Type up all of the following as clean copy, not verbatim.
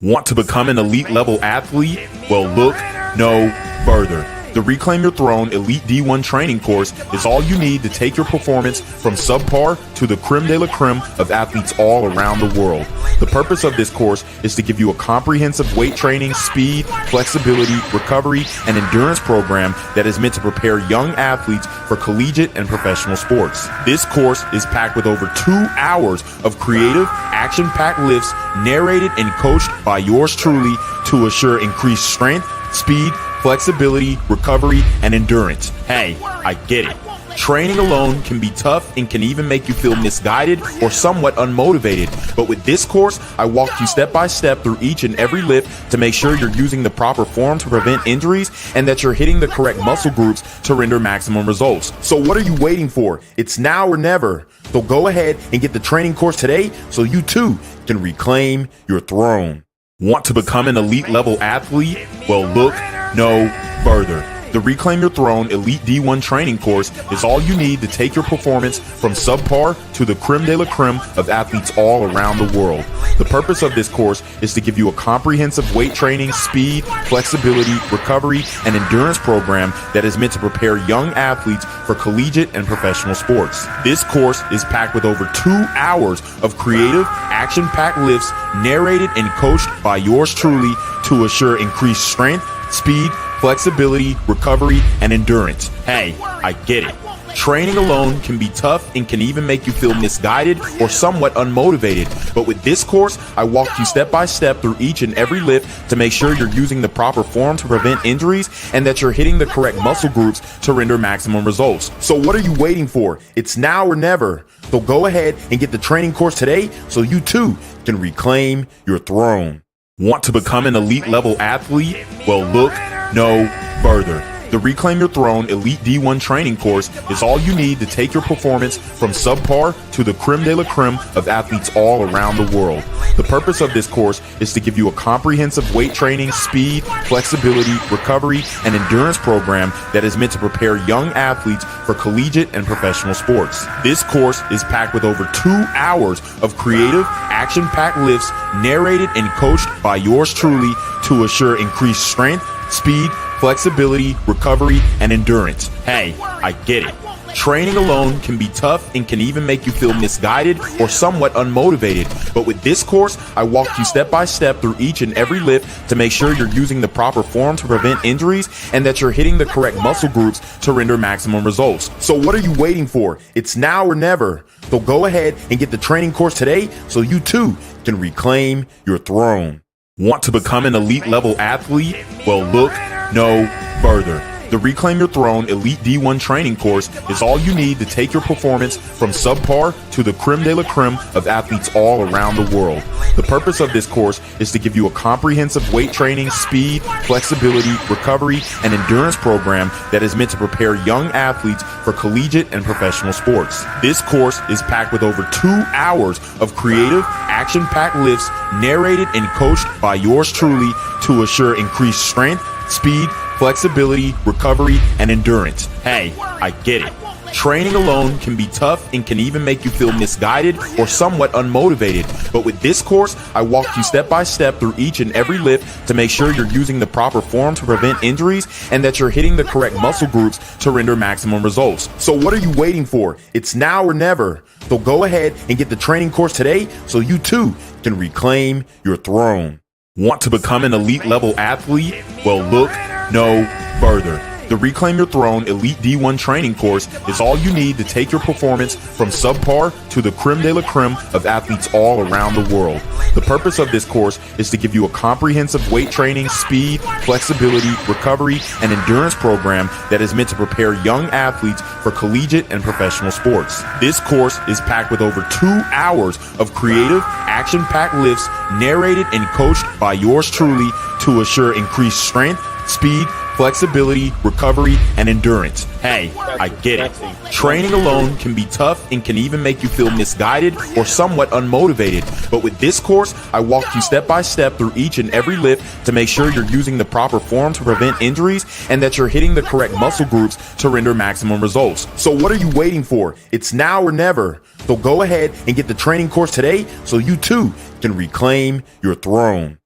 Want to become an elite level athlete? Well, look no further. The Reclaim Your Throne Elite D1 training course is all you need to take your performance from subpar to the creme de la creme of athletes all around the world. The purpose of this course is to give you a comprehensive weight training, speed, flexibility, recovery, and endurance program that is meant to prepare young athletes for collegiate and professional sports. This course is packed with over 2 hours of creative, action-packed lifts narrated and coached by yours truly to assure increased strength, speed, flexibility, recovery, and endurance. Hey, I get it. Training alone can be tough and can even make you feel misguided or somewhat unmotivated. But with this course, I walk you step by step through each and every lift to make sure you're using the proper form to prevent injuries and that you're hitting the correct muscle groups to render maximum results. So what are you waiting for? It's now or never. So go ahead and get the training course today so you too can reclaim your throne. Want to become an elite level athlete? Well, look no further. The Reclaim Your Throne Elite D1 training course is all you need to take your performance from subpar to the creme de la creme of athletes all around the world. The purpose of this course is to give you a comprehensive weight training, speed, flexibility, recovery, and endurance program that is meant to prepare young athletes for collegiate and professional sports. This course is packed with over 2 hours of creative, action-packed lifts narrated and coached by yours truly to assure increased strength, speed, flexibility, recovery, and endurance. Hey, I get it. Training alone can be tough and can even make you feel misguided or somewhat unmotivated. But with this course, I walk you step by step through each and every lift to make sure you're using the proper form to prevent injuries and that you're hitting the correct muscle groups to render maximum results. So what are you waiting for? It's now or never. So go ahead and get the training course today so you too can reclaim your throne. Want to become an elite level athlete? Well, look no further. The Reclaim Your Throne Elite D1 training course is all you need to take your performance from subpar to the creme de la creme of athletes all around the world. The purpose of this course is to give you a comprehensive weight training, speed, flexibility, recovery, and endurance program that is meant to prepare young athletes for collegiate and professional sports. This course is packed with over 2 hours of creative, action-packed lifts narrated and coached by yours truly to assure increased strength, speed, flexibility, recovery, and endurance. Hey, I get it. Training alone can be tough and can even make you feel misguided or somewhat unmotivated. But with this course, I walk you step by step through each and every lift to make sure you're using the proper form to prevent injuries and that you're hitting the correct muscle groups to render maximum results. So what are you waiting for? It's now or never. So go ahead and get the training course today so you too can reclaim your throne. Want to become an elite level athlete? Well, look no further. The Reclaim Your Throne Elite D1 training course is all you need to take your performance from subpar to the creme de la creme of athletes all around the world. The purpose of this course is to give you a comprehensive weight training, speed, flexibility, recovery, and endurance program that is meant to prepare young athletes for collegiate and professional sports. This course is packed with over 2 hours of creative, action-packed lifts narrated and coached by yours truly to assure increased strength, speed, flexibility, recovery, and endurance. Hey, I get it. Training alone can be tough and can even make you feel misguided or somewhat unmotivated. But with this course, I walk you step by step through each and every lift to make sure you're using the proper form to prevent injuries and that you're hitting the correct muscle groups to render maximum results. So what are you waiting for? It's now or never. So go ahead and get the training course today so you too can reclaim your throne. Want to become an elite level athlete? Well, look no further. The Reclaim Your Throne Elite D1 training course is all you need to take your performance from subpar to the creme de la creme of athletes all around the world. The purpose of this course is to give you a comprehensive weight training, speed, flexibility, recovery, and endurance program that is meant to prepare young athletes for collegiate and professional sports. This course is packed with over 2 hours of creative, action-packed lifts narrated and coached by yours truly to assure increased strength, speed, flexibility, recovery, and endurance. Hey, I get it. Training alone can be tough and can even make you feel misguided or somewhat unmotivated. But with this course, I walk you step by step through each and every lift to make sure you're using the proper form to prevent injuries and that you're hitting the correct muscle groups to render maximum results. So what are you waiting for? It's now or never. So go ahead and get the training course today so you too can reclaim your throne.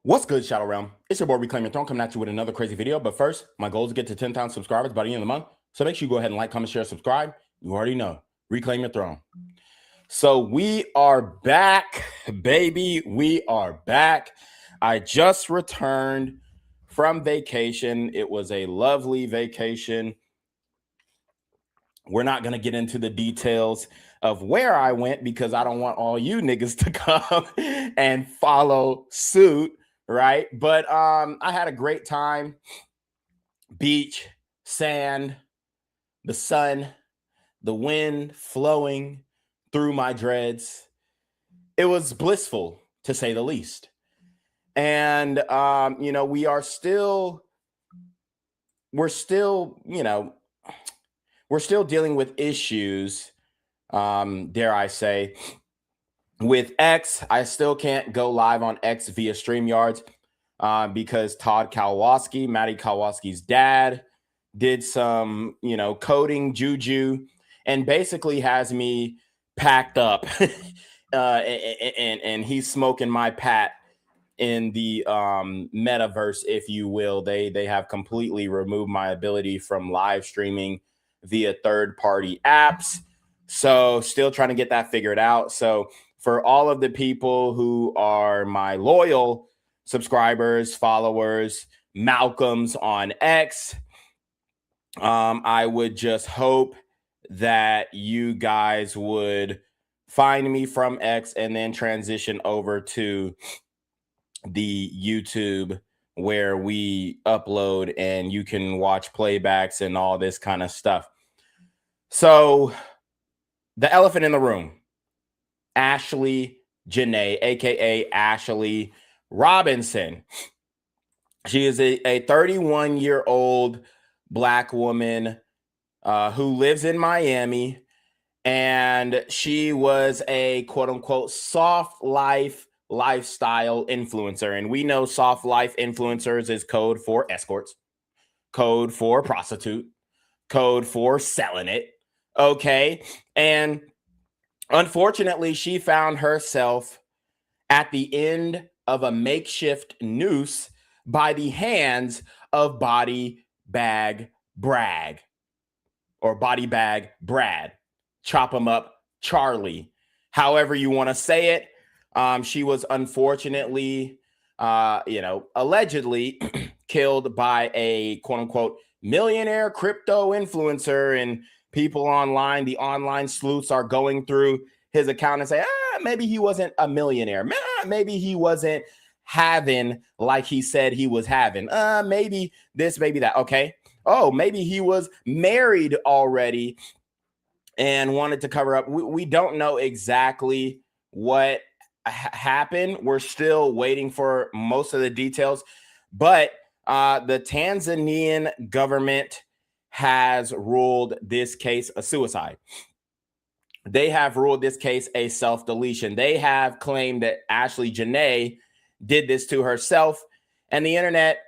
What's good, Shadow Realm? It's your boy Reclaim Your Throne coming at you with another crazy video. But first, my goal is to get to 10,000 subscribers by the end of the month. So make sure you go ahead and like, comment, share, subscribe. You already know. Reclaim Your Throne. So we are back, baby. We are back. I just returned from vacation. It was a lovely vacation. We're not going to get into the details of where I went because I don't want all you niggas to come and follow suit, right? But I had a great time. Beach, sand, the sun, the wind flowing through my dreads. It was blissful, to say the least. And we're still dealing with issues, dare I say, with X. I still can't go live on X via StreamYards because Todd Kowalski, Maddie Kowalski's dad, did some, coding juju and basically has me packed up and he's smoking my pat in the metaverse, if you will. They have completely removed my ability from live streaming via third-party apps. So still trying to get that figured out. So for all of the people who are my loyal subscribers, followers, Malcolms on X, I would just hope that you guys would find me from X and then transition over to the YouTube where we upload and you can watch playbacks and all this kind of stuff. So the elephant in the room, Ashlee Jenae, aka Ashlee Robinson. She is a 31-year-old Black woman who lives in Miami, and she was a quote-unquote soft lifestyle influencer. And we know soft life influencers is code for escorts, code for prostitute, code for selling it. Okay. And unfortunately, she found herself at the end of a makeshift noose by the hands of Body Bag Brad, or Body Bag Brad. Chop him up, Charlie. However you want to say it. She was unfortunately, allegedly killed by a quote-unquote millionaire crypto influencer, and people online, the online sleuths, are going through his account and say, maybe he wasn't a millionaire. Maybe he wasn't having like he said he was having. Maybe this, maybe that. Okay. Oh, maybe he was married already and wanted to cover up. We don't know exactly what happened. We're still waiting for most of the details. But the Tanzanian government has ruled this case a suicide. They have ruled this case a self-deletion. They have claimed that Ashlee Jenae did this to herself. And the internet,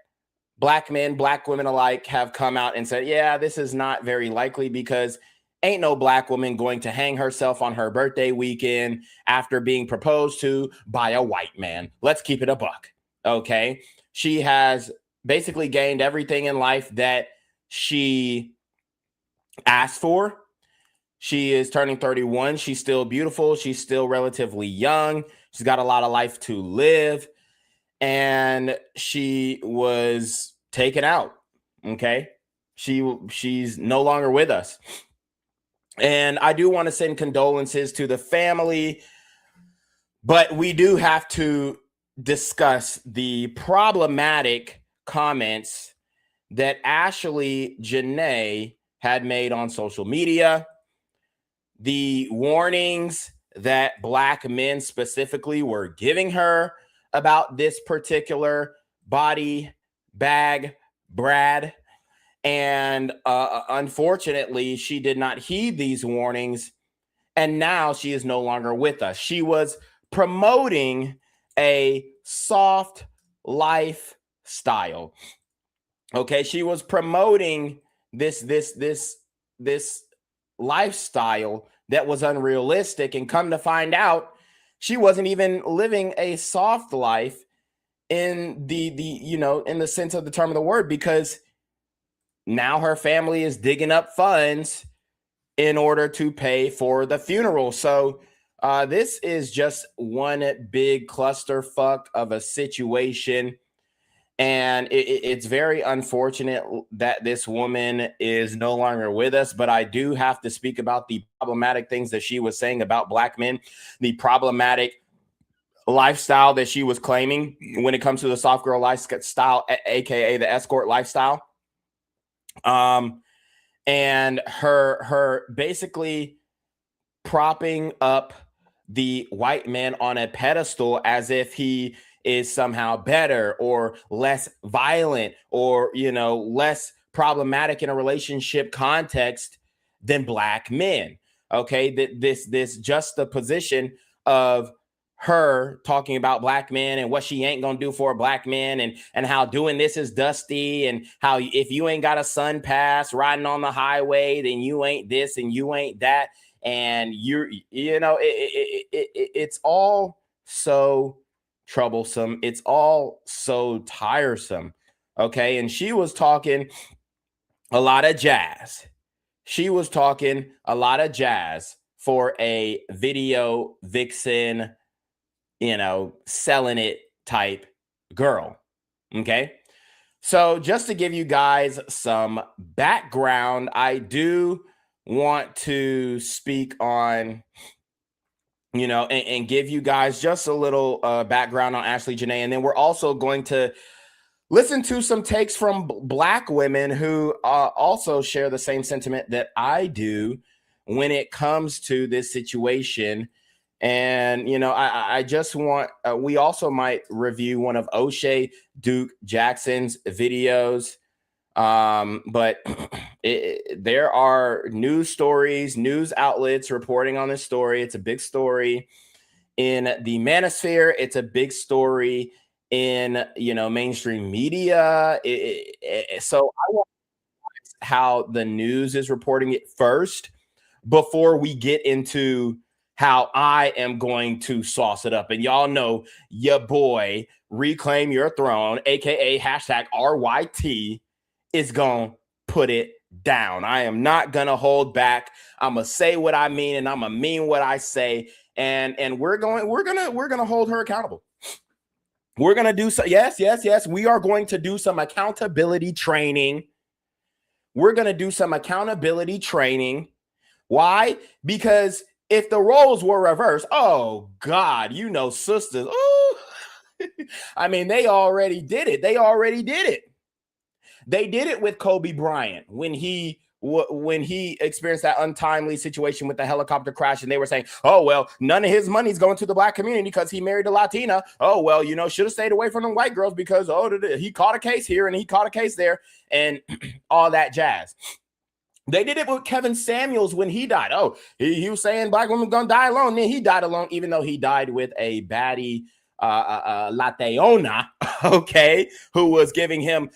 Black men, Black women alike, have come out and said, yeah, this is not very likely because ain't no Black woman going to hang herself on her birthday weekend after being proposed to by a white man. Let's keep it a buck. Okay. She has basically gained everything in life that she asked for. She is turning 31. She's still beautiful. She's still relatively young. She's got a lot of life to live. And she was taken out. Okay. She's no longer with us. And I do want to send condolences to the family, but we do have to discuss the problematic comments that Ashlee Jenae had made on social media, the warnings that Black men specifically were giving her about this particular Body Bag Brad. And unfortunately, she did not heed these warnings. And now she is no longer with us. She was promoting a soft lifestyle. Okay, she was promoting this lifestyle that was unrealistic, and come to find out, she wasn't even living a soft life. in the in the sense of the term of the word, because now her family is digging up funds in order to pay for the funeral. So this is just one big clusterfuck of a situation. And it's very unfortunate that this woman is no longer with us. But I do have to speak about the problematic things that she was saying about Black men, the problematic lifestyle that she was claiming when it comes to the soft girl lifestyle, aka the escort lifestyle. And her basically propping up the white man on a pedestal as if he is somehow better or less violent or less problematic in a relationship context than Black men. Okay, this just the position of her talking about Black men and what she ain't gonna do for a Black man, and how doing this is dusty, and how if you ain't got a sun pass riding on the highway, then you ain't this and you ain't that, and it's all so troublesome. It's all so tiresome. Okay, and she was talking a lot of jazz. She was talking a lot of jazz for a video vixen, selling it type girl. Okay. So just to give you guys some background, I do want to speak on, and give you guys just a little background on Ashlee Jenae. And then we're also going to listen to some takes from Black women who also share the same sentiment that I do when it comes to this situation. And, I just want, we also might review one of O'Shea Duke Jackson's videos. But there are news stories, news outlets reporting on this story. It's a big story in the manosphere. It's a big story in, mainstream media. So I want how the news is reporting it first before we get into how I am going to sauce it up. And y'all know your boy, Reclaim Your Throne, aka hashtag RYT, is gonna put it down. I am not gonna hold back. I'm gonna say what I mean, and I'm gonna mean what I say. And we're gonna hold her accountable. We're gonna do so. Yes. We are going to do some accountability training. We're gonna do some accountability training. Why? Because if the roles were reversed, oh God, sisters. Oh, I mean, they already did it. They did it with Kobe Bryant when he experienced that untimely situation with the helicopter crash, and they were saying, oh, well, none of his money's going to the Black community because he married a Latina. Oh, well, should have stayed away from them white girls because, he caught a case here and he caught a case there and all that jazz. They did it with Kevin Samuels when he died. Oh, he was saying Black women gonna die alone. Then he died alone, even though he died with a baddie Lateona, okay, who was giving him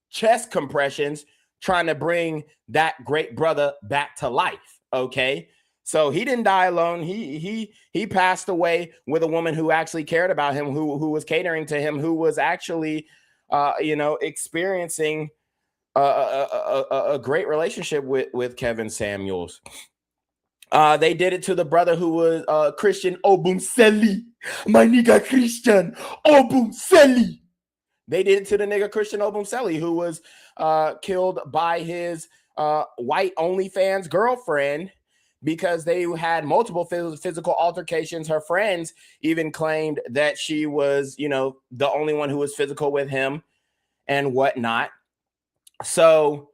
chest compressions, trying to bring that great brother back to life. Okay. So he didn't die alone. He passed away with a woman who actually cared about him, who was catering to him, who was actually experiencing a great relationship with Kevin Samuels. They did it to the brother who was Christian Obumseli. My nigga Christian Obumseli. They did it to the nigga Christian Obumseli, who was killed by his white OnlyFans girlfriend because they had multiple physical altercations. Her friends even claimed that she was, the only one who was physical with him and whatnot. So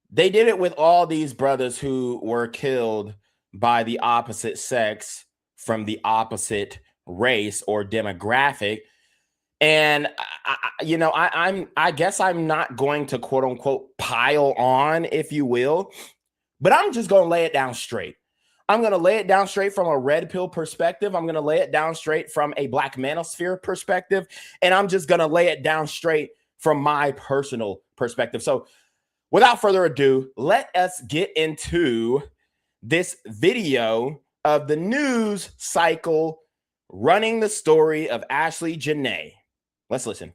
they did it with all these brothers who were killed by the opposite sex from the opposite race or demographic. And I guess I'm not going to quote unquote pile on, if you will, but I'm just going to lay it down straight. I'm going to lay it down straight from a red pill perspective. I'm going to lay it down straight from a Black manosphere perspective. And I'm just going to lay it down straight from my personal perspective. So without further ado, let us get into this video of the news cycle running the story of Ashlee Jenae. Let's listen.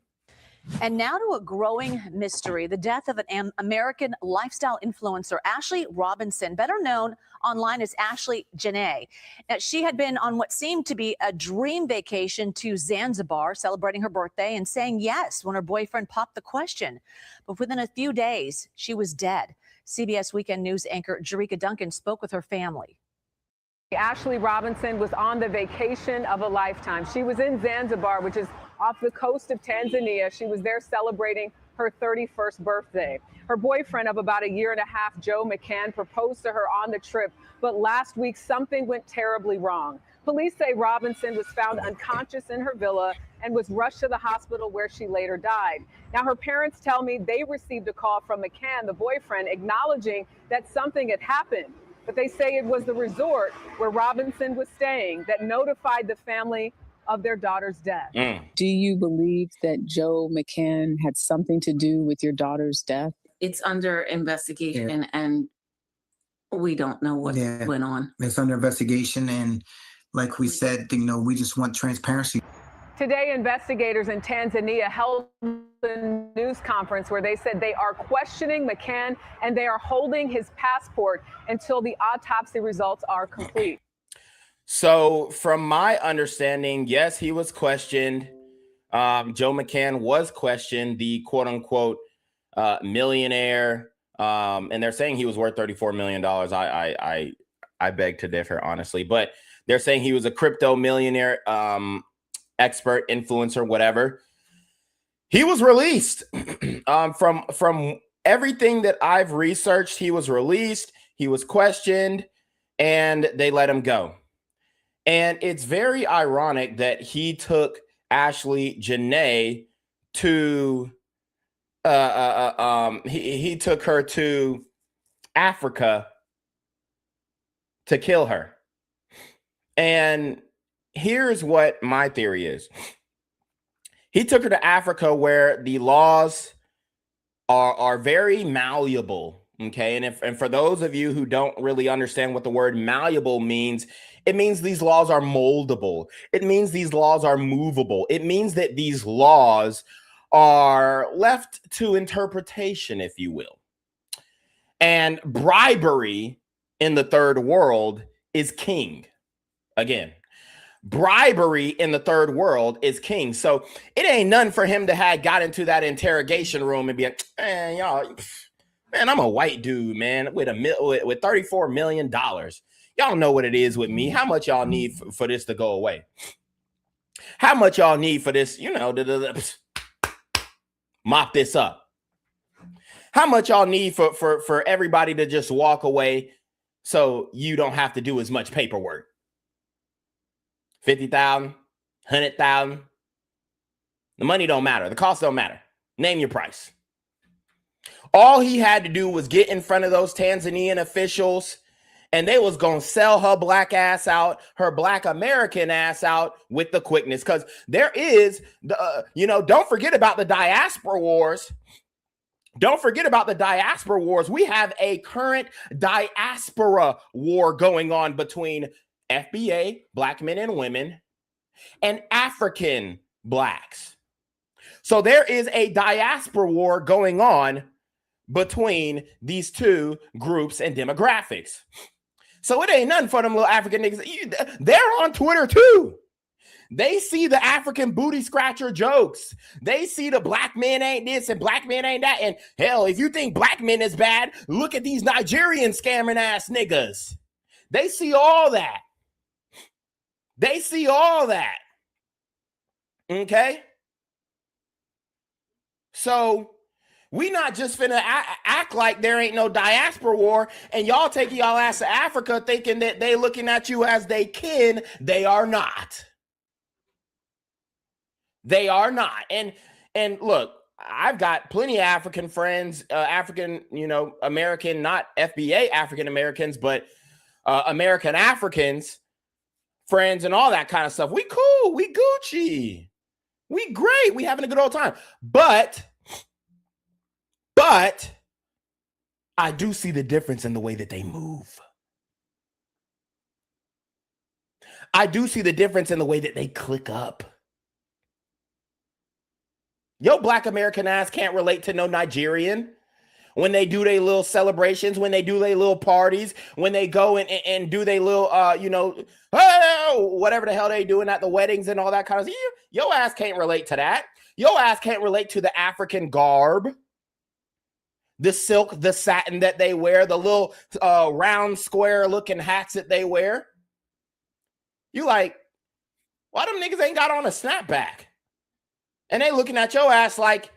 And now to a growing mystery, the death of an American lifestyle influencer, Ashlee Robinson, better known online as Ashlee Jenae. Now, she had been on what seemed to be a dream vacation to Zanzibar, celebrating her birthday and saying yes when her boyfriend popped the question. But within a few days, she was dead. CBS Weekend News anchor Jerika Duncan spoke with her family. Ashlee Robinson was on the vacation of a lifetime. She was in Zanzibar, which is off the coast of Tanzania. She was there celebrating her 31st birthday. Her boyfriend of about a year and a half, Joe McCann, proposed to her on the trip, but last week something went terribly wrong. Police say Robinson was found unconscious in her villa and was rushed to the hospital where she later died. Now, her parents tell me they received a call from McCann, the boyfriend, acknowledging that something had happened. But they say it was the resort where Robinson was staying that notified the family of their daughter's death. Do you believe that Joe McCann had something to do with your daughter's death? It's under investigation, and we don't know what went on. It's under investigation, and like we said, we just want transparency. Today, investigators in Tanzania held a news conference where they said they are questioning McCann and they are holding his passport until the autopsy results are complete. So from my understanding, yes, he was questioned. Joe McCann was questioned, the quote unquote millionaire. And they're saying he was worth $34 million. I beg to differ, honestly, but they're saying he was a crypto millionaire, expert, influencer, whatever. He was released. From everything that I've researched, he was released, he was questioned, and they let him go. And it's very ironic that he took Ashlee Jenae to he took her to Africa to kill her. And here's what my theory is. He took her to Africa where the laws are very malleable. Okay. And for those of you who don't really understand what the word malleable means, it means these laws are moldable. It means these laws are movable. It means that these laws are left to interpretation, if you will. And bribery in the third world is king. Again, bribery in the third world is king. So it ain't nothing for him to have got into that interrogation room and be like, man, y'all, man, I'm a white dude, man, with $34 million. Y'all know what it is with me. How much y'all need for this to go away? How much y'all need for this, mop this up? How much y'all need for everybody to just walk away so you don't have to do as much paperwork? 50,000, 100,000. The money don't matter. The cost don't matter. Name your price. All he had to do was get in front of those Tanzanian officials, and they was going to sell her black ass out, her black American ass out with the quickness. Because there is, don't forget about the diaspora wars. Don't forget about the diaspora wars. We have a current diaspora war going on between FBA, black men and women, and African blacks. So there is a diaspora war going on between these two groups and demographics. So it ain't nothing for them little African niggas. They're on Twitter too. They see the African booty scratcher jokes. They see the black men ain't this and black men ain't that. And hell, if you think black men is bad, look at these Nigerian scamming ass niggas. They see all that. They see all that. Okay? So we not just finna act like there ain't no diaspora war and y'all taking y'all ass to Africa thinking that they looking at you as they kin. They are not. They are not. And look, I've got plenty of African friends, African, American, not FBA African Americans, but American Africans, friends and all that kind of stuff. We cool. We Gucci. We great. We having a good old time. But I do see the difference in the way that they move. I do see the difference in the way that they click up. Yo, Black American ass can't relate to no Nigerian. When they do their little celebrations, when they do their little parties, when they go and do their little, whatever the hell they doing at the weddings and all that kind of stuff. Your ass can't relate to that. Your ass can't relate to the African garb, the silk, the satin that they wear, the little round square looking hats that they wear. You like, why them niggas ain't got on a snapback? And they looking at your ass like,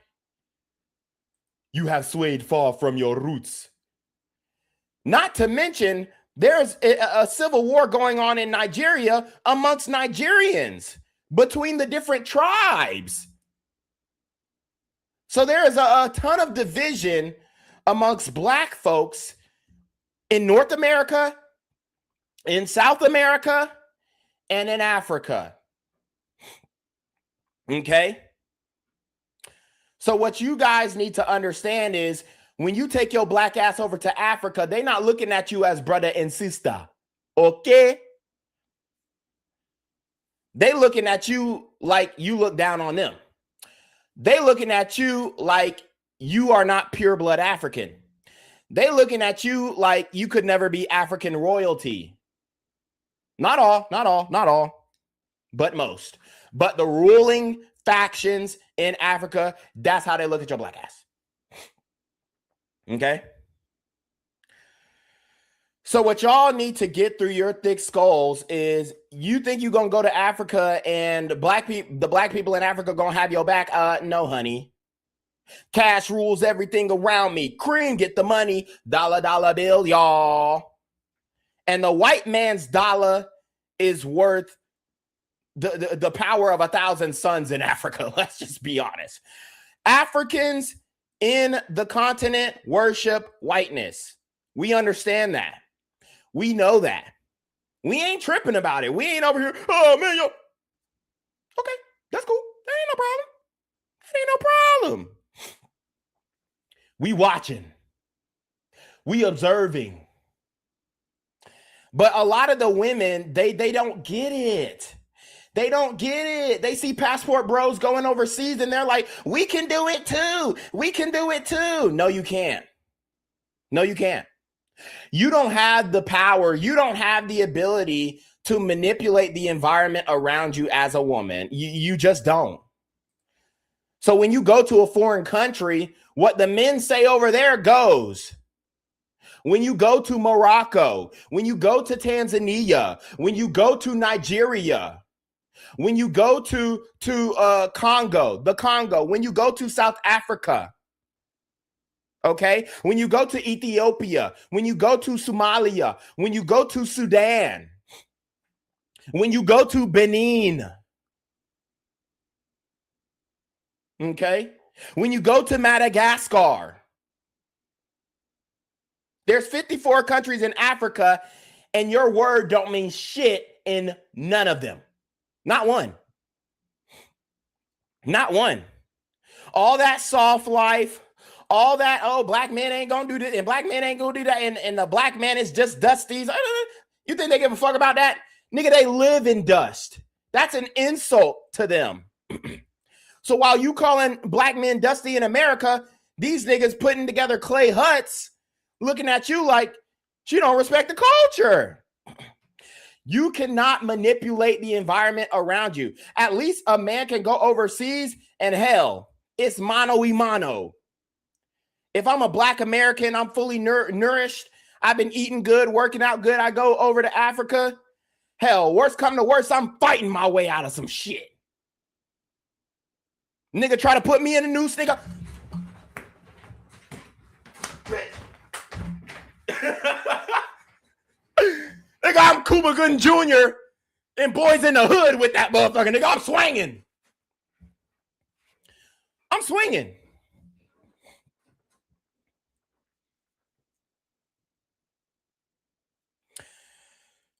you have swayed far from your roots. Not to mention, there's a civil war going on in Nigeria amongst Nigerians between the different tribes. So there is a ton of division amongst Black folks in North America, in South America, and in Africa. Okay? So what you guys need to understand is when you take your Black ass over to Africa, they're not looking at you as brother and sister. Okay? They looking at you like you look down on them. They looking at you like you are not pure blood African. They looking at you like you could never be African royalty. Not all, but most. But the ruling factions in Africa, that's how they look at your Black ass. Okay? So what y'all need to get through your thick skulls is you think you're going to go to Africa and the black people in Africa going to have your back? No, honey. Cash rules everything around me. Cream, get the money. Dollar bill, y'all. And the white man's dollar is worth the power of 1,000 suns in Africa. Let's just be honest. Africans in the continent worship whiteness. We understand that. We know that. We ain't tripping about it. We ain't over here, oh man, yo. Okay, that's cool. That ain't no problem. That ain't no problem. We watching. We observing. But a lot of the women, they don't get it. They don't get it. They see passport bros going overseas and they're like, we can do it too. We can do it too. No, you can't. No, you can't. You don't have the power. You don't have the ability to manipulate the environment around you as a woman. You just don't. So when you go to a foreign country, what the men say over there goes. When you go to Morocco, when you go to Tanzania, when you go to Nigeria, when you go to Congo, when you go to South Africa, okay? When you go to Ethiopia, when you go to Somalia, when you go to Sudan, when you go to Benin, okay? When you go to Madagascar, there's 54 countries in Africa, and your word don't mean shit in none of them. Not one. Not one. All that soft life, all that, oh, black men ain't gonna do this, and black men ain't gonna do that, and the black man is just dusties. You think they give a fuck about that? Nigga, they live in dust. That's an insult to them. So while you calling black men dusty in America, these niggas putting together clay huts, looking at you like you don't respect the culture. You cannot manipulate the environment around you. At least a man can go overseas and hell, it's mano y mano. If I'm a black American, I'm fully nourished. I've been eating good, working out good. I go over to Africa. Hell, worst come to worst, I'm fighting my way out of some shit. Nigga try to put me in a noose, nigga. Nigga, I'm Cuba Gooding Jr. and Boys in the Hood with that motherfucker. Nigga, I'm swinging. I'm swinging.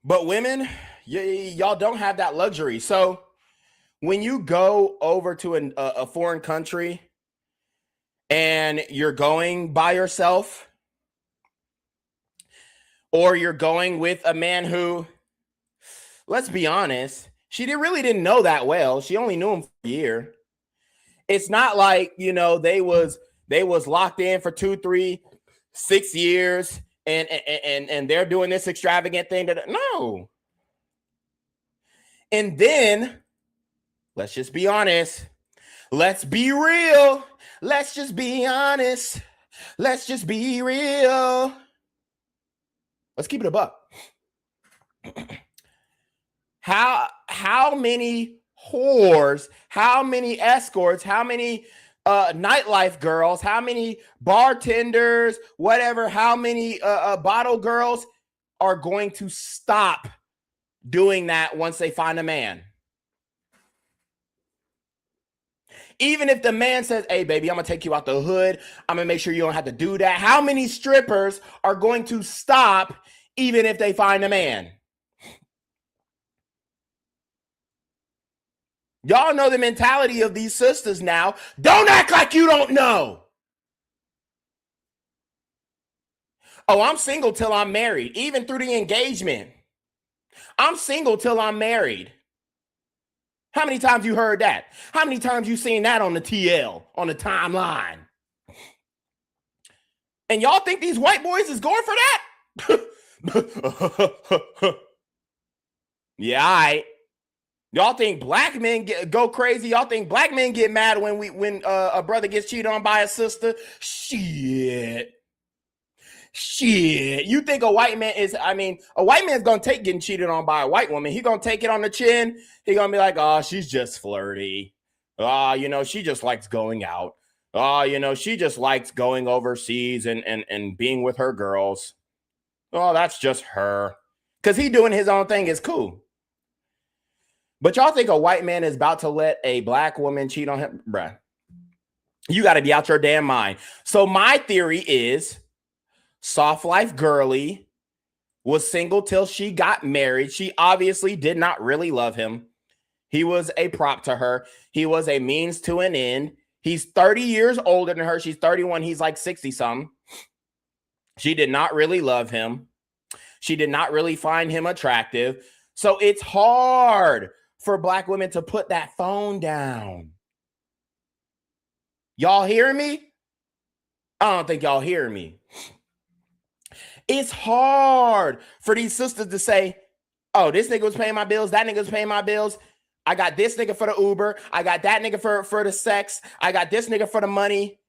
But women, y'all don't have that luxury. So when you go over to a foreign country and you're going by yourself, or you're going with a man who, let's be honest, she really didn't know that well. She only knew him for a year. It's not like, you know, they was locked in for 2, 3, 6 years and they're doing this extravagant thing. No. And then, let's just be honest. Let's be real. Let's just be honest. Let's just be real. Let's keep it a buck. How many whores, how many escorts, how many nightlife girls, how many bartenders, whatever, how many bottle girls are going to stop doing that once they find a man? Even if the man says, hey, baby, I'm going to take you out the hood. I'm going to make sure you don't have to do that. How many strippers are going to stop even if they find a man? Y'all know the mentality of these sisters now. Don't act like you don't know. Oh, I'm single till I'm married, even through the engagement. I'm single till I'm married. How many times you heard that? How many times you seen that on the TL, on the timeline? And y'all think these white boys is going for that? Yeah, all right. Y'all think black men go crazy? Y'all think black men get mad when a brother gets cheated on by a sister? Shit. You think a white man is, a white man's going to take getting cheated on by a white woman. He going to take it on the chin. He going to be like, oh, she's just flirty. Oh, you know, she just likes going out. Oh, you know, she just likes going overseas and being with her girls. Oh, that's just her. Because he doing his own thing is cool. But y'all think a white man is about to let a black woman cheat on him? Bruh, you got to be out your damn mind. So my theory is soft life girly was single till she got married. She obviously did not really love him. He was a prop to her. He was a means to an end. He's 30 years older than her. She's 31. He's like 60 something. She did not really love him. She did not really find him attractive. So it's hard for black women to put that phone down. Y'all hear me? I don't think y'all hear me. It's hard for these sisters to say, oh, this nigga was paying my bills. That nigga was paying my bills. I got this nigga for the Uber. I got that nigga for the sex. I got this nigga for the money.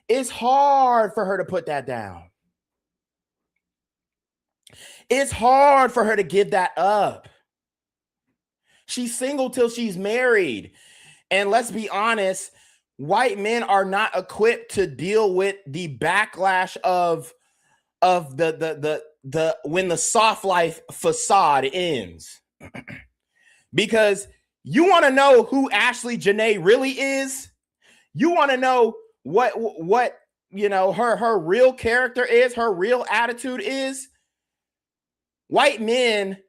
It's hard for her to put that down. It's hard for her to give that up. She's single till she's married. And let's be honest, white men are not equipped to deal with the backlash of the when the soft life facade ends. Because you want to know who Ashlee Jenae really is? You want to know what you know her real character is, her real attitude is? White men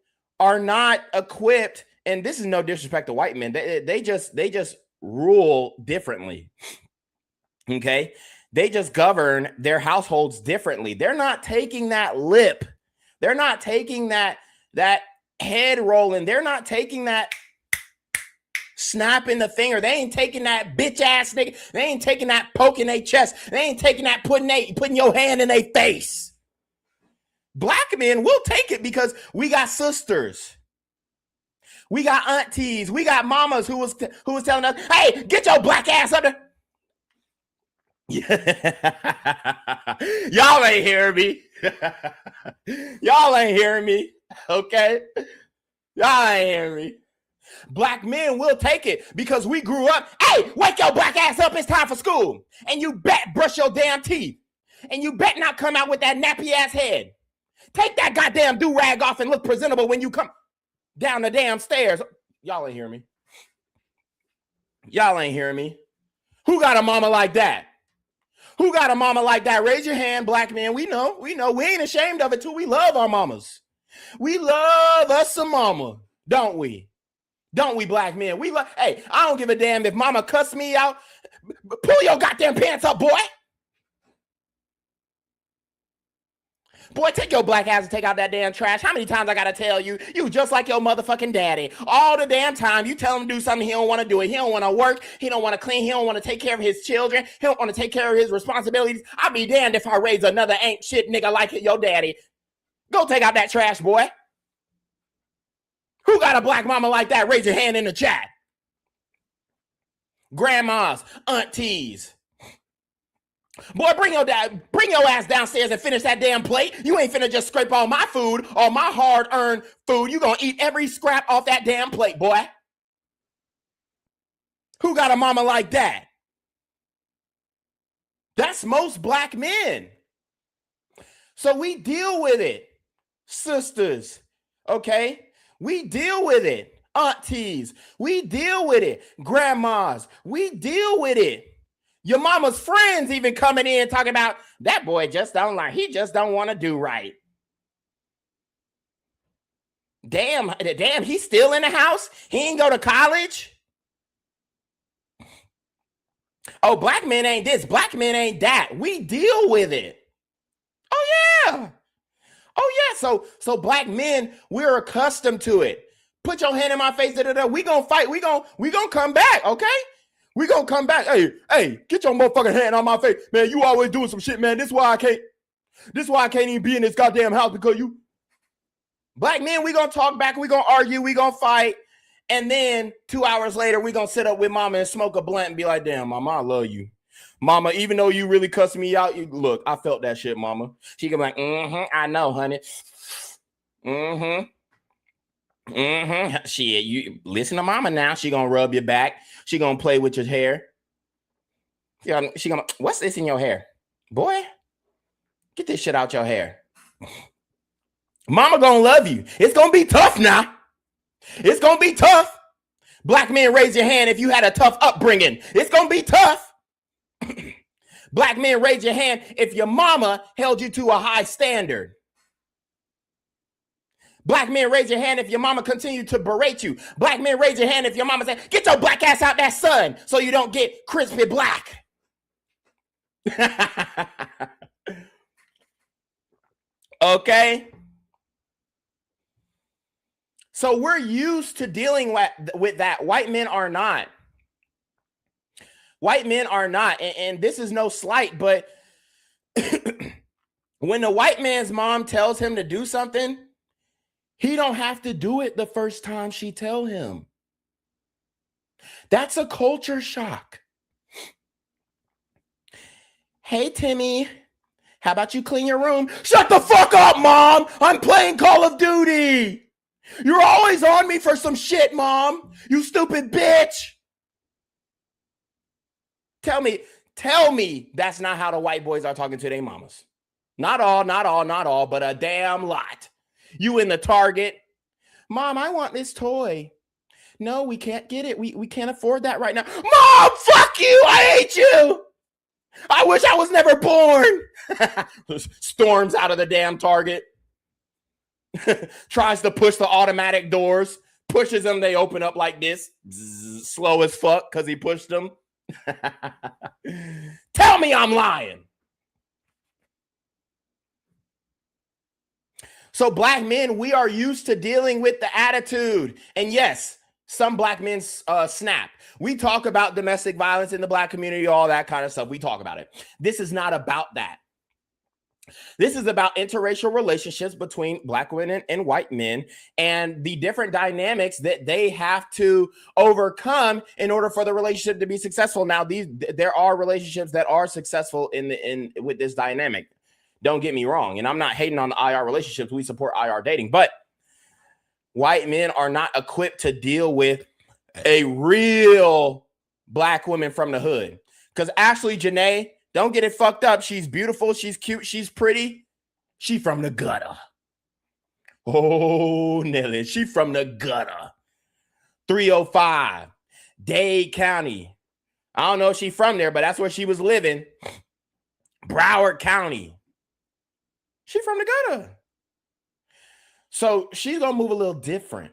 are not equipped. And this is no disrespect to white men. They just rule differently. Okay? They just govern their households differently. They're not taking that lip. They're not taking that head rolling. They're not taking that snapping the finger. They ain't taking that bitch ass nigga. They ain't taking that poking their chest. They ain't taking that putting your hand in their face. Black men will take it because we got sisters. We got aunties. We got mamas who was telling us, hey, get your black ass up there. Y'all ain't hearing me. Y'all ain't hearing me. Okay? Y'all ain't hearing me. Black men will take it because we grew up. Hey, wake your black ass up. It's time for school. And you bet brush your damn teeth. And you bet not come out with that nappy ass head. Take that goddamn do-rag off and look presentable when you come down the damn stairs. Y'all ain't hearing me. Y'all ain't hearing me. Who got a mama like that? Who got a mama like that? Raise your hand, black man. We know. We ain't ashamed of it too. We love our mamas. We love us some mama, don't we? Don't we, black men? We love. Hey, I don't give a damn if mama cuss me out. Pull your goddamn pants up, boy. Boy, take your black ass and take out that damn trash. How many times I gotta tell you? You just like your motherfucking daddy. All the damn time you tell him to do something, he don't want to do it. He don't want to work. He don't want to clean. He don't want to take care of his children. He don't want to take care of his responsibilities. I'll be damned if I raise another ain't shit nigga like your daddy. Go take out that trash, boy. Who got a black mama like that? Raise your hand in the chat. Grandmas, aunties. Boy, bring your ass downstairs and finish that damn plate. You ain't finna just scrape all my food, all my hard-earned food. You gonna eat every scrap off that damn plate, boy. Who got a mama like that? That's most black men. So we deal with it, sisters, okay? We deal with it, aunties. We deal with it, grandmas. We deal with it. Your mama's friends even coming in talking about that boy just don't like, he just don't want to do right. Damn, he's still in the house? He ain't go to college? Oh, black men ain't this, black men ain't that. We deal with it. Oh yeah. Oh yeah. So black men, we're accustomed to it. Put your hand in my face. We gonna fight. We gonna come back. Okay. We gonna come back. Hey, get your motherfucking hand on my face. Man, you always doing some shit, man. This is why I can't even be in this goddamn house because you. Black men, we gonna talk back. We gonna argue. We gonna fight. And then 2 hours later, we gonna sit up with mama and smoke a blunt and be like, damn, mama, I love you. Mama, even though you really cussed me out, look, I felt that shit, mama. She can be like, I know, honey. Shit, you listen to mama now. She gonna rub your back. She gonna play with your hair. She gonna, what's this in your hair? Boy, get this shit out your hair. Mama gonna love you. It's gonna be tough now. It's gonna be tough. Black men, raise your hand if you had a tough upbringing. It's gonna be tough. Black men, raise your hand if your mama held you to a high standard. Black men, raise your hand if your mama continued to berate you. Black men, raise your hand if your mama said, get your black ass out that sun so you don't get crispy black. Okay? So we're used to dealing with that. White men are not. White men are not. And this is no slight, but when the white man's mom tells him to do something, he don't have to do it the first time she tell him. That's a culture shock. Hey, Timmy, how about you clean your room? Shut the fuck up, Mom. I'm playing Call of Duty. You're always on me for some shit, Mom. You stupid bitch. Tell me that's not how the white boys are talking to their mamas. Not all, but a damn lot. You in the Target. Mom, I want this toy. No, we can't get it. We can't afford that right now. Mom, fuck you. I hate you. I wish I was never born. Storms out of the damn Target. Tries to push the automatic doors. Pushes them. They open up like this. Zzz, slow as fuck because he pushed them. Tell me I'm lying. So black men, we are used to dealing with the attitude. And yes, some black men snap. We talk about domestic violence in the black community, all that kind of stuff. We talk about it. This is not about that. This is about interracial relationships between black women and white men and the different dynamics that they have to overcome in order for the relationship to be successful. Now, there are relationships that are successful with this dynamic. Don't get me wrong. And I'm not hating on the IR relationships. We support IR dating, but white men are not equipped to deal with a real black woman from the hood. Because Ashlee Jenae, don't get it fucked up. She's beautiful. She's cute. She's pretty. She from the gutter. Oh, Nelly. She from the gutter. 305, Dade County. I don't know if she's from there, but that's where she was living. Broward County. She from the gutter. So she's going to move a little different.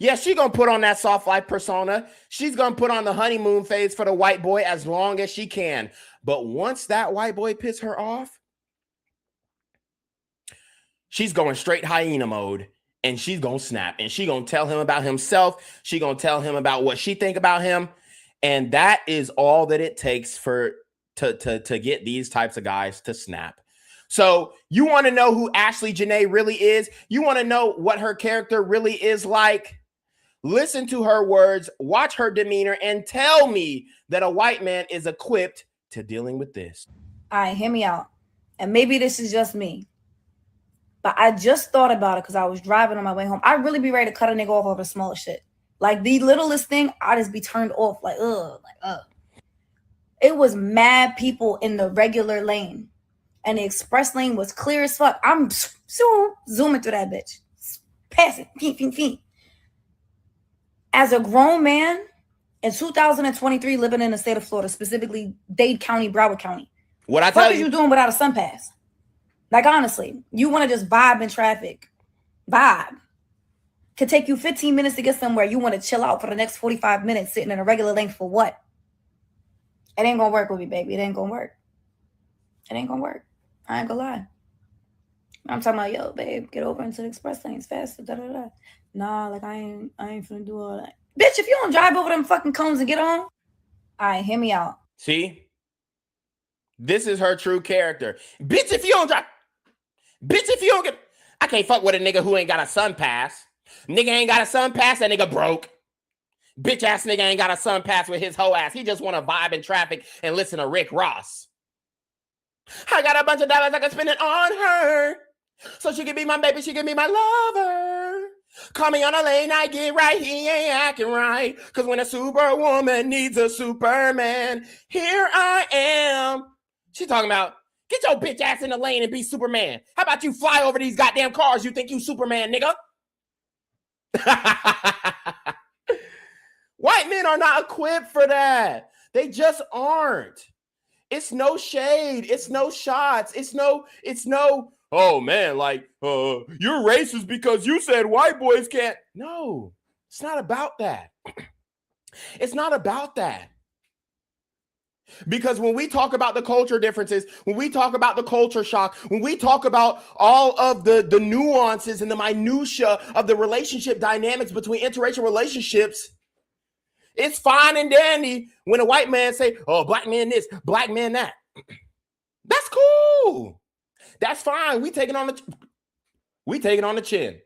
Yeah, she's going to put on that soft life persona. She's going to put on the honeymoon phase for the white boy as long as she can. But once that white boy pisses her off, she's going straight hyena mode, and she's going to snap, and she's going to tell him about himself. She's going to tell him about what she think about him. And that is all that it takes to get these types of guys to snap. So you want to know who Ashlee Jenae really is? You want to know what her character really is like? Listen to her words, watch her demeanor, and tell me that a white man is equipped to dealing with this. All right, hear me out. And maybe this is just me, but I just thought about it because I was driving on my way home. I'd really be ready to cut a nigga off over the smallest shit. Like the littlest thing, I'd just be turned off. Like, ugh. It was mad people in the regular lane, and the express lane was clear as fuck. I'm zooming through that bitch. Passing. Feet. As a grown man in 2023 living in the state of Florida, specifically Dade County, Broward County, what I tell what are you doing without a sun pass? Like, honestly, you want to just vibe in traffic. Vibe. Could take you 15 minutes to get somewhere. You want to chill out for the next 45 minutes sitting in a regular lane for what? It ain't going to work with me, baby. It ain't going to work. It ain't going to work. I ain't going to lie. I'm talking about, yo, babe, get over into the express lanes faster. Da-da-da. Nah, like, I ain't finna do all that. Bitch, if you don't drive over them fucking cones and get on, all right, hear me out. See? This is her true character. Bitch, if you don't drive. Bitch, if you don't get. I can't fuck with a nigga who ain't got a sun pass. Nigga ain't got a sun pass, that nigga broke. Bitch ass nigga ain't got a sun pass with his whole ass. He just want to vibe in traffic and listen to Rick Ross. I got a bunch of dollars I can spend it on her. So she can be my baby, she can be my lover. Call me on a late night, get right, he ain't acting right. Cause when a superwoman needs a superman, here I am. She's talking about, get your bitch ass in the lane and be Superman. How about you fly over these goddamn cars, you think you Superman, nigga? White men are not equipped for that. They just aren't. It's no shade. It's no shots. It's no, oh man, like, you're racist because you said white boys can't. No, it's not about that. It's not about that. Because when we talk about the culture differences, when we talk about the culture shock, when we talk about all of the nuances and the minutia of the relationship dynamics between interracial relationships, it's fine and dandy when a white man say, oh, black man this, black man that. That's cool. That's fine. We take it on the chin.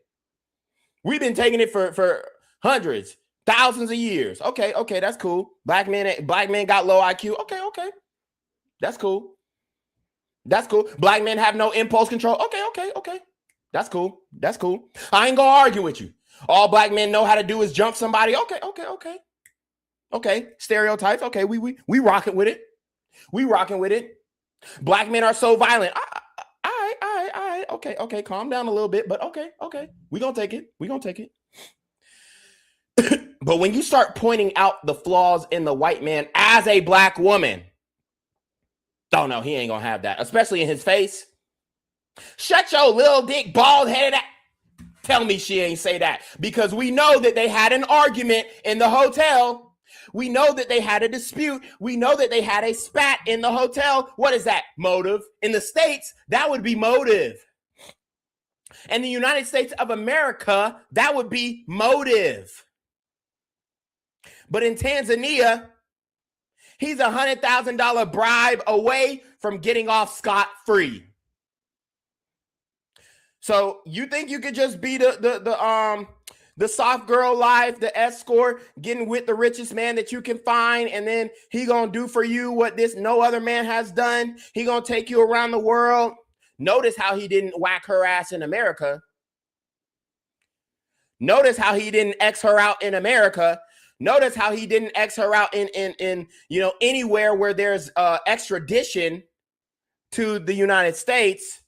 We've been taking it for hundreds, thousands of years. Okay, that's cool. Black men got low IQ. Okay. That's cool. Black men have no impulse control. Okay. That's cool. I ain't gonna argue with you. All black men know how to do is jump somebody. Okay. Stereotypes. Okay, we rocking with it. Black men are so violent. All right. Okay. Calm down a little bit, but okay. We gonna take it. But when you start pointing out the flaws in the white man as a black woman, oh no, he ain't gonna have that, especially in his face. Shut your little dick, bald-headed ass. Tell me she ain't say that, because we know that they had an argument in the hotel. We know that they had a dispute. We know that they had a spat in the hotel. What is that? Motive. In the States, that would be motive. In the United States of America, that would be motive. But in Tanzania, he's $100,000 bribe away from getting off scot-free. So you think you could just be the soft girl life, the escort, getting with the richest man that you can find, and then he gonna do for you what this no other man has done? He gonna take you around the world. Notice how he didn't whack her ass in America. Notice how he didn't X her out in America. Notice how he didn't X her out in anywhere where there's extradition to the United States.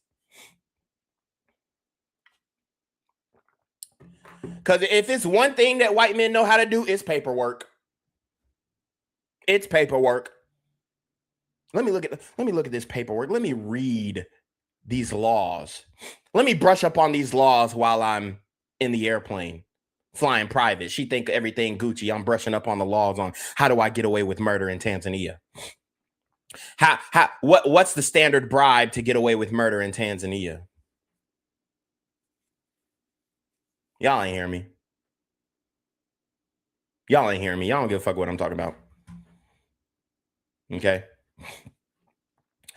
Because if it's one thing that white men know how to do, it's paperwork. It's paperwork. Let me look at this paperwork. Let me read these laws. Let me brush up on these laws while I'm in the airplane, flying private. She think everything Gucci. I'm brushing up on the laws on how do I get away with murder in Tanzania? What's the standard bribe to get away with murder in Tanzania? Y'all ain't hear me. Y'all ain't hearing me. Y'all don't give a fuck what I'm talking about. Okay.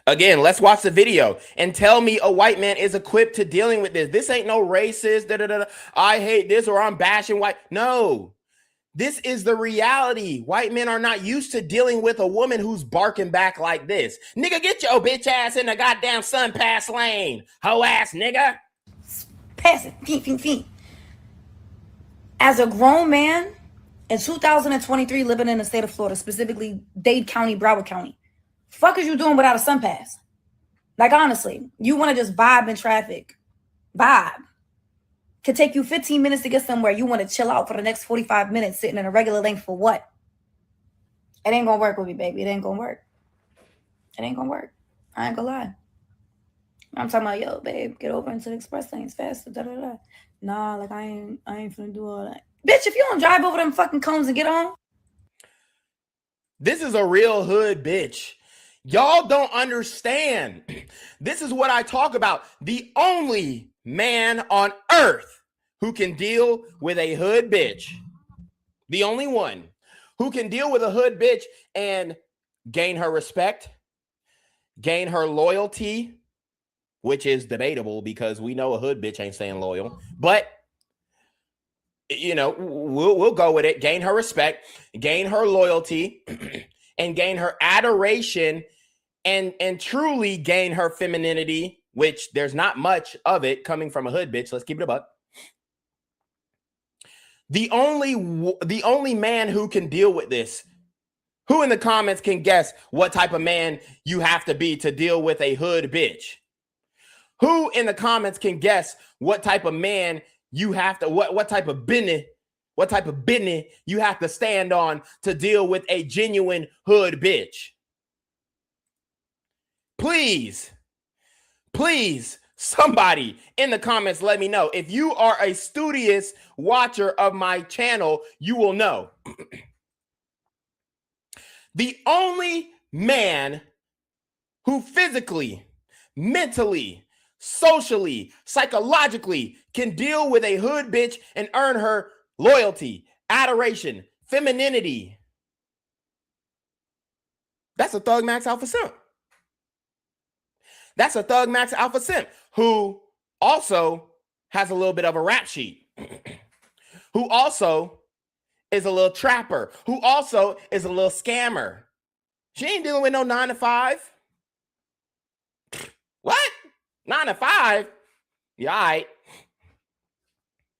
Again, let's watch the video and tell me a white man is equipped to dealing with this. This ain't no racist. I hate this or I'm bashing white. No, this is the reality. White men are not used to dealing with a woman who's barking back like this. Nigga, get your bitch ass in the goddamn sun pass lane. Hoe ass nigga. Pass it. Feet. As a grown man in 2023 living in the state of Florida, specifically Dade County, Broward County, fuck is you doing without a sun pass? Like, honestly, you want to just vibe in traffic. Vibe. Could take you 15 minutes to get somewhere. You want to chill out for the next 45 minutes sitting in a regular lane for what? It ain't going to work with me, baby. It ain't going to work. It ain't going to work. I ain't going to lie. I'm talking about, yo, babe, get over into the express lanes faster. Nah, like, I ain't finna do all that. Bitch, if you don't drive over them fucking cones and get on. This is a real hood bitch. Y'all don't understand. This is what I talk about. The only man on earth who can deal with a hood bitch. The only one who can deal with a hood bitch and gain her respect, gain her loyalty, which is debatable because we know a hood bitch ain't staying loyal. But, you know, we'll go with it. Gain her respect, gain her loyalty, and gain her adoration, and truly gain her femininity, which there's not much of it coming from a hood bitch. Let's keep it a buck. The only man who can deal with this, who in the comments can guess what type of man you have to be to deal with a hood bitch? Who in the comments can guess what type of man you have to, what type of business you have to stand on to deal with a genuine hood bitch? Please, somebody in the comments, let me know. If you are a studious watcher of my channel, you will know. The only man who physically, mentally, socially, psychologically can deal with a hood bitch and earn her loyalty, adoration, femininity. That's a Thug Max Alpha Simp. That's a Thug Max Alpha Simp who also has a little bit of a rap sheet, who also is a little trapper, who also is a little scammer. She ain't dealing with no 9 to 5. What? 9 to 5? Yeah, all right.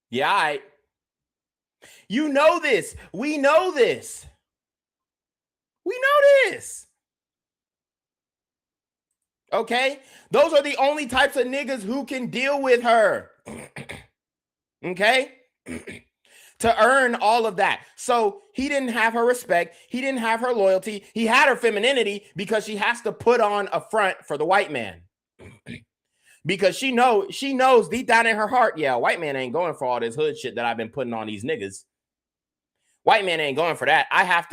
Yeah, all right. You know this. We know this. We know this. Okay? Those are the only types of niggas who can deal with her. Okay? To earn all of that. So he didn't have her respect. He didn't have her loyalty. He had her femininity because she has to put on a front for the white man. Because she knows deep down in her heart, yeah, white man ain't going for all this hood shit that I've been putting on these niggas. White man ain't going for that. I have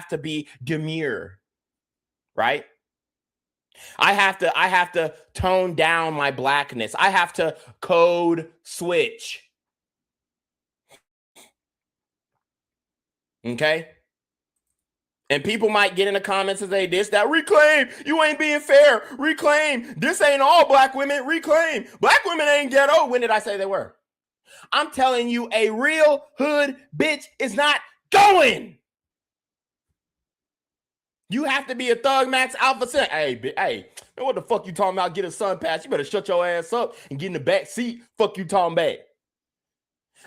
to be demure, right? I have to tone down my blackness. I have to code switch. Okay? And people might get in the comments and say this, that, reclaim, you ain't being fair, reclaim, this ain't all black women, reclaim, black women ain't ghetto. When did I say they were? I'm telling you, a real hood bitch is not going. You have to be a Thug Max Alpha Simp. Hey, man, what the fuck you talking about? Get a sun pass. You better shut your ass up and get in the back seat. Fuck you talking about.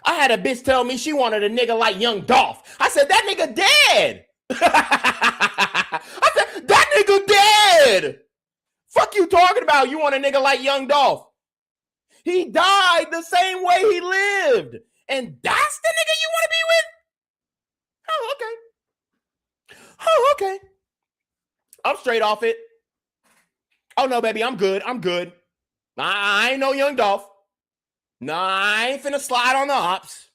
I had a bitch tell me she wanted a nigga like Young Dolph. I said, that nigga dead. I said, that nigga dead. Fuck you talking about? You want a nigga like Young Dolph? He died the same way he lived. And that's the nigga you want to be with? Oh, okay. Oh, okay. I'm straight off it. Oh, no, baby, I'm good. I'm good. I ain't no Young Dolph. Nah, I ain't finna slide on the ops.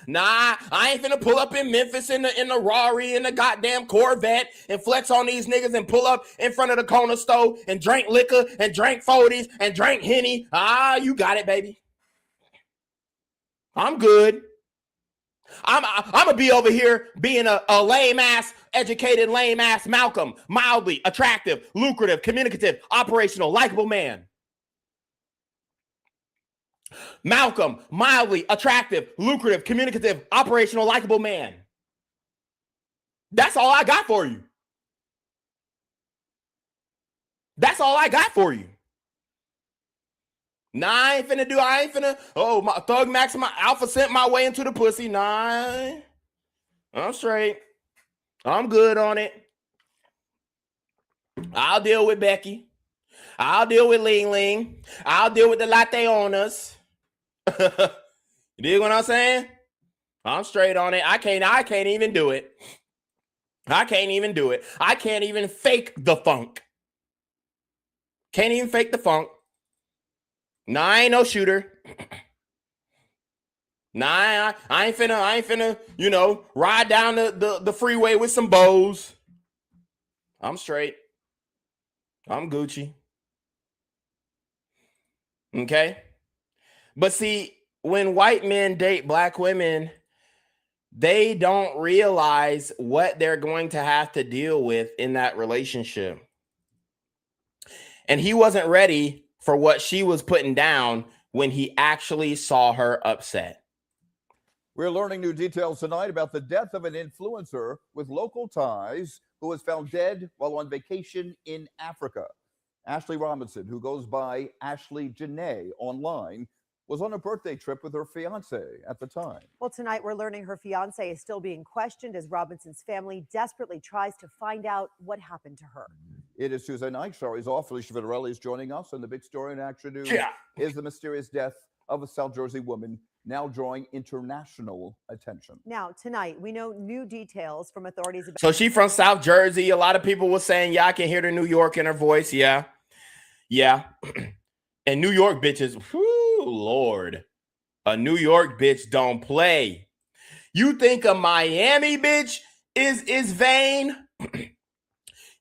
Nah, I ain't finna pull up in Memphis in the Rari in the goddamn Corvette and flex on these niggas and pull up in front of the corner store and drink liquor and drink 40s and drink Henny. Ah, you got it, baby. I'm good. I'm gonna be over here being a lame ass, educated lame ass Malcolm, mildly attractive, lucrative, communicative, operational, likable man. Malcolm, mildly attractive, lucrative, communicative, operational, likable man. That's all I got for you. That's all I got for you. Nah, I ain't finna, my Thug Max, my Alpha sent my way into the pussy. Nah, I'm straight. I'm good on it. I'll deal with Becky. I'll deal with Ling Ling. I'll deal with the latte owners. You dig what I'm saying? I'm straight on it. I can't even do it. I can't even do it. I can't even fake the funk. Can't even fake the funk. Nah, I ain't no shooter. Nah, I ain't finna, ride down the freeway with some bows. I'm straight. I'm Gucci. Okay? But see, when white men date black women, they don't realize what they're going to have to deal with in that relationship. And he wasn't ready for what she was putting down when he actually saw her upset. We're learning new details tonight about the death of an influencer with local ties who was found dead while on vacation in Africa. Ashlee Robinson, who goes by Ashlee Jenae online, was on a birthday trip with her fiance at the time. Well, tonight we're learning her fiance is still being questioned as Robinson's family desperately tries to find out what happened to her. It is Tuesday night. Shari's off. Alicia Vitarelli is joining us, and the big story in Action News is the mysterious death of a South Jersey woman, now drawing international attention. Now, tonight, we know new details from authorities about— So she from South Jersey. A lot of people were saying, yeah, I can hear the New York in her voice. Yeah. And New York bitches, whoo, Lord. A New York bitch don't play. You think a Miami bitch is vain?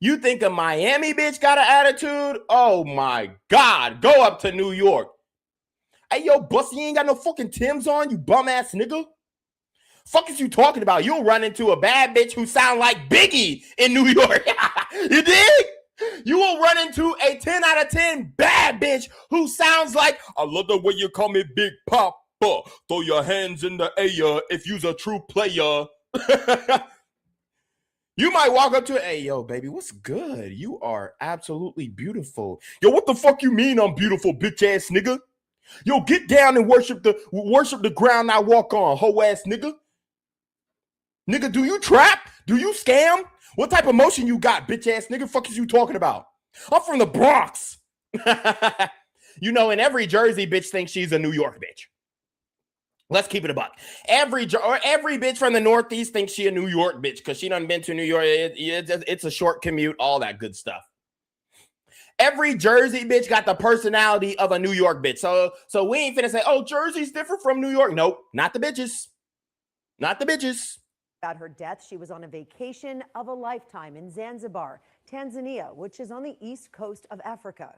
You think a Miami bitch got an attitude? Oh my God. Go up to New York. Hey, yo, Bussy, you ain't got no fucking Timbs on, you bum ass nigga. Fuck is you talking about? You'll run into a bad bitch who sound like Biggie in New York. You dig? You will run into a 10 out of 10 bad bitch who sounds like, I love the way you call me Big Papa. Throw your hands in the air if you's a true player. You might walk up to it, hey, yo, baby, what's good? You are absolutely beautiful. Yo, what the fuck you mean I'm beautiful, bitch ass nigga? Yo, get down and worship the ground I walk on, hoe ass nigga. Nigga, do you trap? Do you scam? What type of motion you got, bitch ass nigga? Fuck is you talking about? I'm from the Bronx. And every Jersey bitch thinks she's a New York bitch. Let's keep it a buck. Every bitch from the Northeast thinks she a New York bitch because she done been to New York. It's a short commute, all that good stuff. Every Jersey bitch got the personality of a New York bitch. So we ain't finna say, oh, Jersey's different from New York. Nope, not the bitches. Not the bitches. About her death, she was on a vacation of a lifetime in Zanzibar, Tanzania, which is on the east coast of Africa.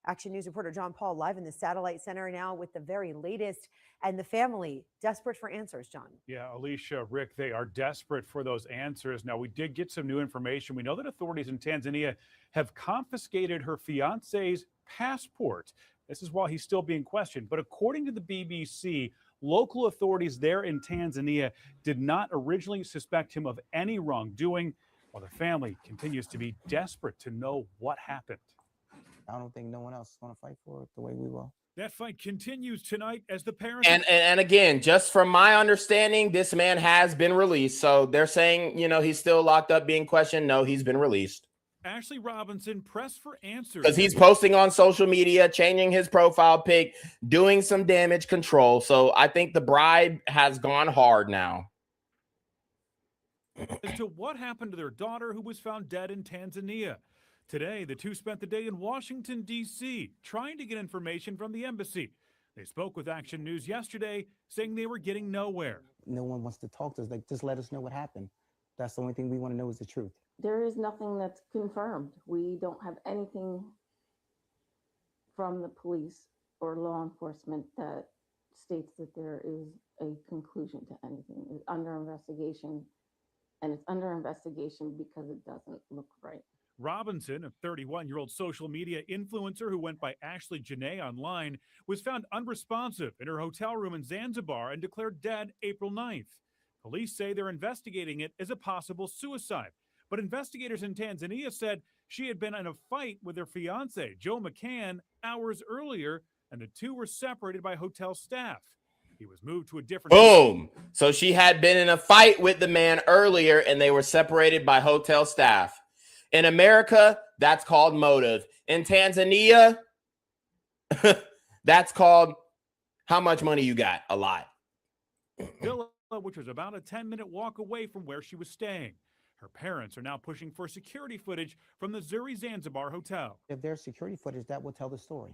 Action News reporter John Paul live in the Satellite Center now with the very latest, and the family desperate for answers, John. Yeah, Alicia, Rick, they are desperate for those answers. Now, we did get some new information. We know that authorities in Tanzania have confiscated her fiance's passport. This is while he's still being questioned. But according to the BBC, local authorities there in Tanzania did not originally suspect him of any wrongdoing, while the family continues to be desperate to know what happened. I don't think no one else is going to fight for it the way we will. That fight continues tonight as the parents... And again, just from my understanding, this man has been released. So they're saying, he's still locked up being questioned. No, he's been released. Ashlee Robinson pressed for answers. Because he's posting on social media, changing his profile pic, doing some damage control. So I think the bribe has gone hard now. As to what happened to their daughter who was found dead in Tanzania. Today, the two spent the day in Washington, D.C., trying to get information from the embassy. They spoke with Action News yesterday, saying they were getting nowhere. No one wants to talk to us. Just let us know what happened. That's the only thing we want to know is the truth. There is nothing that's confirmed. We don't have anything from the police or law enforcement that states that there is a conclusion to anything. It's under investigation, and it's under investigation because it doesn't look right. Robinson, a 31-year-old social media influencer who went by Ashlee Jenae online, was found unresponsive in her hotel room in Zanzibar and declared dead April 9th. Police say they're investigating it as a possible suicide. But investigators in Tanzania said she had been in a fight with her fiance, Joe McCann, hours earlier, and the two were separated by hotel staff. He was moved to a different... Boom. So she had been in a fight with the man earlier, and they were separated by hotel staff. In America, that's called motive. In Tanzania, that's called how much money you got? A lot. Villa, which was about a 10-minute walk away from where she was staying. Her parents are now pushing for security footage from the Zuri Zanzibar hotel. If there's security footage, that will tell the story.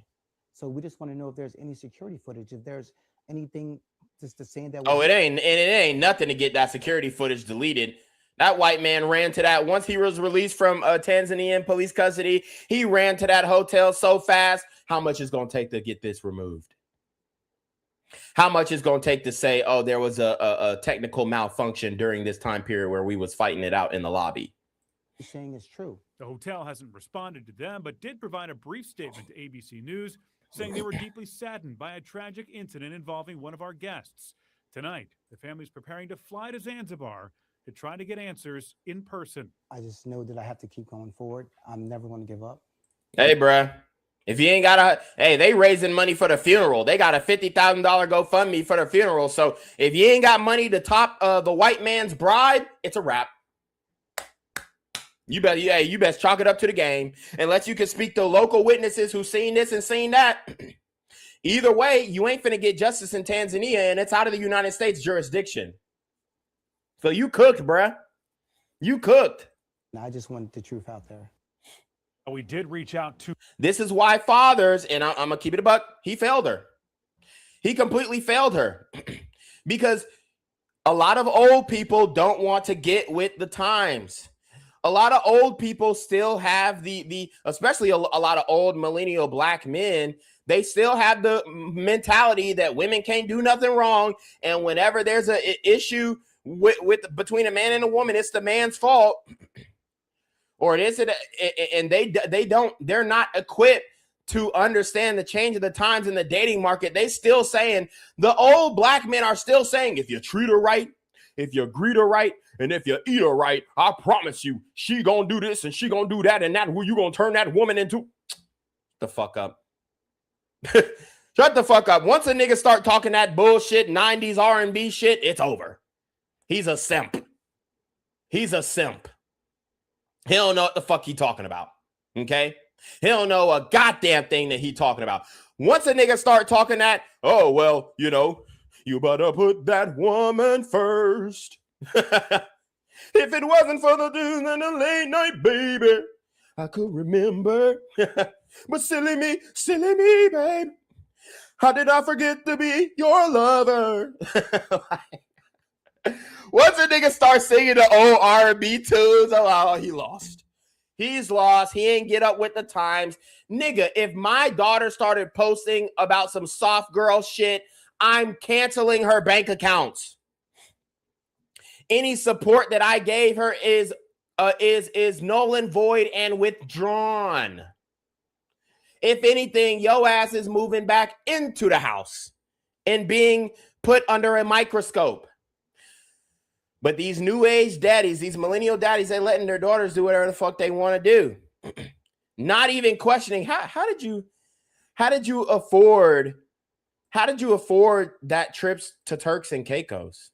So we just want to know if there's any security footage, if there's anything just to say that. Oh, it ain't nothing to get that security footage deleted. That white man ran to that once he was released from Tanzanian police custody. He ran to that hotel so fast. How much is going to take to get this removed? How much is going to take to say, oh, there was a technical malfunction during this time period where we was fighting it out in the lobby? Saying is true. The hotel hasn't responded to them, but did provide a brief statement to ABC News saying they were deeply saddened by a tragic incident involving one of our guests. Tonight, the family's preparing to fly to Zanzibar to try to get answers in person. I just know that I have to keep going forward. I'm never going to give up. Hey, bruh. If you ain't got they raising money for the funeral. They got a $50,000 GoFundMe for the funeral. So if you ain't got money to top the white man's bride, it's a wrap. You best chalk it up to the game. Unless you can speak to local witnesses who seen this and seen that. Either way, you ain't finna get justice in Tanzania, and it's out of the United States jurisdiction. So you cooked, bruh. You cooked. I just wanted the truth out there. We did reach out to... This is why fathers, and I'm going to keep it a buck, he failed her. He completely failed her. Because a lot of old people don't want to get with the times. A lot of old people still have especially a lot of old millennial black men, they still have the mentality that women can't do nothing wrong. And whenever there's an issue between a man and a woman, it's the man's fault. Or it isn't, and they're not equipped to understand the change of the times in the dating market. They still saying, the old black men are still saying, if you treat her right, if you greet her right, and if you eat her right, I promise you, she gonna do this and she gonna do that, and that who you gonna turn that woman into. The fuck up. Shut the fuck up. Once a nigga start talking that bullshit 90s R&B shit, it's over. He's a simp. He's a simp. He don't know what the fuck he talking about. Okay? He don't know a goddamn thing that he talking about. Once a nigga start talking that, oh, well, you know, you better put that woman first. If it wasn't for the dude and the late night, baby, I could remember. But silly me, babe. How did I forget to be your lover? Once a nigga start singing the old R&B tunes, oh, he lost. He's lost. He ain't get up with the times. Nigga, if my daughter started posting about some soft girl shit, I'm canceling her bank accounts. Any support that I gave her is null and void and withdrawn. If anything, your ass is moving back into the house and being put under a microscope. But these new age daddies, these millennial daddies, they letting their daughters do whatever the fuck they want to do. Not even questioning how did you afford that trips to Turks and Caicos?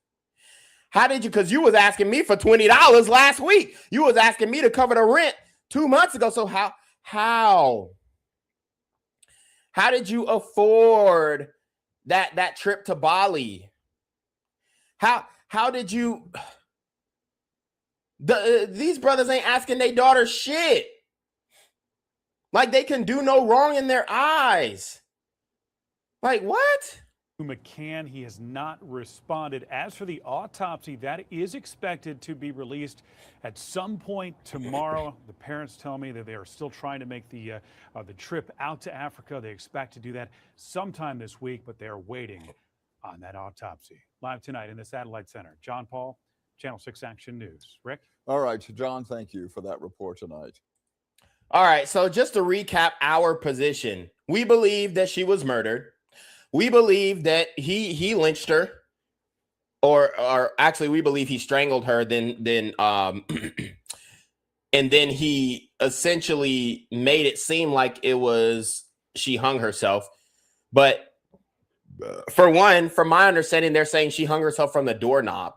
How did you? Because you was asking me for $20 last week. You was asking me to cover the rent 2 months ago. So how did you afford that trip to Bali? How did you? These brothers ain't asking their daughter shit. Like they can do no wrong in their eyes. Like what? McCann, he has not responded. As for the autopsy, that is expected to be released at some point tomorrow. The parents tell me that they are still trying to make the trip out to Africa. They expect to do that sometime this week, but they are waiting on that autopsy. Live tonight in the Satellite Center, John Paul, Channel 6 Action News. Rick? All right, John, thank you for that report tonight. All right, so just to recap our position, we believe that she was murdered. We believe that he lynched her, or actually, we believe he strangled her. Then and then he essentially made it seem like it was she hung herself. But for one, from my understanding, they're saying she hung herself from the doorknob.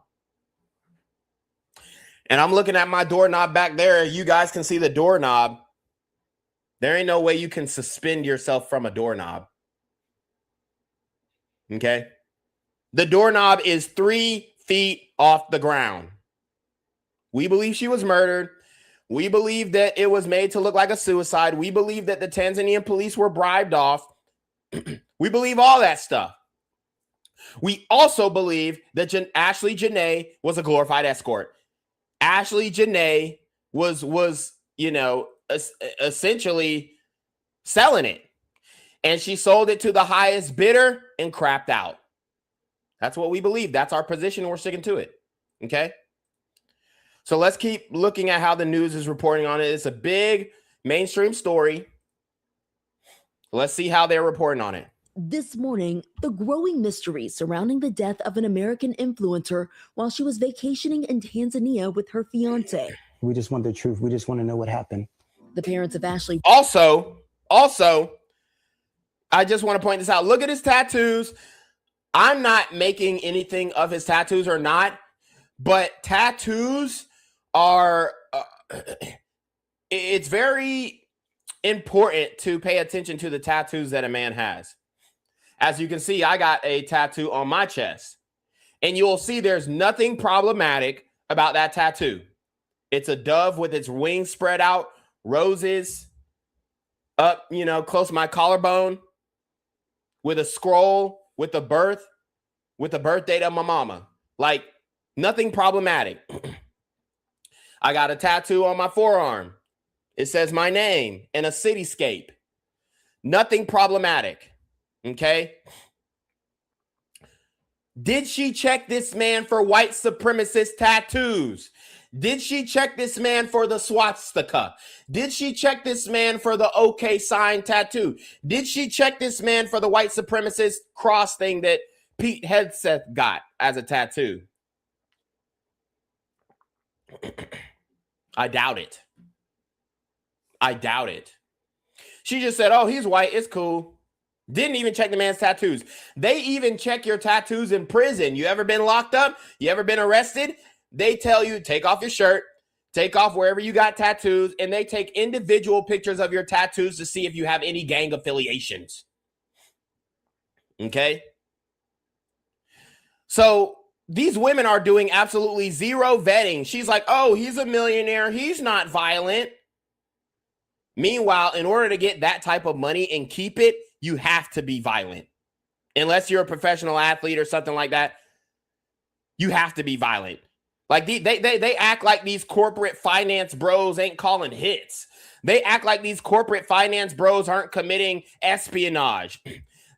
And I'm looking at my doorknob back there. You guys can see the doorknob. There ain't no way you can suspend yourself from a doorknob. Okay? The doorknob is 3 feet off the ground. We believe she was murdered. We believe that it was made to look like a suicide. We believe that the Tanzanian police were bribed off. We believe all that stuff. We also believe that Ashlee Jenae was a glorified escort. Ashlee Jenae was essentially selling it. And she sold it to the highest bidder and crapped out. That's what we believe. That's our position, and we're sticking to it. Okay? So let's keep looking at how the news is reporting on it. It's a big mainstream story. Let's see how they're reporting on it. This morning, the growing mystery surrounding the death of an American influencer while she was vacationing in Tanzania with her fiance. We just want the truth. We just want to know what happened. The parents of Ashlee. Also, I just want to point this out. Look at his tattoos. I'm not making anything of his tattoos or not, but tattoos are, it's very important to pay attention to the tattoos that a man has. As you can see, I got a tattoo on my chest, and you'll see there's nothing problematic about that tattoo. It's a dove with its wings spread out, roses up, close to my collarbone, with a scroll with the birth date of my mama. Like, nothing problematic. I got a tattoo on my forearm. It says my name and a cityscape. Nothing problematic. Okay? Did she check this man for white supremacist tattoos? Did she check this man for the swastika? Did she check this man for the OK sign tattoo? Did she check this man for the white supremacist cross thing that Pete Hegseth got as a tattoo? I doubt it. I doubt it. She just said, oh, he's white. It's cool. Didn't even check the man's tattoos. They even check your tattoos in prison. You ever been locked up? You ever been arrested? They tell you, take off your shirt, take off wherever you got tattoos, and they take individual pictures of your tattoos to see if you have any gang affiliations. Okay? So these women are doing absolutely zero vetting. She's like, oh, he's a millionaire. He's not violent. Meanwhile, in order to get that type of money and keep it, you have to be violent. Unless you're a professional athlete or something like that, you have to be violent. Like they act like these corporate finance bros ain't calling hits. They act like these corporate finance bros aren't committing espionage.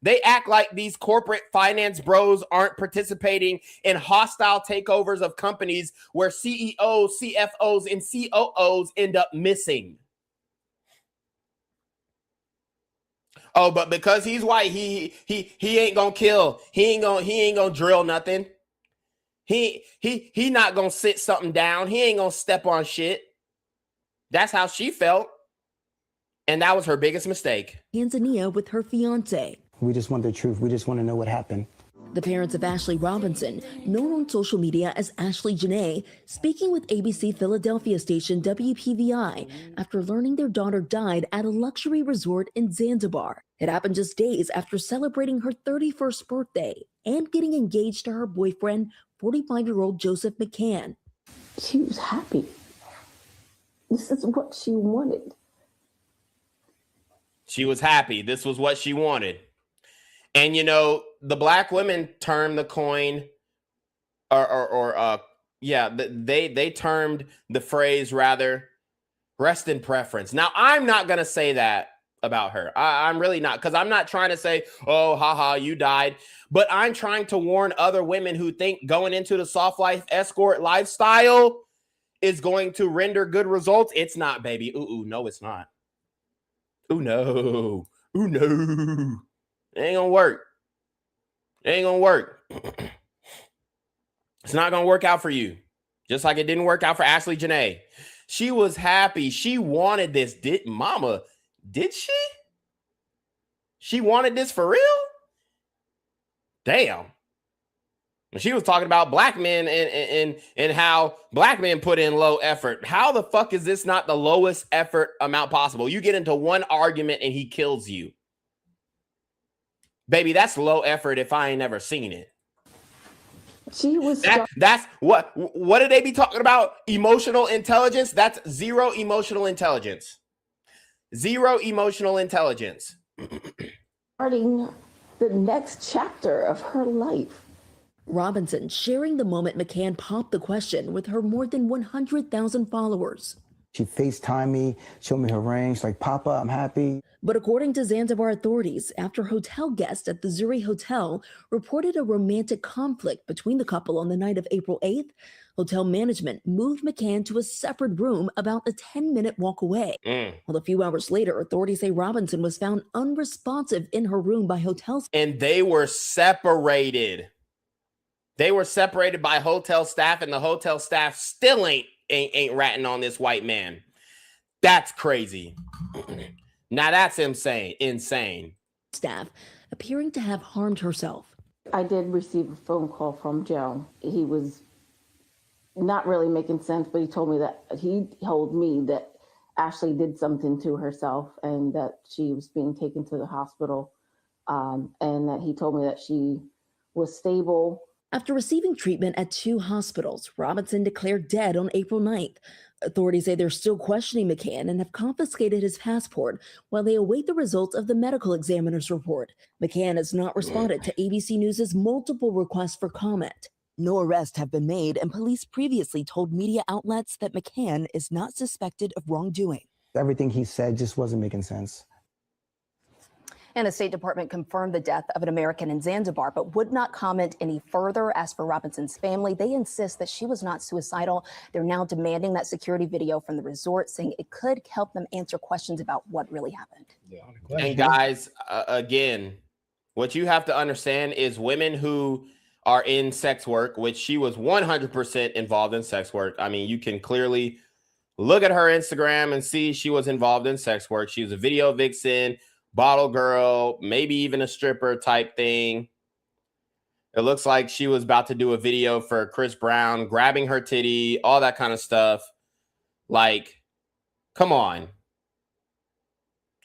They act like these corporate finance bros aren't participating in hostile takeovers of companies where CEOs, CFOs, and COOs end up missing. Oh, but because he's white, he ain't gonna kill. He ain't gonna drill nothing. He not gonna sit something down. He ain't gonna step on shit. That's how she felt. And that was her biggest mistake. Tanzania with her fiance. We just want the truth. We just want to know what happened. The parents of Ashlee Robinson, known on social media as Ashlee Jenae, speaking with ABC Philadelphia station WPVI after learning their daughter died at a luxury resort in Zanzibar. It happened just days after celebrating her 31st birthday and getting engaged to her boyfriend, 45-year-old Joseph McCann. She was happy. This is what she wanted. She was happy. This was what she wanted. And, the black women termed the coin they termed the phrase rather rest in preference. Now, I'm not going to say that about her. I'm really not, because I'm not trying to say, oh, haha, you died. But I'm trying to warn other women who think going into the soft life escort lifestyle is going to render good results. It's not, baby. Ooh, no, it's not. Ooh, no. Ooh, no. It ain't gonna work. It ain't gonna work. It's not gonna work out for you. Just like it didn't work out for Ashlee Jenae. She was happy. She wanted this. Did she? She wanted this for real? Damn. She was talking about black men and how black men put in low effort. How the fuck is this not the lowest effort amount possible? You get into one argument and he kills you. Baby, that's low effort if I ain't never seen it. She was that's what did they be talking about? Emotional intelligence? That's zero emotional intelligence. Zero emotional intelligence. starting the next chapter of her life. Robinson sharing the moment McCann popped the question with her more than 100,000 followers. She FaceTimed me, showed me her ring. She's like, Papa, I'm happy. But according to Zanzibar authorities, after hotel guests at the Zuri Hotel reported a romantic conflict between the couple on the night of April 8th, hotel management moved McCann to a separate room about a 10-minute walk away. Well, a few hours later, authorities say Robinson was found unresponsive in her room by hotel staff. And they were separated. They were separated by hotel staff, and the hotel staff still ain't ratting on this white man. That's crazy. Now that's insane. Staff appearing to have harmed herself. I did receive a phone call from Joe. He was not really making sense, but he told me that Ashlee did something to herself and that she was being taken to the hospital, and that he told me that she was stable. After receiving treatment at 2 hospitals, Robinson declared dead on April 9th. Authorities say they're still questioning McCann and have confiscated his passport while they await the results of the medical examiner's report. McCann has not responded to ABC News' multiple requests for comment. No arrests have been made, and police previously told media outlets that McCann is not suspected of wrongdoing. Everything he said just wasn't making sense. And the State Department confirmed the death of an American in Zanzibar, but would not comment any further. As for Robinson's family, they insist that she was not suicidal. They're now demanding that security video from the resort, saying it could help them answer questions about what really happened. And guys, again, what you have to understand is women who are in sex work, which she was 100% involved in sex work. I mean, you can clearly look at her Instagram and see she was involved in sex work. She was a video vixen, bottle girl, maybe even a stripper type thing. It looks like she was about to do a video for Chris Brown, grabbing her titty, all that kind of stuff. Like, come on.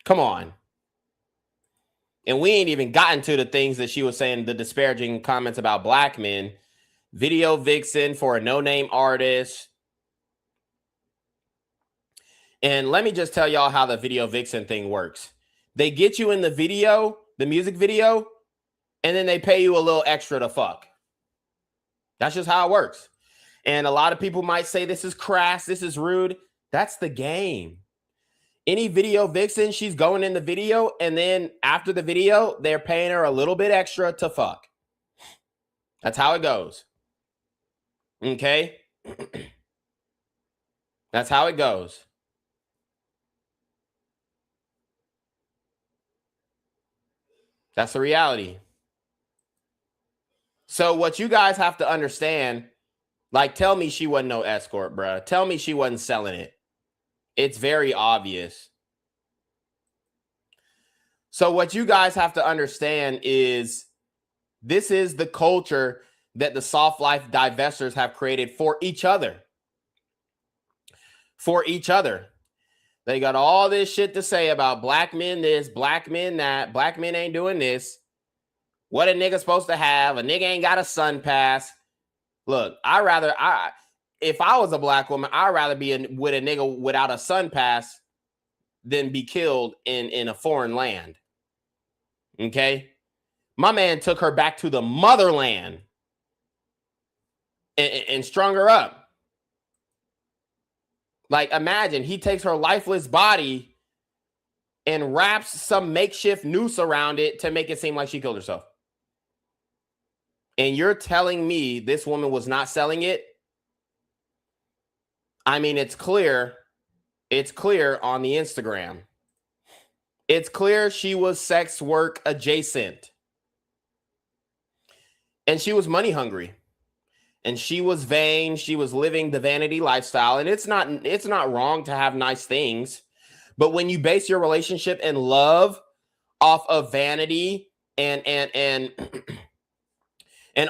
Come on. And we ain't even gotten to the things that she was saying, the disparaging comments about black men. Video vixen for a no-name artist. And let me just tell y'all how the video vixen thing works. They get you in the video, the music video, and then they pay you a little extra to fuck. That's just how it works. And a lot of people might say this is crass, this is rude. That's the game. Any video vixen, she's going in the video, and then after the video, they're paying her a little bit extra to fuck. That's how it goes. Okay? That's how it goes. That's the reality. So what you guys have to understand, like, tell me she wasn't no escort, bruh. Tell me she wasn't selling it. It's very obvious. So what you guys have to understand is this is the culture that the soft life divestors have created for each other. For each other. They got all this shit to say about black men this, black men that, black men ain't doing this. What a nigga supposed to have. A nigga ain't got a sun pass. Look, if I was a black woman, I'd rather be with a nigga without a sun pass than be killed in a foreign land. Okay? My man took her back to the motherland and strung her up. Like, imagine he takes her lifeless body and wraps some makeshift noose around it to make it seem like she killed herself. And you're telling me this woman was not selling it? I mean, it's clear. It's clear on the Instagram. It's clear she was sex work adjacent. And she was money hungry. And she was vain. She was living the vanity lifestyle. And it's not wrong to have nice things. But when you base your relationship and love off of vanity and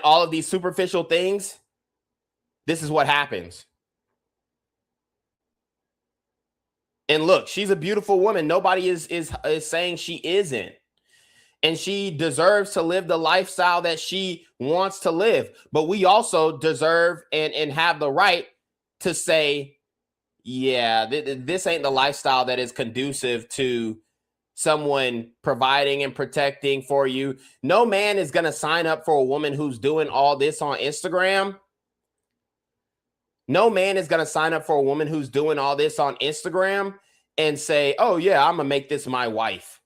all of these superficial things, this is what happens. And look, she's a beautiful woman. Nobody is saying she isn't. And she deserves to live the lifestyle that she wants to live. But we also deserve and have the right to say, yeah, this ain't the lifestyle that is conducive to someone providing and protecting for you. No man is going to sign up for a woman who's doing all this on Instagram. No man is going to sign up for a woman who's doing all this on Instagram and say, oh, yeah, I'm going to make this my wife.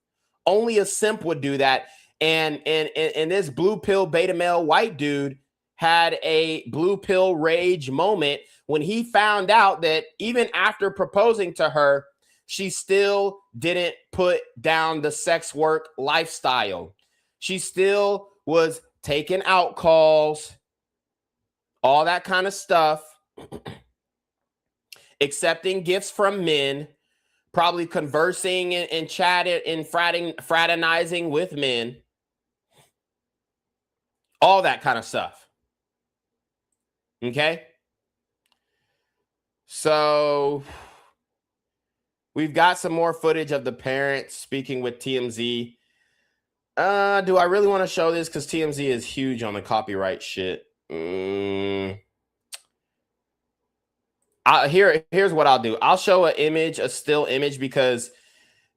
Only a simp would do that. And this blue pill beta male white dude had a blue pill rage moment when he found out that even after proposing to her, she still didn't put down the sex work lifestyle. She still was taking out calls, all that kind of stuff, accepting gifts from men, probably conversing and chatting and fraternizing with men, all that kind of stuff. Okay? So we've got some more footage of the parents speaking with TMZ. Do I really want to show this? Because TMZ is huge on the copyright shit. Here's what I'll do. I'll show an image, a still image, because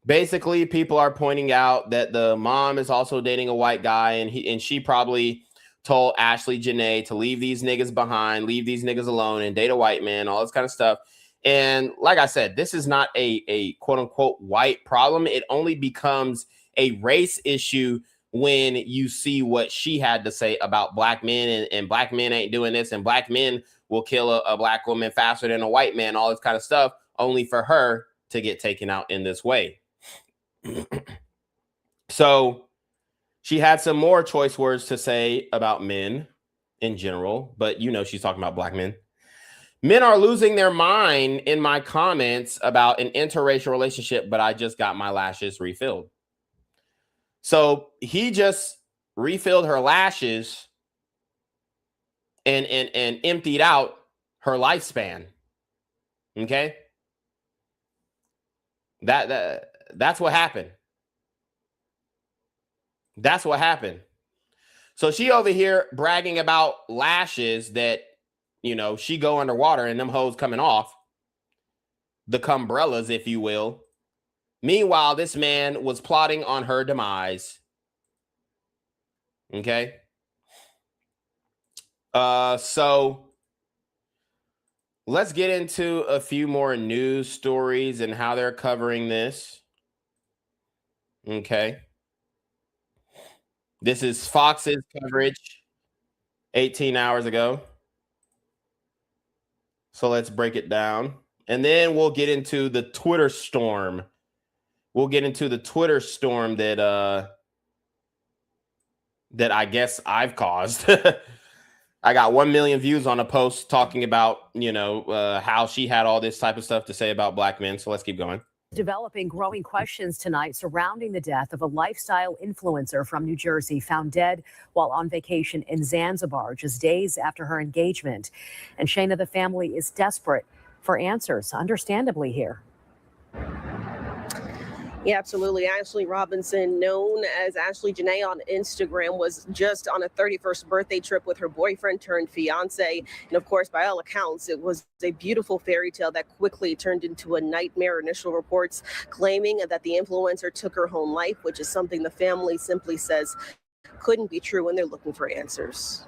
basically people are pointing out that the mom is also dating a white guy, and she probably told Ashlee Jenae to leave these niggas behind, leave these niggas alone, and date a white man, all this kind of stuff. And like I said, this is not a quote unquote white problem. It only becomes a race issue when you see what she had to say about black men, and black men ain't doing this, and black men will kill a black woman faster than a white man, all this kind of stuff, only for her to get taken out in this way. So she had some more choice words to say about men in general, but you know she's talking about black men. Men are losing their mind in my comments about an interracial relationship, but I just got my lashes refilled. So he just refilled her lashes and emptied out her lifespan. Okay? That's what happened. That's what happened. So she over here bragging about lashes that, you know, she go underwater and them hoes coming off. The cumbrellas, if you will. Meanwhile, this man was plotting on her demise. Okay? So let's get into a few more news stories and how they're covering this. Okay. This is Fox's coverage 18 hours ago. So let's break it down. And then we'll get into the Twitter storm. We'll get into the Twitter storm that I guess I've caused. I got 1 million views on a post talking about, you know, how she had all this type of stuff to say about black men. So let's keep going. Developing growing questions tonight surrounding the death of a lifestyle influencer from New Jersey found dead while on vacation in Zanzibar just days after her engagement. And Shayna, the family is desperate for answers, understandably here. Yeah, absolutely. Ashlee Robinson, known as Ashlee Jenae on Instagram, was just on a 31st birthday trip with her boyfriend turned fiance. And of course, by all accounts, it was a beautiful fairy tale that quickly turned into a nightmare. Initial reports claiming that the influencer took her home life, which is something the family simply says couldn't be true, and they're looking for answers.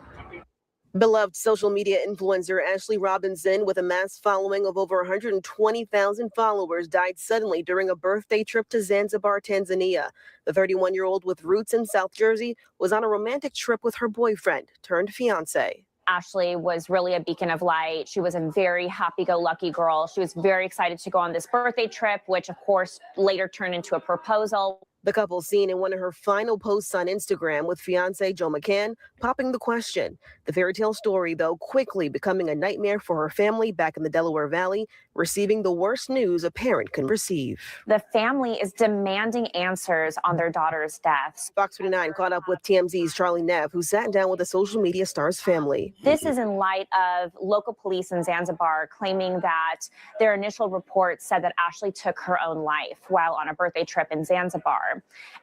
Beloved social media influencer Ashlee Robinson, with a mass following of over 120,000 followers, died suddenly during a birthday trip to Zanzibar, Tanzania. The 31-year-old with roots in South Jersey was on a romantic trip with her boyfriend turned fiance. Ashlee was really a beacon of light. She was a very happy-go-lucky girl. She was very excited to go on this birthday trip, which of course later turned into a proposal. The couple seen in one of her final posts on Instagram with fiancé Joe McCann popping the question. The fairy tale story, though, quickly becoming a nightmare for her family back in the Delaware Valley, receiving the worst news a parent can receive. The family is demanding answers on their daughter's deaths. Fox 29 caught up with TMZ's Charlie Neff, who sat down with the social media star's family. This is in light of local police in Zanzibar claiming that their initial report said that Ashlee took her own life while on a birthday trip in Zanzibar.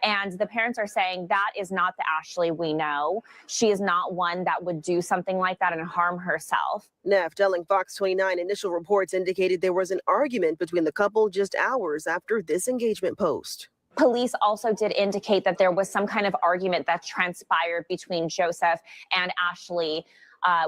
And the parents are saying that is not the Ashlee we know. She is not one that would do something like that and harm herself. Neff telling Fox 29 initial reports indicated there was an argument between the couple just hours after this engagement post. Police also did indicate that there was some kind of argument that transpired between Joseph and Ashlee,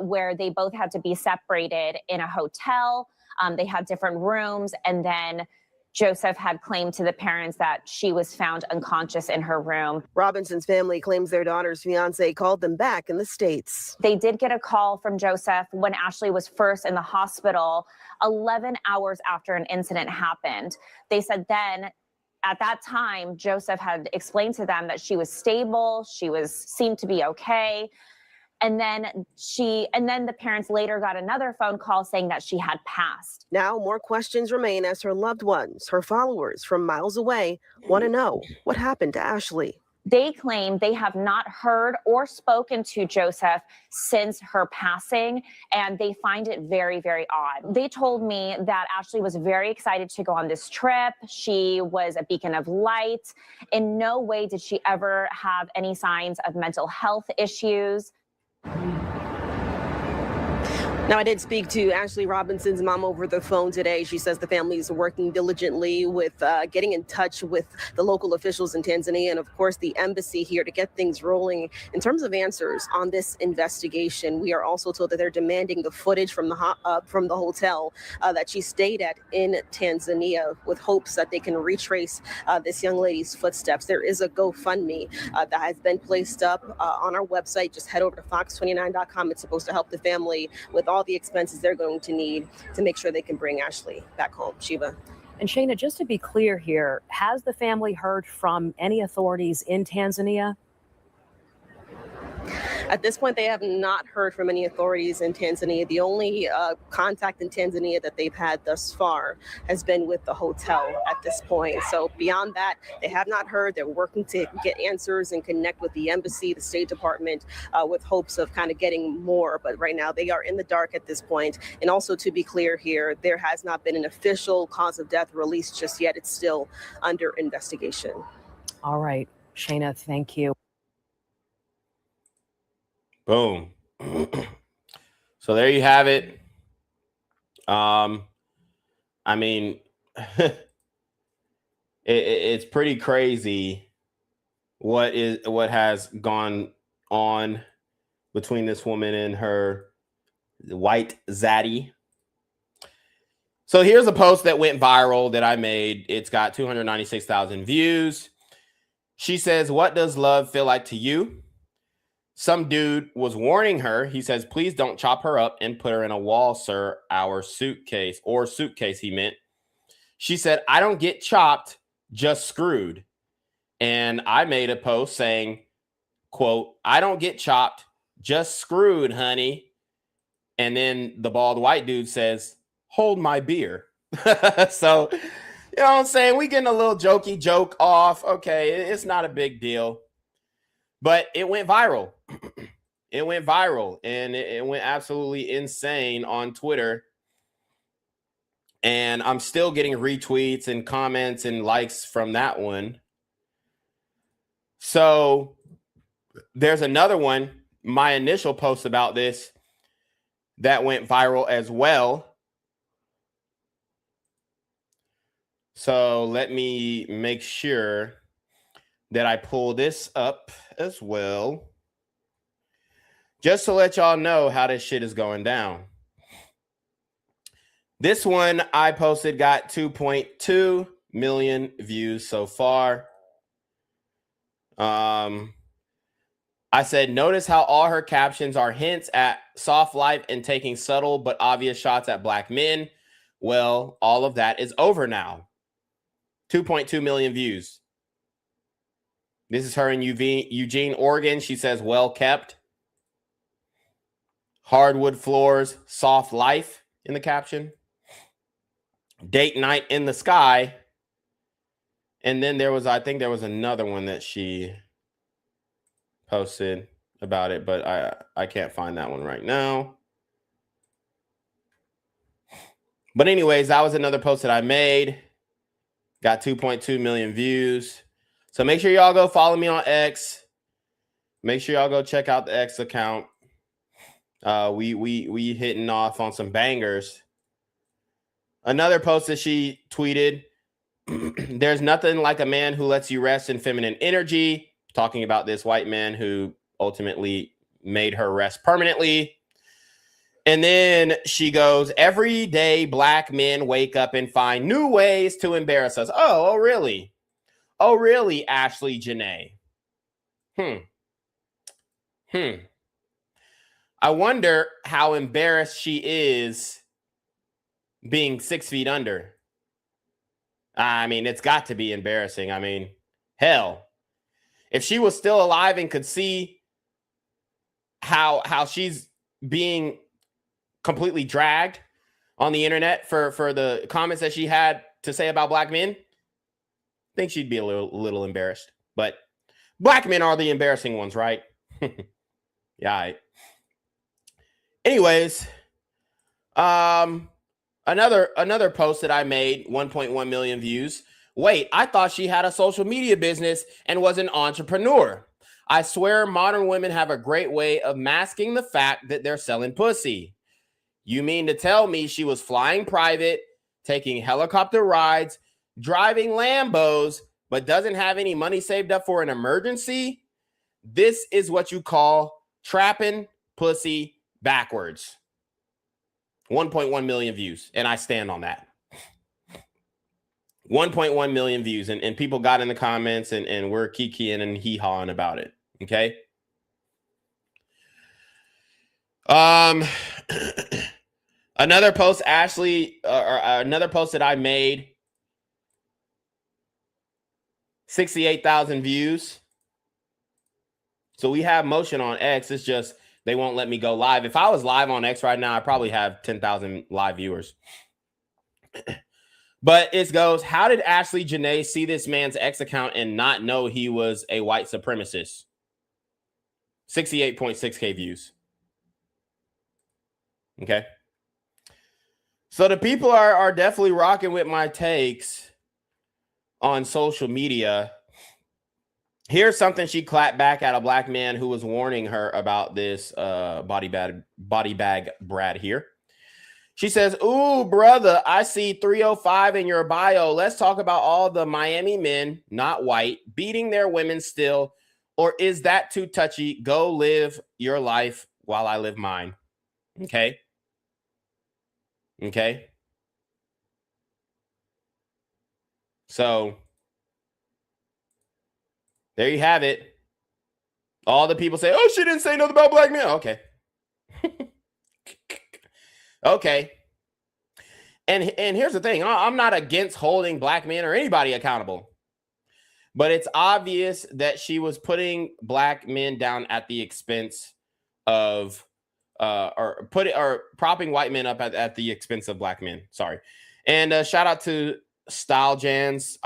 where they both had to be separated in a hotel. They had different rooms, and then Joseph had claimed to the parents that she was found unconscious in her room. Robinson's family claims their daughter's fiance called them back in the States. They did get a call from Joseph when Ashlee was first in the hospital 11 hours after an incident happened. They said then, at that time, Joseph had explained to them that she was stable, seemed to be okay. And then the parents later got another phone call saying that she had passed. Now more questions remain as her loved ones, her followers from miles away, want to know what happened to Ashlee. They claim they have not heard or spoken to Joseph since her passing, and they find it very, very odd. They told me that Ashlee was very excited to go on this trip. She was a beacon of light. In no way did she ever have any signs of mental health issues. Now, I did speak to Ashlee Robinson's mom over the phone today. She says the family is working diligently with getting in touch with the local officials in Tanzania and, of course, the embassy here to get things rolling. In terms of answers on this investigation, we are also told that they're demanding the footage from the hotel that she stayed at in Tanzania with hopes that they can retrace this young lady's footsteps. There is a GoFundMe that has been placed up on our website. Just head over to fox29.com. It's supposed to help the family with all the expenses they're going to need to make sure they can bring Ashlee back home. Shiva. And Shayna, just to be clear here, has the family heard from any authorities in Tanzania? At this point, they have not heard from any authorities in Tanzania. The only contact in Tanzania that they've had thus far has been with the hotel at this point. So beyond that, they have not heard. They're working to get answers and connect with the embassy, the State Department, with hopes of kind of getting more. But right now, they are in the dark at this point. And also, to be clear here, there has not been an official cause of death released just yet. It's still under investigation. All right, Shayna, thank you. Boom. So there you have it. I mean, it's pretty crazy what has gone on between this woman and her white zaddy. So here's a post that went viral that I made. It's got 296,000 views. She says, "What does love feel like to you?" Some dude was warning her. He says, "Please don't chop her up and put her in a wall, sir. Our suitcase," or suitcase, he meant. She said, "I don't get chopped, just screwed." And I made a post saying, quote, "I don't get chopped, just screwed, honey." And then the bald white dude says, "Hold my beer." So, you know what I'm saying? We getting a little jokey joke off. Okay, it's not a big deal. But it went viral. It went viral, and it went absolutely insane on Twitter. And I'm still getting retweets and comments and likes from that one. So there's another one, my initial post about this, that went viral as well. So let me make sure that I pull this up as well. Just to let y'all know how this shit is going down. This one I posted got 2.2 million views so far. I said, notice how all her captions are hints at soft life and taking subtle but obvious shots at black men. Well, all of that is over now. 2.2 million views. This is her in Eugene, Oregon. She says, well kept. Hardwood floors, soft life in the caption. Date night in the sky. And then I think there was another one that she posted about it, but I can't find that one right now. But anyways, that was another post that I made. Got 2.2 million views. So make sure y'all go follow me on X. Make sure y'all go check out the X account. We hitting off on some bangers. Another post that she tweeted, there's nothing like a man who lets you rest in feminine energy. Talking about this white man who ultimately made her rest permanently. And then she goes, every day black men wake up and find new ways to embarrass us. Oh, really? Oh, really, Ashlee Jenae? I wonder how embarrassed she is being 6 feet under. I mean, it's got to be embarrassing. I mean, hell, if she was still alive and could see how she's being completely dragged on the internet for the comments that she had to say about black men, I think she'd be a little embarrassed. But black men are the embarrassing ones, right? Yeah. Right. Anyways, another post that I made, 1.1 million views. Wait, I thought she had a social media business and was an entrepreneur. I swear modern women have a great way of masking the fact that they're selling pussy. You mean to tell me she was flying private, taking helicopter rides, driving Lambos, but doesn't have any money saved up for an emergency? This is what you call trapping pussy backwards. 1.1 million views, and I stand on that. 1.1 million views, and people got in the comments, and we're kikiing and hee-hawing about it, okay? Another post, another post that I made, 68,000 views. So we have motion on X. It's just they won't let me go live. If I was live on X right now, I probably have 10,000 live viewers. But it goes, how did Ashlee Jenae see this man's X account and not know he was a white supremacist? 68.6K views. Okay. So the people are definitely rocking with my takes on social media. Here's something she clapped back at a black man who was warning her about this body bag Brad here. She says, ooh, brother, I see 305 in your bio. Let's talk about all the Miami men, not white, beating their women still. Or is that too touchy? Go live your life while I live mine. Okay. Okay. So there you have it. All the people say, oh, she didn't say nothing about black men. Okay. Okay. And here's the thing. I'm not against holding black men or anybody accountable. But it's obvious that she was putting black men down at the expense of or propping white men up at the expense of black men. Sorry. And shout out to Style Jans.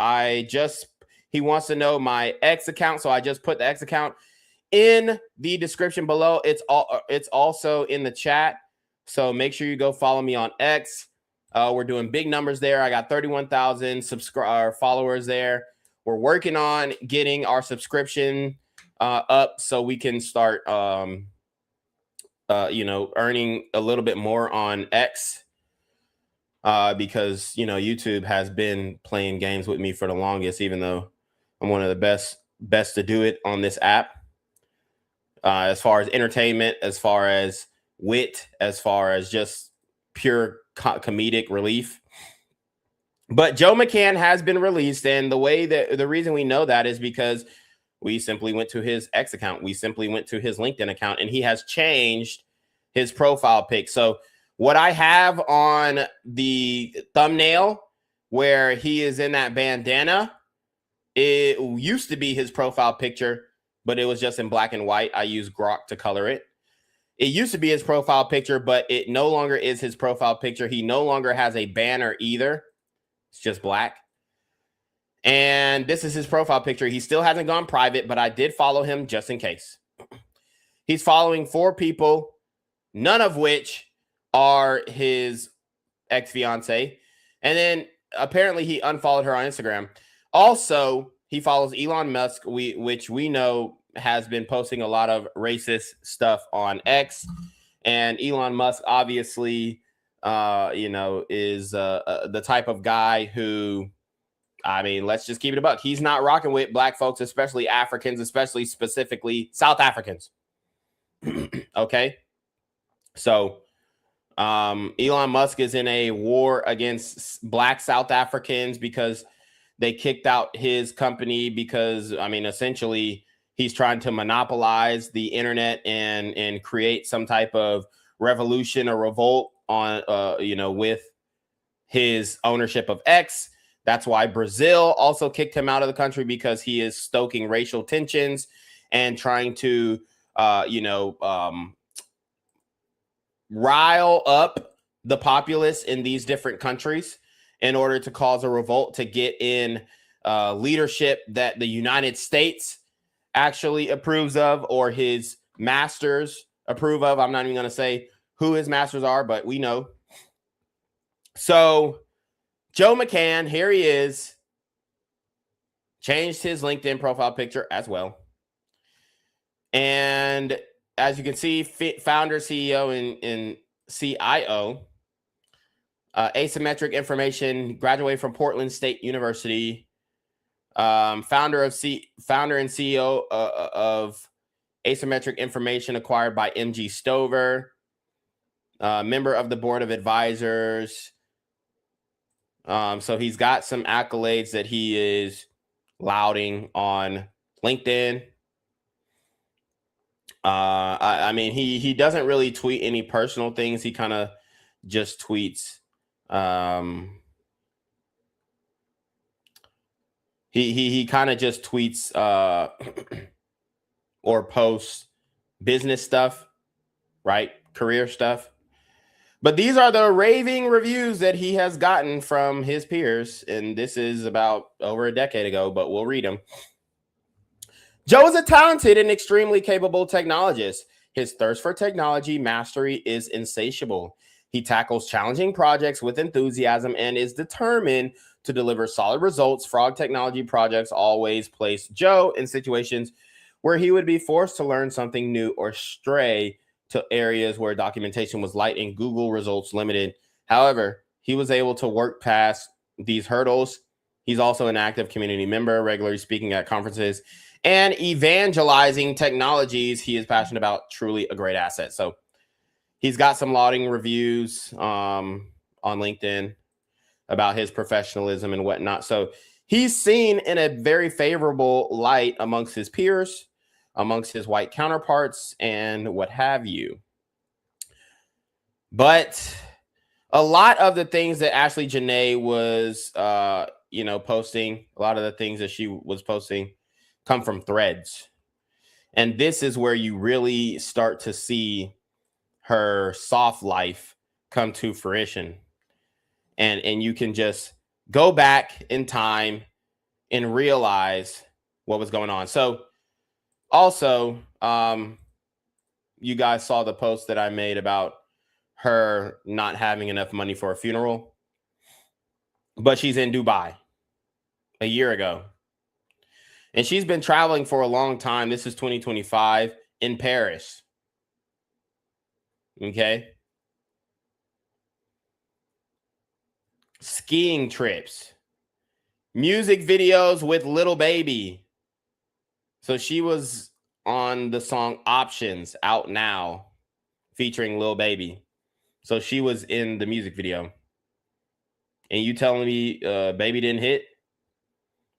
He wants to know my X account. So I just put the X account in the description below. It's also in the chat. So make sure you go follow me on X. We're doing big numbers there. I got 31,000 followers there. We're working on getting our subscription up so we can start, earning a little bit more on X because, YouTube has been playing games with me for the longest, even though I'm one of the best to do it on this app. as far as entertainment, as far as wit, as far as just pure comedic relief. But Joe McCann has been released, and the reason we know that is because we simply went to his X account. We simply went to his LinkedIn account, and he has changed his profile pic. So what I have on the thumbnail where he is in that bandana, it used to be his profile picture, but it was just in black and white. I used Grok to color it. It used to be his profile picture, but it no longer is his profile picture. He no longer has a banner either. It's just black. And this is his profile picture. He still hasn't gone private, but I did follow him just in case. He's following 4 people, none of which are his ex-fiance. And then apparently he unfollowed her on Instagram. Also, he follows Elon Musk, which we know has been posting a lot of racist stuff on X. And Elon Musk obviously, is the type of guy who, I mean, let's just keep it a buck. He's not rocking with black folks, especially Africans, especially specifically South Africans. Okay. So Elon Musk is in a war against black South Africans because they kicked out his company because, I mean, essentially he's trying to monopolize the internet and create some type of revolution or revolt on, with his ownership of X. That's why Brazil also kicked him out of the country, because he is stoking racial tensions and trying to, rile up the populace in these different countries in order to cause a revolt to get in leadership that the United States actually approves of, or his masters approve of. I'm not even going to say who his masters are, but we know. So Joe McCann, here he is, changed his LinkedIn profile picture as well. And as you can see, founder, CEO, and CIO, asymmetric information, graduated from Portland State University, founder and CEO of asymmetric information acquired by MG Stover, member of the board of advisors. So he's got some accolades that he is lauding on LinkedIn. I mean, he doesn't really tweet any personal things. He kind of just tweets. He kind of just tweets or posts business stuff, right? Career stuff. But these are the raving reviews that he has gotten from his peers. And this is about over a decade ago, but we'll read them. Joe is a talented and extremely capable technologist. His thirst for technology mastery is insatiable. He tackles challenging projects with enthusiasm and is determined to deliver solid results. Frog Technology projects always place Joe in situations where he would be forced to learn something new or stray to areas where documentation was light and Google results limited. However, he was able to work past these hurdles. He's also an active community member, regularly speaking at conferences and evangelizing technologies he is passionate about. Truly a great asset. So he's got some lauding reviews on LinkedIn about his professionalism and whatnot. So he's seen in a very favorable light amongst his peers, amongst his white counterparts, and what have you. But a lot of the things that Ashlee Jenae was, posting, a lot of the things that she was posting come from threads. And this is where you really start to see her soft life come to fruition. And you can just go back in time and realize what was going on. So also, you guys saw the post that I made about her not having enough money for a funeral, but she's in Dubai a year ago. And she's been traveling for a long time. This is 2025 in Paris. Okay. Skiing trips, music videos with Little Baby. So she was on the song Options, out now, featuring Lil Baby. So she was in the music video. And you telling me Baby didn't hit?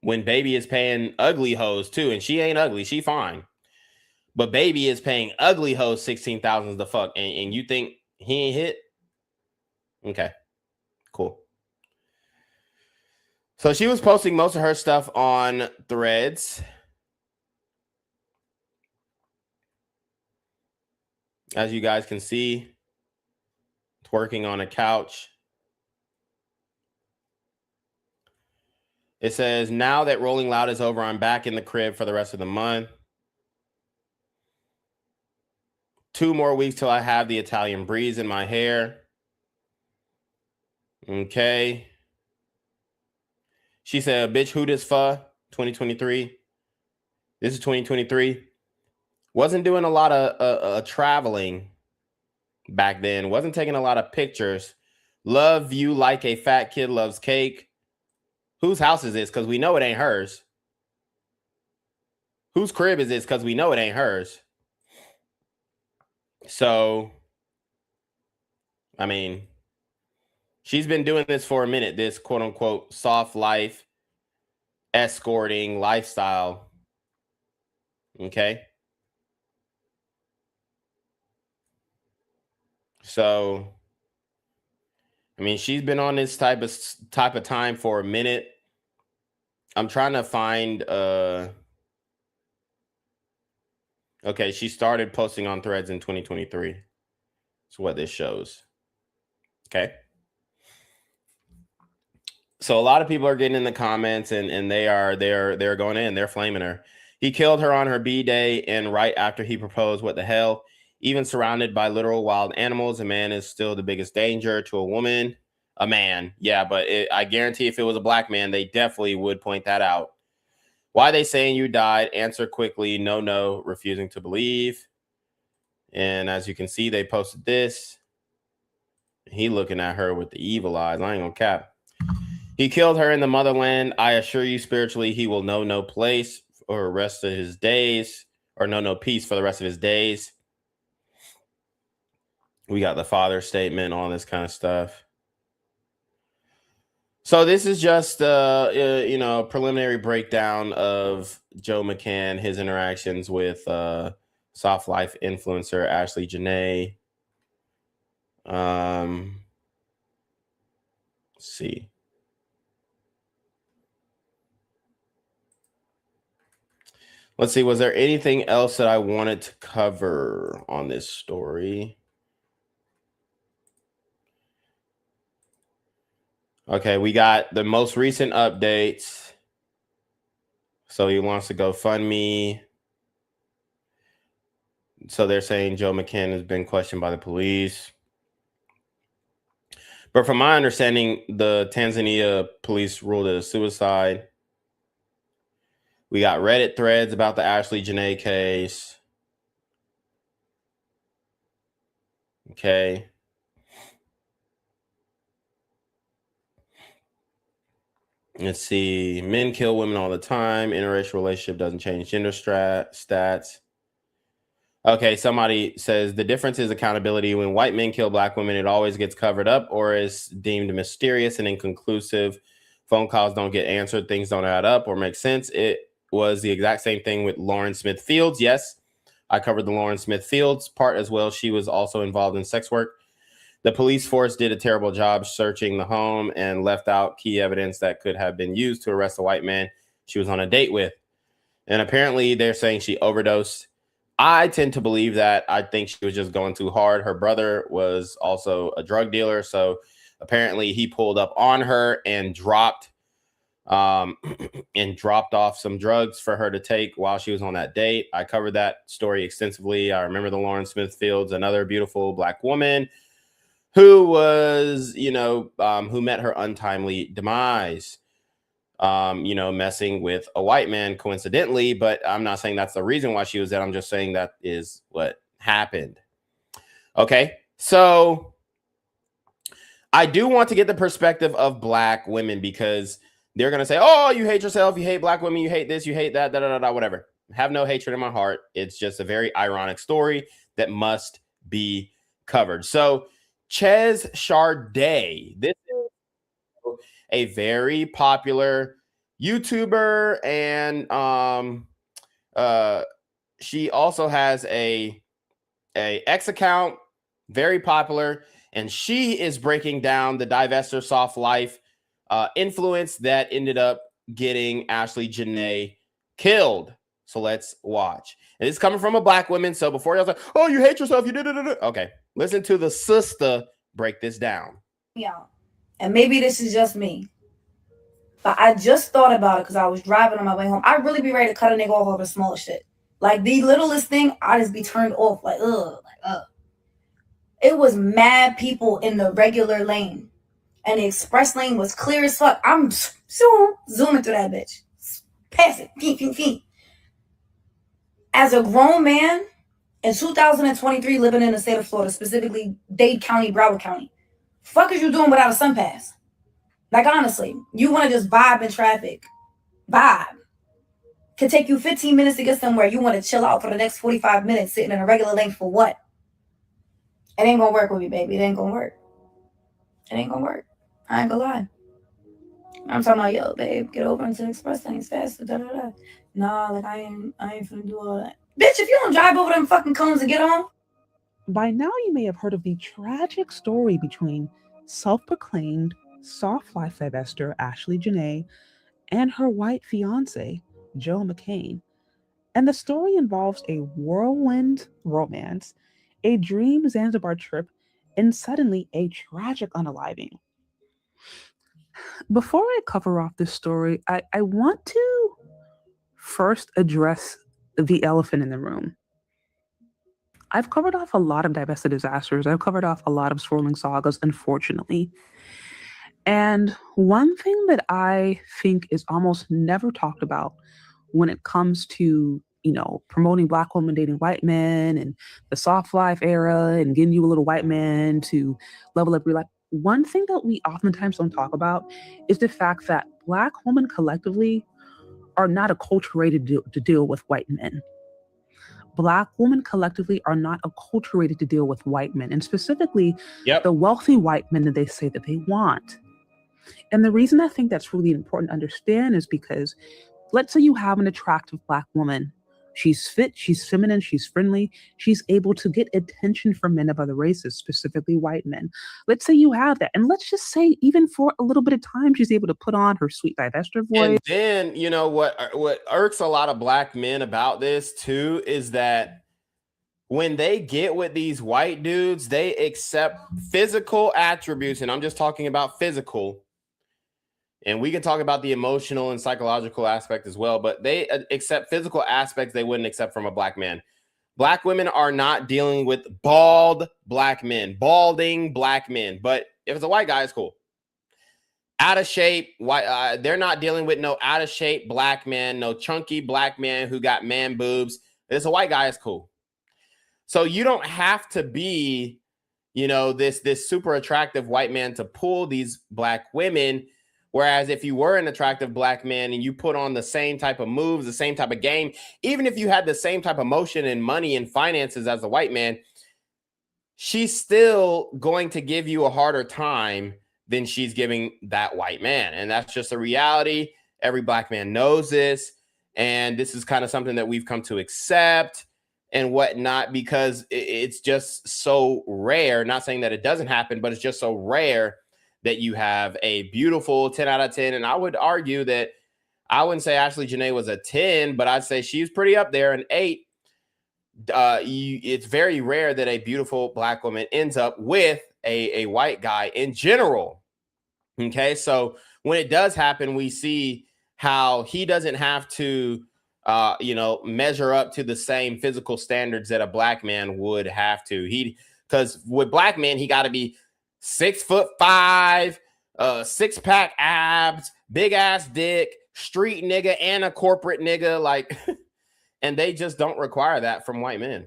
When Baby is paying ugly hoes too, and she ain't ugly, she fine. But Baby is paying ugly hoes 16,000 the fuck, and you think he ain't hit? Okay, cool. So she was posting most of her stuff on Threads. As you guys can see, twerking on a couch. It says, now that Rolling Loud is over, I'm back in the crib for the rest of the month. 2 more weeks till I have the Italian breeze in my hair. Okay. She said, bitch, who this for? 2023. This is 2023. Wasn't doing a lot of traveling back then. Wasn't taking a lot of pictures. Love you like a fat kid loves cake. Whose house is this? Because we know it ain't hers. Whose crib is this? Because we know it ain't hers. So, I mean, she's been doing this for a minute, this quote unquote soft life, escorting lifestyle. Okay. So, I mean, she's been on this type of time for a minute. I'm trying to find okay, she started posting on Threads in 2023. That's what this shows. Okay. So a lot of people are getting in the comments and they're going in, they're flaming her. He killed her on her B-day and right after he proposed. What the hell? Even surrounded by literal wild animals, a man is still the biggest danger to a woman. A man. Yeah, but I guarantee if it was a black man, they definitely would point that out. Why are they saying you died? Answer quickly. No, refusing to believe. And as you can see, they posted this. He looking at her with the evil eyes. I ain't gonna cap. He killed her in the motherland. I assure you, spiritually, he will know no place for the rest of his days, or no peace for the rest of his days. We got the father statement, all this kind of stuff. So this is just a preliminary breakdown of Joe McCann, his interactions with soft life influencer Ashlee Jenae. Let's see. Let's see. Was there anything else that I wanted to cover on this story? Okay, we got the most recent updates. So he wants to go fund me. So they're saying Joe McCann has been questioned by the police. But from my understanding, the Tanzania police ruled it a suicide. We got Reddit threads about the Ashlee Jenae case. Okay. Let's see. Men kill women all the time. Interracial relationship doesn't change gender stats. Okay, somebody says the difference is accountability. When white men kill black women, it always gets covered up or is deemed mysterious and inconclusive. Phone calls don't get answered. Things don't add up or make sense. It was the exact same thing with Lauren Smith Fields. Yes, I covered the Lauren Smith Fields part as well. She was also involved in sex work. The police force did a terrible job searching the home and left out key evidence that could have been used to arrest a white man she was on a date with. And apparently they're saying she overdosed. I tend to believe that. I think she was just going too hard. Her brother was also a drug dealer. So apparently he pulled up on her and dropped off some drugs for her to take while she was on that date. I covered that story extensively. I remember the Lauren Smith Fields, another beautiful black woman who was, who met her untimely demise, messing with a white man coincidentally, but I'm not saying that's the reason why she was dead. I'm just saying that is what happened. Okay. So I do want to get the perspective of black women because they're going to say, oh, you hate yourself. You hate black women. You hate this. You hate that, whatever. have no hatred in my heart. It's just a very ironic story that must be covered. So Ches Charday, this is a very popular YouTuber, and she also has a X account, very popular, and she is breaking down the divester soft life influence that ended up getting Ashlee Jenae killed. So let's watch. And it's coming from a black woman. So before y'all say, oh, you hate yourself, you did it. Okay, listen to the sister break this down. Yeah. And maybe this is just me. But I just thought about it because I was driving on my way home. I'd really be ready to cut a nigga off over the smallest shit. Like the littlest thing, I just be turned off. Like, ugh. It was mad people in the regular lane. And the express lane was clear as fuck. I'm zooming through that bitch. Pass it. Feet. As a grown man in 2023 living in the state of Florida, specifically Dade County, Broward County, fuck is you doing without a sun pass? Like, honestly, you want to just vibe in traffic. Vibe. Could take you 15 minutes to get somewhere. You want to chill out for the next 45 minutes sitting in a regular lane for what? It ain't going to work with me, baby. It ain't going to work. It ain't going to work. I ain't going to lie. I'm talking about, yo, babe, get over into the express lanes faster. Nah, like, I ain't finna do all that. Bitch, if you don't drive over them fucking cones and get on. By now, you may have heard of the tragic story between self-proclaimed soft life divester Ashlee Jenae and her white fiance, Joe McCain. And the story involves a whirlwind romance, a dream Zanzibar trip, and suddenly a tragic unaliving. Before I cover off this story, I want to first address the elephant in the room. I've covered off a lot of divested disasters. I've covered off a lot of swirling sagas, unfortunately. And one thing that I think is almost never talked about when it comes to, promoting Black women dating white men and the soft life era and getting you a little white man to level up your life. One thing that we oftentimes don't talk about is the fact that Black women collectively are not acculturated to deal with white men. Black women collectively are not acculturated to deal with white men, and specifically the wealthy white men that they say that they want. And the reason I think that's really important to understand is because let's say you have an attractive Black woman. She's fit, she's feminine, she's friendly, she's able to get attention from men of other races, specifically white men. Let's say you have that. And let's just say even for a little bit of time, she's able to put on her sweet divester voice. And then, what irks a lot of Black men about this too is that when they get with these white dudes, they accept physical attributes. And I'm just talking about physical. And we can talk about the emotional and psychological aspect as well, but they accept physical aspects they wouldn't accept from a Black man. Black women are not dealing with bald Black men, balding Black men. But if it's a white guy, it's cool. Out of shape, white. They're not dealing with no out of shape Black man, no chunky Black man who got man boobs. If it's a white guy, it's cool. So you don't have to be, this super attractive white man to pull these Black women. Whereas if you were an attractive Black man and you put on the same type of moves, the same type of game, even if you had the same type of motion and money and finances as the white man, she's still going to give you a harder time than she's giving that white man. And that's just a reality. Every Black man knows this. And this is kind of something that we've come to accept and whatnot, because it's just so rare. Not saying that it doesn't happen, but it's just so rare that you have a beautiful 10 out of 10. And I would argue that I wouldn't say Ashlee Jenae was a 10, but I'd say she's pretty up there, an 8. It's very rare that a beautiful Black woman ends up with a white guy in general. Okay, so when it does happen, we see how he doesn't have to, measure up to the same physical standards that a Black man would have to. Because with Black men, he got to be 6'5", 6-pack abs, big ass dick, street nigga, and a corporate nigga, like, and they just don't require that from white men.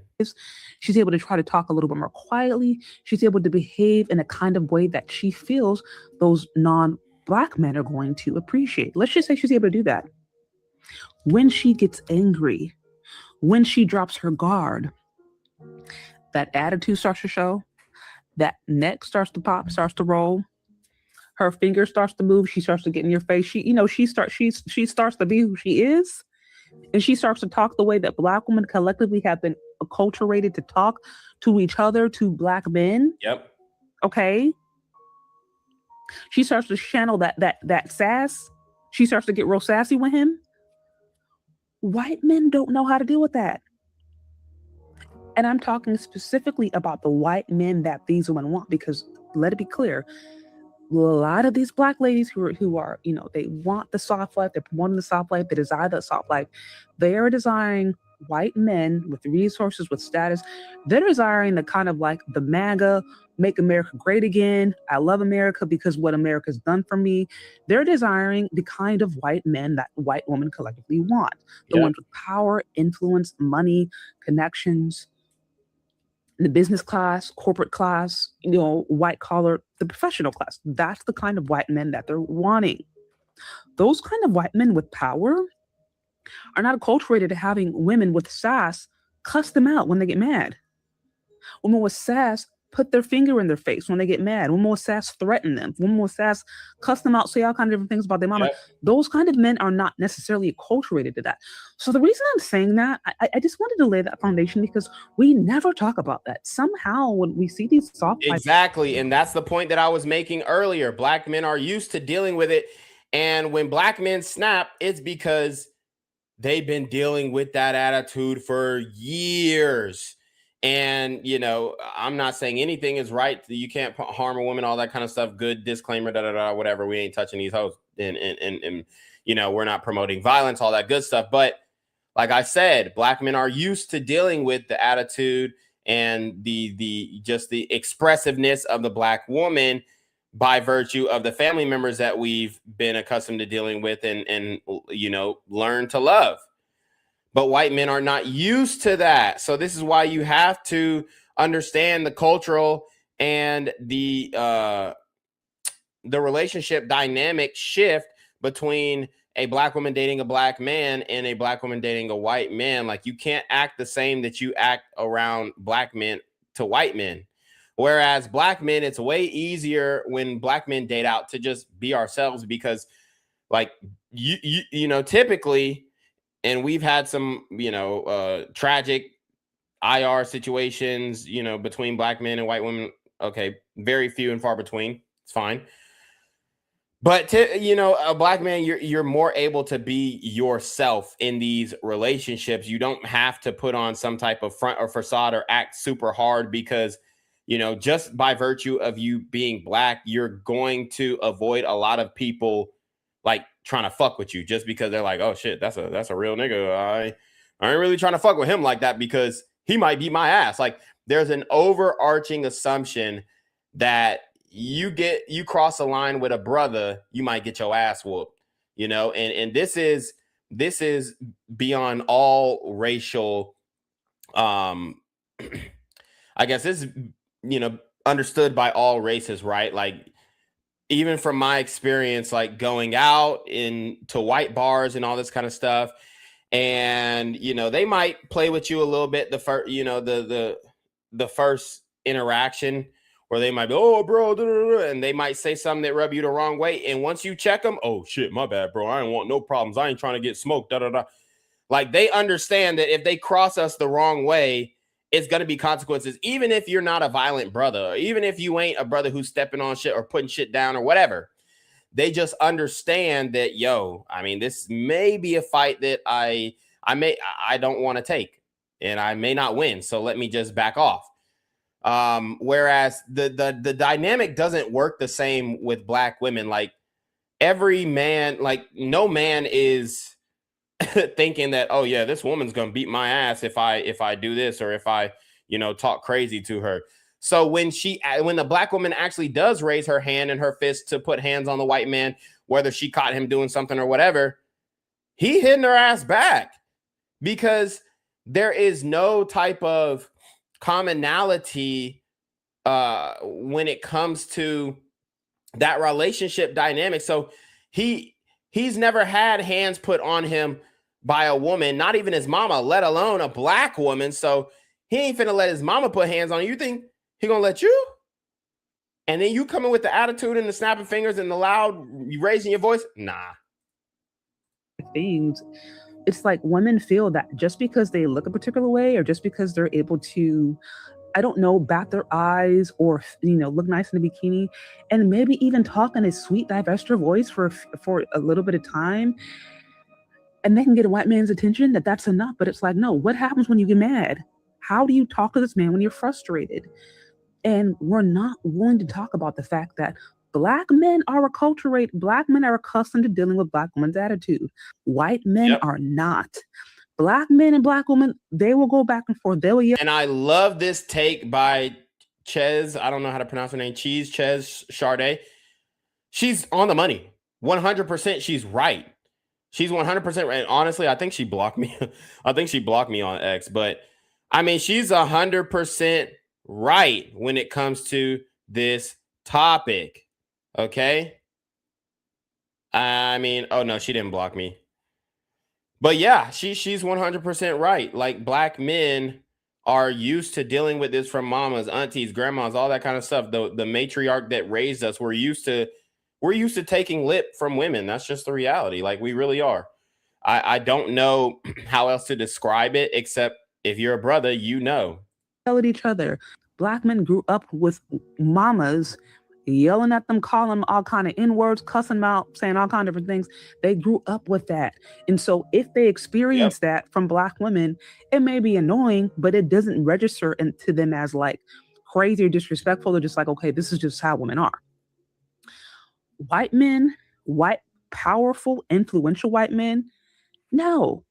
She's able to try to talk a little bit more quietly. She's able to behave in a kind of way that she feels those non-Black men are going to appreciate. Let's just say she's able to do that. When she gets angry, when she drops her guard, that attitude starts to show, that neck starts to pop, starts to roll, her finger starts to move, she starts to get in your face. She starts to be who she is, and she starts to talk the way that Black women collectively have been acculturated to talk to each other, to Black men. Yep. Okay. She starts to channel that sass. She starts to get real sassy with him. White men don't know how to deal with that. And I'm talking specifically about the white men that these women want, because let it be clear, a lot of these Black ladies who are, they want the soft life, they're promoting the soft life, they desire that soft life. They are desiring white men with resources, with status. They're desiring the kind of like the MAGA, make America great again. I love America because what America's done for me. They're desiring the kind of white men that white women collectively want. The ones with power, influence, money, connections, the business class, corporate class, white collar, the professional class. That's the kind of white men that they're wanting. Those kind of white men with power are not acculturated to having women with sass cuss them out when they get mad. Women with sass put their finger in their face when they get mad. Women with sass threaten them. Women with sass cuss them out, say all kinds of different things about their mama. Those kind of men are not necessarily acculturated to that. So the reason I'm saying that, I just wanted to lay that foundation because we never talk about that. Somehow when we see these soft Exactly. And that's the point that I was making earlier. Black men are used to dealing with it. And when Black men snap, it's because they've been dealing with that attitude for years. And, I'm not saying anything is right. You can't harm a woman, all that kind of stuff. Good disclaimer, whatever. We ain't touching these hoes. And we're not promoting violence, all that good stuff. But like I said, Black men are used to dealing with the attitude and the expressiveness of the Black woman by virtue of the family members that we've been accustomed to dealing with and learn to love. But white men are not used to that. So this is why you have to understand the cultural and the relationship dynamic shift between a Black woman dating a Black man and a Black woman dating a white man. Like, you can't act the same that you act around Black men to white men. Whereas Black men, it's way easier when Black men date out to just be ourselves because, like, typically, and we've had some, tragic IR situations, between Black men and white women. Okay, very few and far between. It's fine. But a Black man, you're more able to be yourself in these relationships. You don't have to put on some type of front or facade or act super hard because, just by virtue of you being Black, you're going to avoid a lot of people like trying to fuck with you just because they're like, oh shit, that's a real nigga. I ain't really trying to fuck with him like that because he might beat my ass. Like, there's an overarching assumption that you cross a line with a brother, you might get your ass whooped, and this is beyond all racial, I guess this is, understood by all races, right? Like, even from my experience, like going out into white bars and all this kind of stuff, and they might play with you a little bit the first, the first interaction, where they might be, oh bro, and they might say something that rub you the wrong way, and once you check them, oh shit, my bad, bro, I ain't want no problems, I ain't trying to get smoked, Like, they understand that if they cross us the wrong way, it's going to be consequences, even if you're not a violent brother, or even if you ain't a brother who's stepping on shit or putting shit down or whatever. They just understand that, this may be a fight that I don't want to take, and I may not win. So let me just back off. Whereas the dynamic doesn't work the same with Black women. Like, every man, like, no man is thinking that, oh yeah, this woman's gonna beat my ass if I do this, or if I talk crazy to her. So when the Black woman actually does raise her hand and her fist to put hands on the white man, whether she caught him doing something or whatever, he hitting her ass back, because there is no type of commonality when it comes to that relationship dynamic. So he's never had hands put on him by a woman, not even his mama, let alone a black woman. So he ain't finna let his mama put hands on you. You think he gonna let you? And then you coming with the attitude and the snapping fingers and the loud, you raising your voice? Nah. Things. It's like women feel that just because they look a particular way or just because they're able to, I don't know, bat their eyes or, look nice in a bikini and maybe even talk in a sweet, divestiture voice for a little bit of time, and they can get a white man's attention, that's enough. But it's like, no, what happens when you get mad? How do you talk to this man when you're frustrated? And we're not willing to talk about the fact that Black men are acculturated. Black men are accustomed to dealing with Black women's attitude. White men are not. Black men and Black women, they will go back and forth. They will yell. And I love this take by Ches. I don't know how to pronounce her name. Ches Charday. She's on the money. 100%. She's right. She's 100% right. Honestly, I think she blocked me. I think she blocked me on X. But I mean, she's 100% right when it comes to this topic. Okay. I mean, oh no, she didn't block me. But yeah, she's 100% right. Like, Black men are used to dealing with this from mamas, aunties, grandmas, all that kind of stuff. The matriarch that raised us, we're used to taking lip from women. That's just the reality. Like, we really are. I don't know how else to describe it, except if you're a brother, yell at each other. Black men grew up with mamas yelling at them, calling them all kind of N-words, cussing them out, saying all kind of different things. They grew up with that. And so if they experience that from Black women, it may be annoying, but it doesn't register to them as like crazy or disrespectful. They're just like, okay, this is just how women are. White men, powerful, influential white men, no.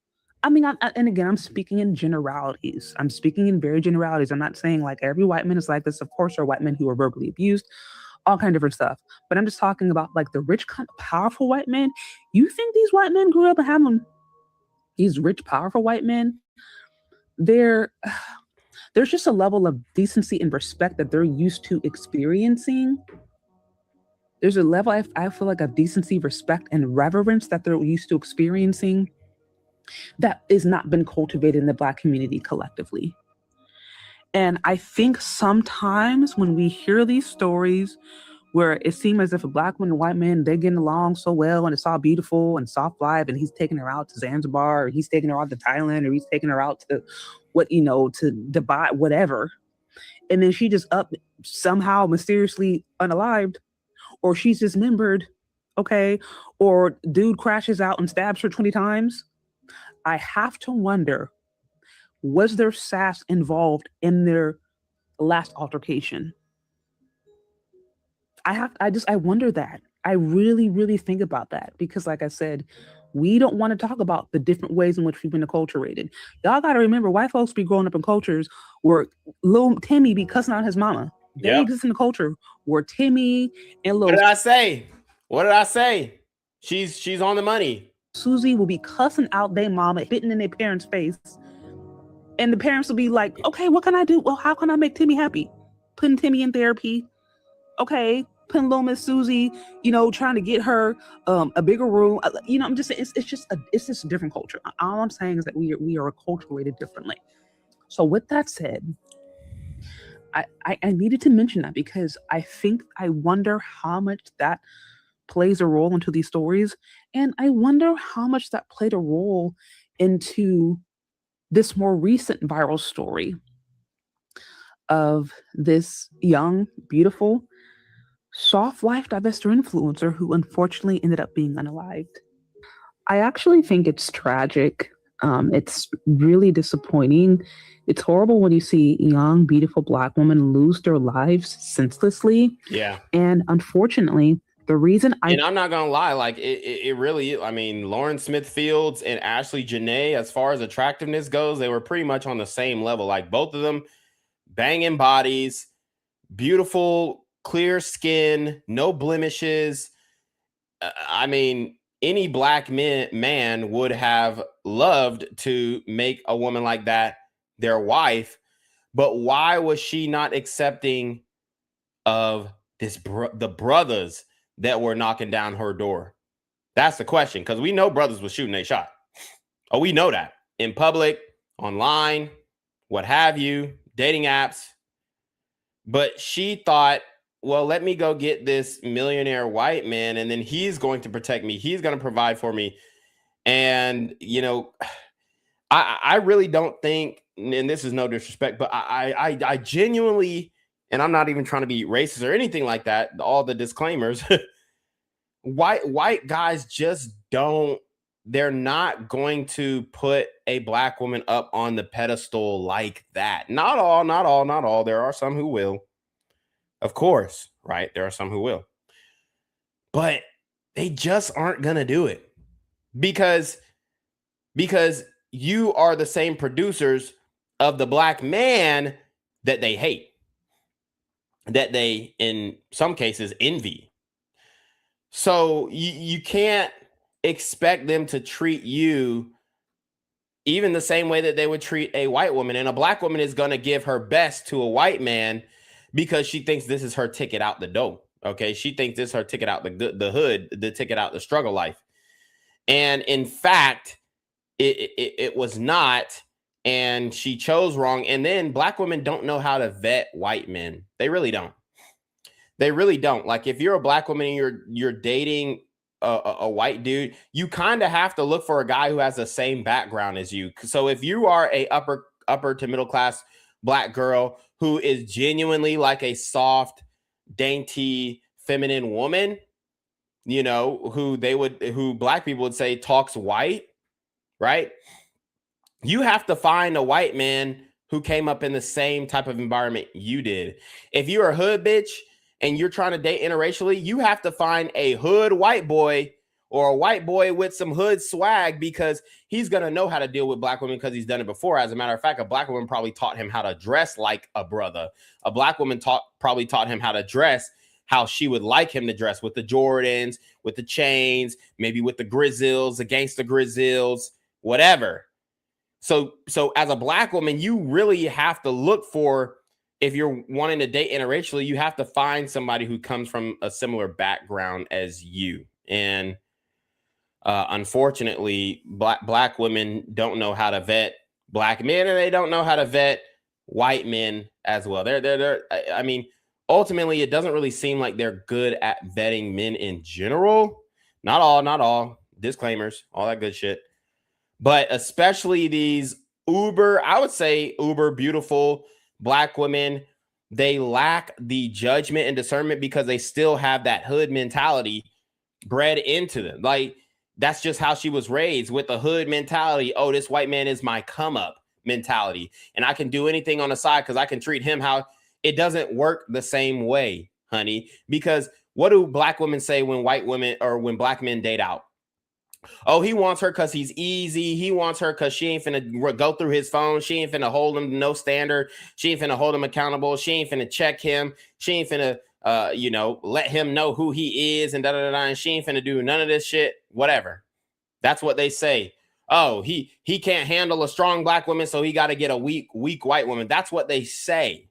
I mean, and again, I'm speaking in generalities. I'm speaking in very generalities. I'm not saying like every white man is like this. Of course, there are white men who are verbally abused, all kind of different stuff. But I'm just talking about like the rich, kind of powerful white men. You think these white men grew up and having these rich, powerful white men? There's just a level of decency and respect that they're used to experiencing. There's a level, I feel like, of decency, respect, and reverence that they're used to experiencing that is not been cultivated in the Black community collectively. And I think sometimes when we hear these stories where it seems as if a Black woman and white man, they're getting along so well and it's all beautiful and soft life, and he's taking her out to Zanzibar, or he's taking her out to Thailand, or he's taking her out to to Dubai, whatever. And then she just up somehow mysteriously unalived, or she's dismembered, okay? Or dude crashes out and stabs her 20 times. I have to wonder, was there sass involved in their last altercation? I wonder that. I really, really think about that, because like I said, we don't want to talk about the different ways in which we've been acculturated. Y'all got to remember, white folks be growing up in cultures where little Timmy be cussing out his mama. They exist in the culture where Timmy and little... What did I say? She's on the money. Susie will be cussing out their mama, spitting in their parents' face. And the parents will be like, okay, what can I do? Well, how can I make Timmy happy? Putting Timmy in therapy. Okay, putting little Miss Susie, trying to get her a bigger room. I'm just saying, it's just a different culture. All I'm saying is that we are acculturated differently. So with that said, I needed to mention that because I wonder how much that plays a role into these stories. And I wonder how much that played a role into this more recent viral story of this young, beautiful, soft life divestiture influencer who unfortunately ended up being unalived. I actually think it's tragic. It's really disappointing. It's horrible when you see young, beautiful Black women lose their lives senselessly. Yeah. And unfortunately, the reason and I'm not gonna lie, like it really, I mean, Lauren Smith Fields and Ashlee Jenae, as far as attractiveness goes, they were pretty much on the same level. Like, both of them banging bodies, beautiful, clear skin, no blemishes. I mean, any Black man would have loved to make a woman like that their wife, but why was she not accepting of the brothers that were knocking down her door? That's the question, because we know brothers was shooting a shot. Oh, we know that. In public, online, what have you, dating apps. But she thought, well, let me go get this millionaire white man, and then he's going to protect me. He's going to provide for me. And, you know, I really don't think, and this is no disrespect, but I genuinely, and I'm not even trying to be racist or anything like that, all the disclaimers, white guys just don't, they're not going to put a black woman up on the pedestal like that. Not all. There are some who will. Of course, right? There are some who will. But they just aren't going to do it because you are the same producers of the black man that they hate, that they, in some cases, envy. So you can't expect them to treat you even the same way that they would treat a white woman. And a black woman is going to give her best to a white man because she thinks this is her ticket out the door. Okay. She thinks this is her ticket out the hood, the ticket out the struggle life. And in fact, it was not, and she chose wrong. And then black women don't know how to vet white men. They really don't. They really don't. Like if you're a black woman and you're dating a white dude, you kind of have to look for a guy who has the same background as you. So if you are a upper to middle class black girl who is genuinely like a soft, dainty, feminine woman, you know, who black people would say talks white, right? You have to find a white man who came up in the same type of environment you did. If you're a hood bitch and you're trying to date interracially, you have to find a hood white boy or a white boy with some hood swag because he's going to know how to deal with black women because he's done it before. As a matter of fact, a black woman probably taught him how to dress like a brother. A black woman probably taught him how to dress how she would like him to dress, with the Jordans, with the chains, maybe with the Grizzles, the gangster Grizzles, whatever. So as a black woman, you really have to look for, if you're wanting to date interracially, you have to find somebody who comes from a similar background as you. And unfortunately, black women don't know how to vet black men, and they don't know how to vet white men as well. I mean, ultimately, it doesn't really seem like they're good at vetting men in general. Not all. Disclaimers, all that good shit. But especially these I would say uber beautiful black women, they lack the judgment and discernment because they still have that hood mentality bred into them. Like, that's just how she was raised, with the hood mentality. Oh, this white man is my come up mentality, and I can do anything on the side because I can treat him how. It doesn't work the same way, honey, because what do black women say when white women or when black men date out? Oh, he wants her because he's easy. He wants her because she ain't finna go through his phone. She ain't finna hold him to no standard. She ain't finna hold him accountable. She ain't finna check him. She ain't finna, let him know who he is and da-da-da-da. And she ain't finna do none of this shit, whatever. That's what they say. Oh, he can't handle a strong black woman, so he got to get a weak white woman. That's what they say.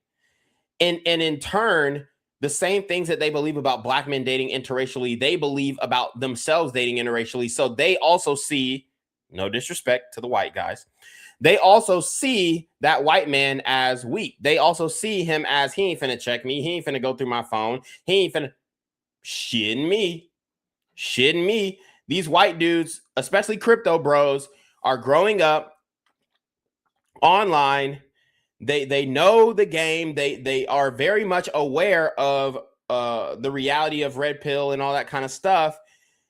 And in turn, the same things that they believe about black men dating interracially, they believe about themselves dating interracially. So they also see, no disrespect to the white guys, they also see that white man as weak. They also see him as, he ain't finna check me. He ain't finna go through my phone. He ain't finna shitting me. These white dudes, especially crypto bros, are growing up online. They know the game. They are very much aware of the reality of red pill and all that kind of stuff.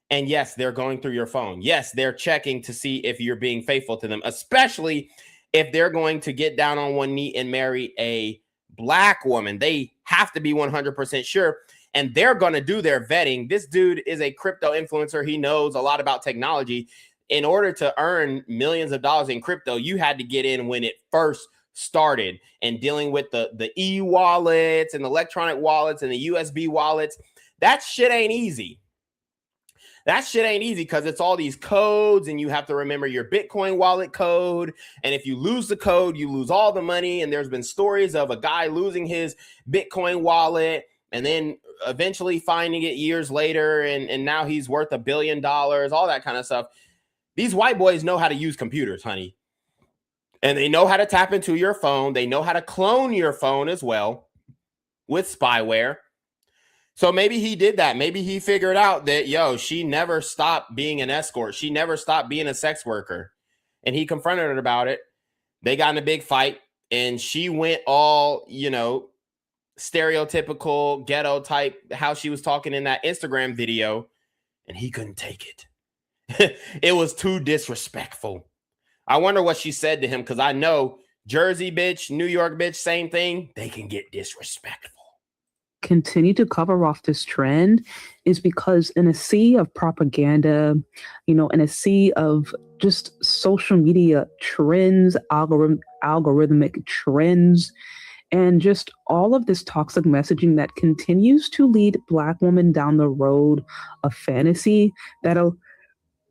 And yes, they're going through your phone. Yes, they're checking to see if you're being faithful to them, especially if they're going to get down on one knee and marry a black woman. They have to be 100% sure, and they're going to do their vetting. This dude is a crypto influencer. He knows a lot about technology. In order to earn millions of dollars in crypto, you had to get in when it first started, and dealing with the e-wallets and electronic wallets and the USB wallets. That shit ain't easy. Because it's all these codes, and you have to remember your Bitcoin wallet code. And if you lose the code, you lose all the money. And there's been stories of a guy losing his Bitcoin wallet and then eventually finding it years later. And now he's worth $1 billion, all that kind of stuff. These white boys know how to use computers, honey. And they know how to tap into your phone. They know how to clone your phone as well with spyware. So maybe he did that. Maybe he figured out that, yo, she never stopped being an escort. She never stopped being a sex worker. And he confronted her about it. They got in a big fight and she went all, stereotypical ghetto type, how she was talking in that Instagram video, and he couldn't take it. It was too disrespectful. I wonder what she said to him, because I know Jersey bitch, New York bitch, same thing. They can get disrespectful. Continue to cover off this trend is because in a sea of propaganda, in a sea of just social media trends, algorithmic trends, and just all of this toxic messaging that continues to lead Black women down the road of fantasy that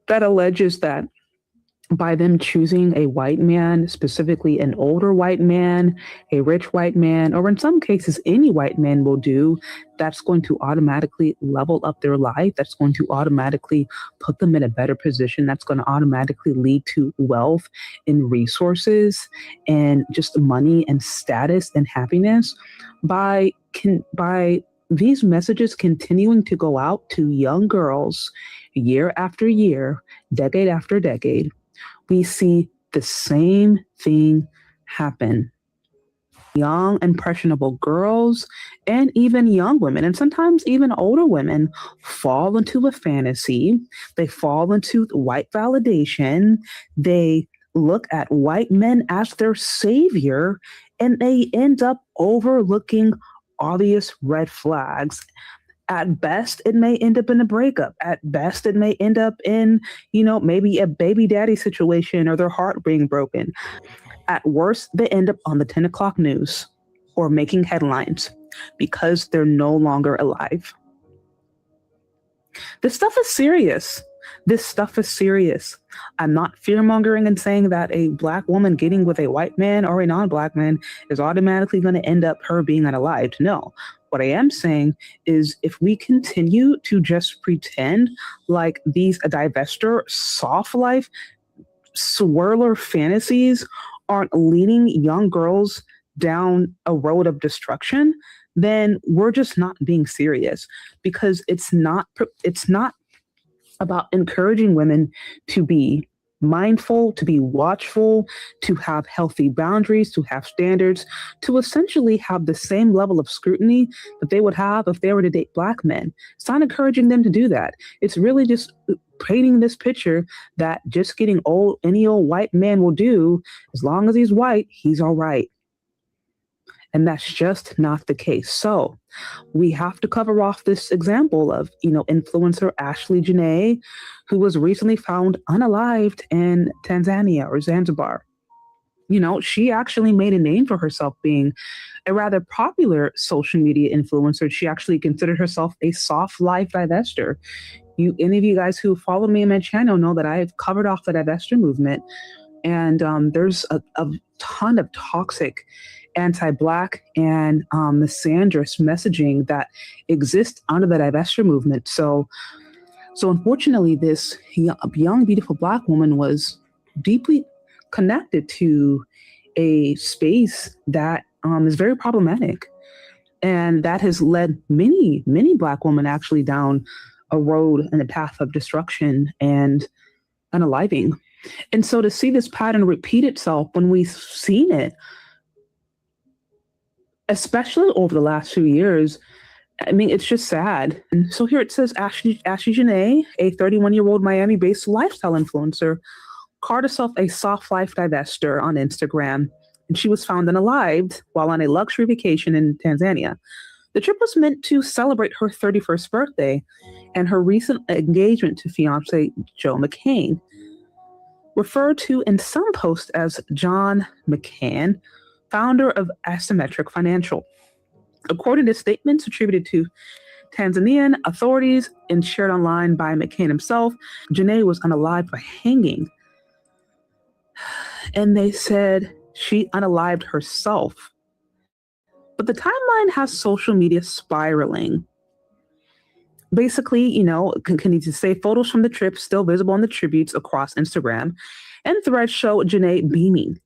alleges that by them choosing a white man, specifically an older white man, a rich white man, or in some cases, any white man will do, that's going to automatically level up their life. That's going to automatically put them in a better position. That's going to automatically lead to wealth and resources and just money and status and happiness. By these messages continuing to go out to young girls year after year, decade after decade, we see the same thing happen. Young, impressionable girls and even young women, and sometimes even older women, fall into a fantasy. They fall into white validation. They look at white men as their savior, and they end up overlooking obvious red flags. At best, it may end up in a breakup. At best, it may end up in, maybe a baby daddy situation or their heart being broken. At worst, they end up on the 10 o'clock news or making headlines because they're no longer alive. This stuff is serious. This stuff is serious. I'm not fear-mongering and saying that a Black woman getting with a white man or a non-Black man is automatically going to end up her being unalived. No. What I am saying is if we continue to just pretend like these divester, soft life, swirler fantasies aren't leading young girls down a road of destruction, then we're just not being serious, because it's not about encouraging women to be mindful, to be watchful, to have healthy boundaries, to have standards, to essentially have the same level of scrutiny that they would have if they were to date Black men. It's not encouraging them to do that. It's really just painting this picture that just getting any old white man will do, as long as he's white, he's all right. And that's just not the case. So we have to cover off this example of, influencer Ashlee Jenae, who was recently found unalived in Tanzania or Zanzibar. She actually made a name for herself being a rather popular social media influencer. She actually considered herself a soft life divester. Any of you guys who follow me on my channel know that I've covered off the divester movement. And there's a ton of toxic anti-Black and misandrous messaging that exists under the divestiture movement. So unfortunately, this young, beautiful Black woman was deeply connected to a space that is very problematic. And that has led many, many Black women actually down a road and a path of destruction and unaliving. And so to see this pattern repeat itself when we've seen it, especially over the last few years, it's just sad. And so here it says Ashlee Jenae, a 31-year-old Miami-based lifestyle influencer, called herself a soft life divester on Instagram, and she was found unalived while on a luxury vacation in Tanzania. The trip was meant to celebrate her 31st birthday and her recent engagement to fiance Joe McCain, referred to in some posts as John McCain, founder of Asymmetric Financial. According to statements attributed to Tanzanian authorities and shared online by McCain himself, Jenae was unalived by hanging. And they said she unalived herself. But the timeline has social media spiraling. basically, continued to say photos from the trip still visible in the tributes across Instagram, and threads show Jenae beaming.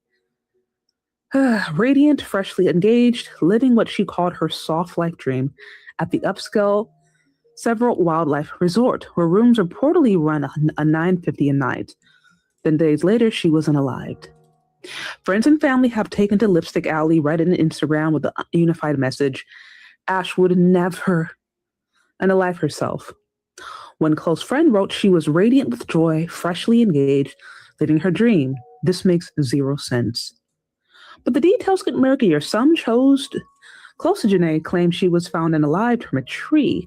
Radiant, freshly engaged, living what she called her soft life dream at the upscale Several Wildlife Resort, where rooms reportedly run a $9.50 a night. Then days later, she was unalived. Friends and family have taken to Lipstick Alley, Reddit, and Instagram with the unified message, Ash would never unalive herself. One close friend wrote she was radiant with joy, freshly engaged, living her dream. This makes zero sense. But the details get murkier. Some close to Jenae claim she was found unalived from a tree,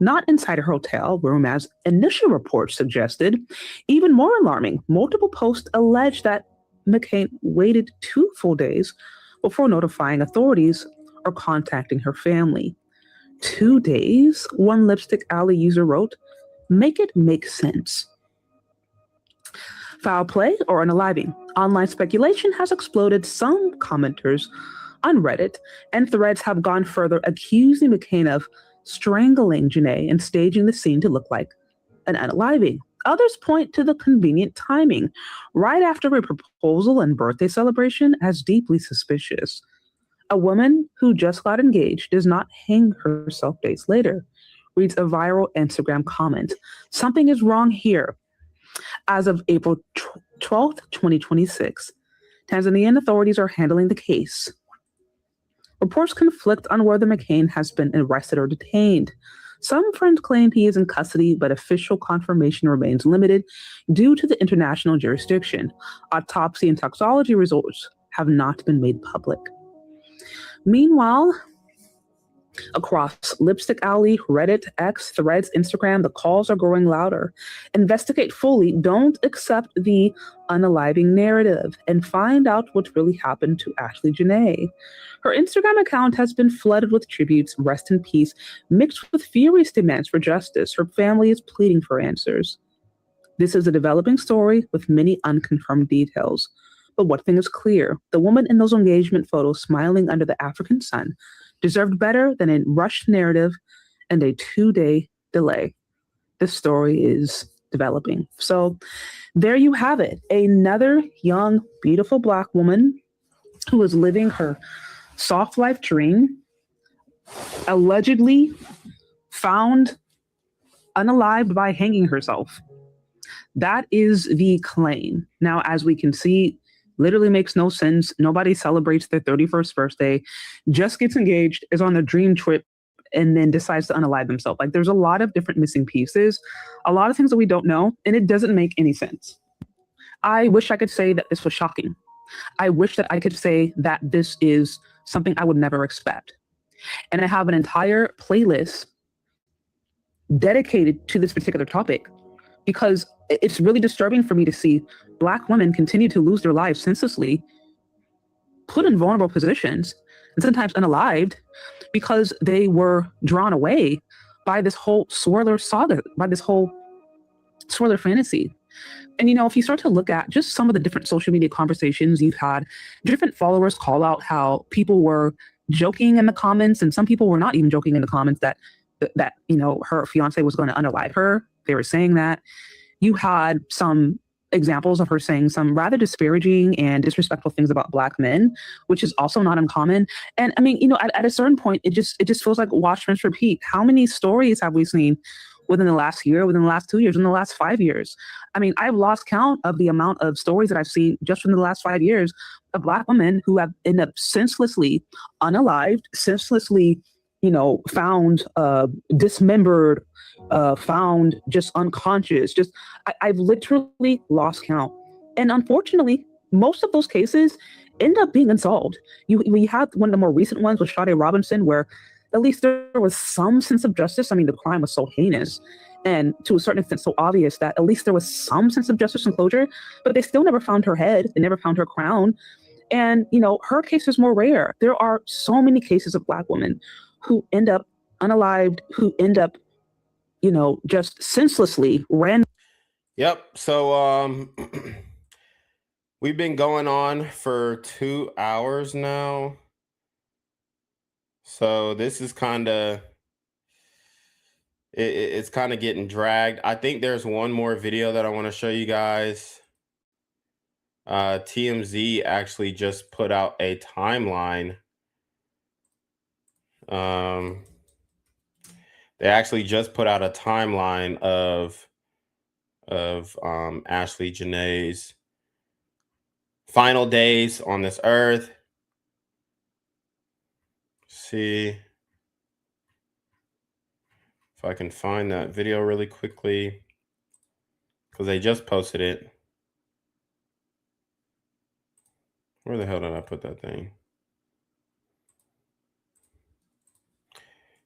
not inside her hotel room as initial reports suggested. Even more alarming, multiple posts allege that McCain waited 2 full days before notifying authorities or contacting her family. 2 days, one Lipstick Alley user wrote, make it make sense. Foul play or unaliving. Online speculation has exploded. Some commenters on Reddit and threads have gone further, accusing McCain of strangling Jenae and staging the scene to look like an unaliving. Others point to the convenient timing, right after a proposal and birthday celebration, as deeply suspicious. A woman who just got engaged does not hang herself days later, reads a viral Instagram comment. Something is wrong here. As of April 12th, 2026, Tanzanian authorities are handling the case. Reports conflict on whether McCain has been arrested or detained. Some friends claim he is in custody, but official confirmation remains limited due to the international jurisdiction. Autopsy and toxicology results have not been made public. Meanwhile, across Lipstick Alley, Reddit, X, Threads, Instagram, the calls are growing louder. Investigate fully. Don't accept the unaliving narrative and find out what really happened to Ashlee Jenae. Her Instagram account has been flooded with tributes, rest in peace, mixed with furious demands for justice. Her family is pleading for answers. This is a developing story with many unconfirmed details. But one thing is clear, the woman in those engagement photos smiling under the African sun deserved better than a rushed narrative and a 2-day delay. This story is developing. So there you have it. Another young, beautiful Black woman who is living her soft life dream, allegedly found unalived by hanging herself. That is the claim. Now, as we can see, literally makes no sense. Nobody celebrates their 31st birthday, just gets engaged, is on a dream trip, and then decides to unalive themselves. Like, there's a lot of different missing pieces, a lot of things that we don't know, and it doesn't make any sense. I wish I could say that this was shocking. I wish that I could say that this is something I would never expect. And I have an entire playlist dedicated to this particular topic because it's really disturbing for me to see Black women continue to lose their lives senselessly, put in vulnerable positions, and sometimes unalived because they were drawn away by this whole swirler saga, by this whole swirler fantasy. And, if you start to look at just some of the different social media conversations you've had, different followers call out how people were joking in the comments, and some people were not even joking in the comments that her fiance was going to unalive her. They were saying that. You had some examples of her saying some rather disparaging and disrespectful things about Black men, which is also not uncommon. And I mean, at a certain point, it just feels like watch, rinse, repeat. How many stories have we seen within the last year, within the last 2 years, within the last 5 years? I mean, I've lost count of the amount of stories that I've seen just in the last 5 years of Black women who have ended up senselessly unalived, senselessly, found dismembered, found just unconscious. I've literally lost count. And unfortunately, most of those cases end up being unsolved. We had one of the more recent ones with Sade Robinson, where at least there was some sense of justice. I mean, the crime was so heinous and to a certain extent so obvious that at least there was some sense of justice and closure, but they still never found her head. They never found her crown. And, her case is more rare. There are so many cases of Black women who end up unalived, who end up, just senselessly ran. Yep. So we've been going on for 2 hours now. So this is kind of It's kind of getting dragged. I think there's one more video that I want to show you guys. TMZ actually just put out a timeline. They actually just put out a timeline of Ashlee Jenae's final days on this earth. See if I can find that video really quickly, because they just posted it. Where the hell did I put that thing?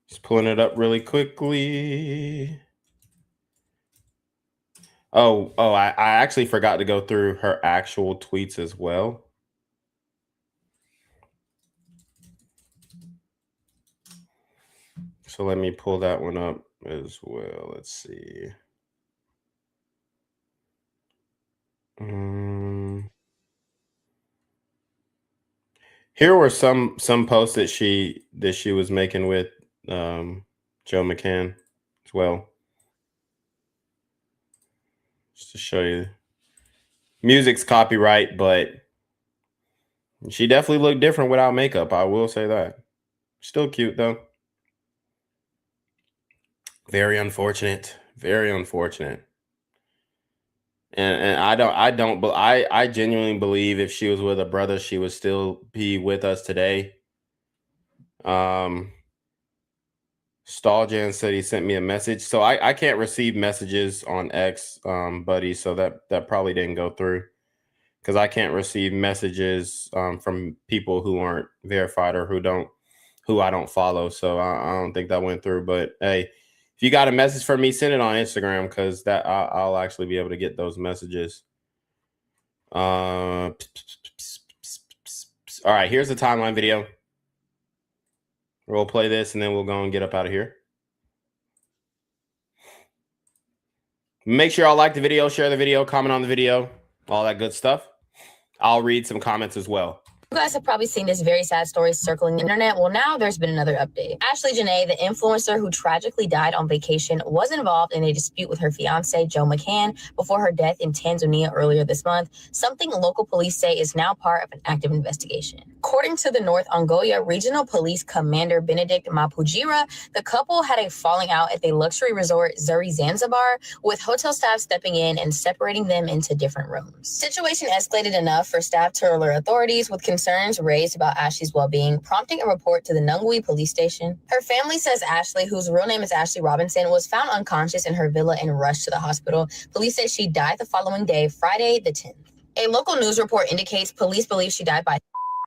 Just pulling it up really quickly. I actually forgot to go through her actual tweets as well. So let me pull that one up as well. Let's see. Here were some posts that she was making with Joe McCann as well. Just to show you. Music's copyright, but she definitely looked different without makeup. I will say that. Still cute though. Very unfortunate. Very unfortunate. And I genuinely believe if she was with a brother, she would still be with us today. Staljan said he sent me a message. So I can't receive messages on X, buddy. So that probably didn't go through, because I can't receive messages from people who aren't verified or who I don't follow. So I don't think that went through. But hey, if you got a message for me, send it on Instagram, because that I'll actually be able to get those messages. All right, here's the timeline video. We'll play this and then we'll go and get up out of here. Make sure y'all like the video, share the video, comment on the video, all that good stuff. I'll read some comments as well. You guys have probably seen this very sad story circling the internet. Well, now there's been another update. Ashlee Jenae, the influencer who tragically died on vacation, was involved in a dispute with her fiance, Joe McCann, before her death in Tanzania earlier this month, something local police say is now part of an active investigation. According to the North Ongoya Regional Police Commander Benedict Mapujira, the couple had a falling out at the luxury resort Zuri Zanzibar, with hotel staff stepping in and separating them into different rooms. Situation escalated enough for staff to alert authorities, with concerns raised about Ashlee's well-being, prompting a report to the Nungwi police station. Her family says Ashlee, whose real name is Ashlee Robinson, was found unconscious in her villa and rushed to the hospital. Police say she died the following day, Friday the 10th. A local news report indicates police believe she died by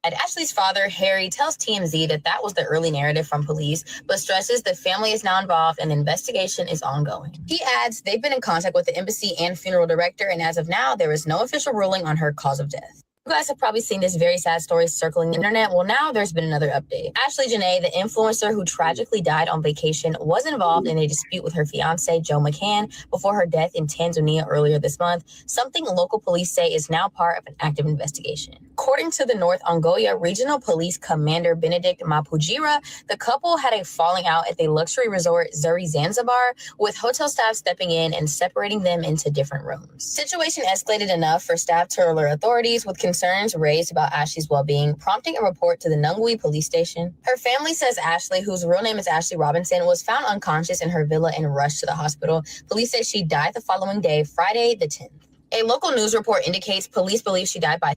Ashlee's father, Harry, tells TMZ that was the early narrative from police, but stresses the family is now involved and the investigation is ongoing. He adds they've been in contact with the embassy and funeral director, and as of now, there is no official ruling on her cause of death. You guys have probably seen this very sad story circling the internet. Well, now there's been another update. Ashlee Jenae, the influencer who tragically died on vacation, was involved in a dispute with her fiance, Joe McCann, before her death in Tanzania earlier this month, something local police say is now part of an active investigation. According to the North Ongoya Regional Police Commander Benedict Mapujira, the couple had a falling out at the luxury resort Zuri Zanzibar, with hotel staff stepping in and separating them into different rooms. Situation escalated enough for staff to alert authorities, with concerns raised about Ashlee's well-being, prompting a report to the Nungwi police station. Her family says Ashlee, whose real name is Ashlee Robinson, was found unconscious in her villa and rushed to the hospital. Police say she died the following day, Friday the 10th. A local news report indicates police believe she died by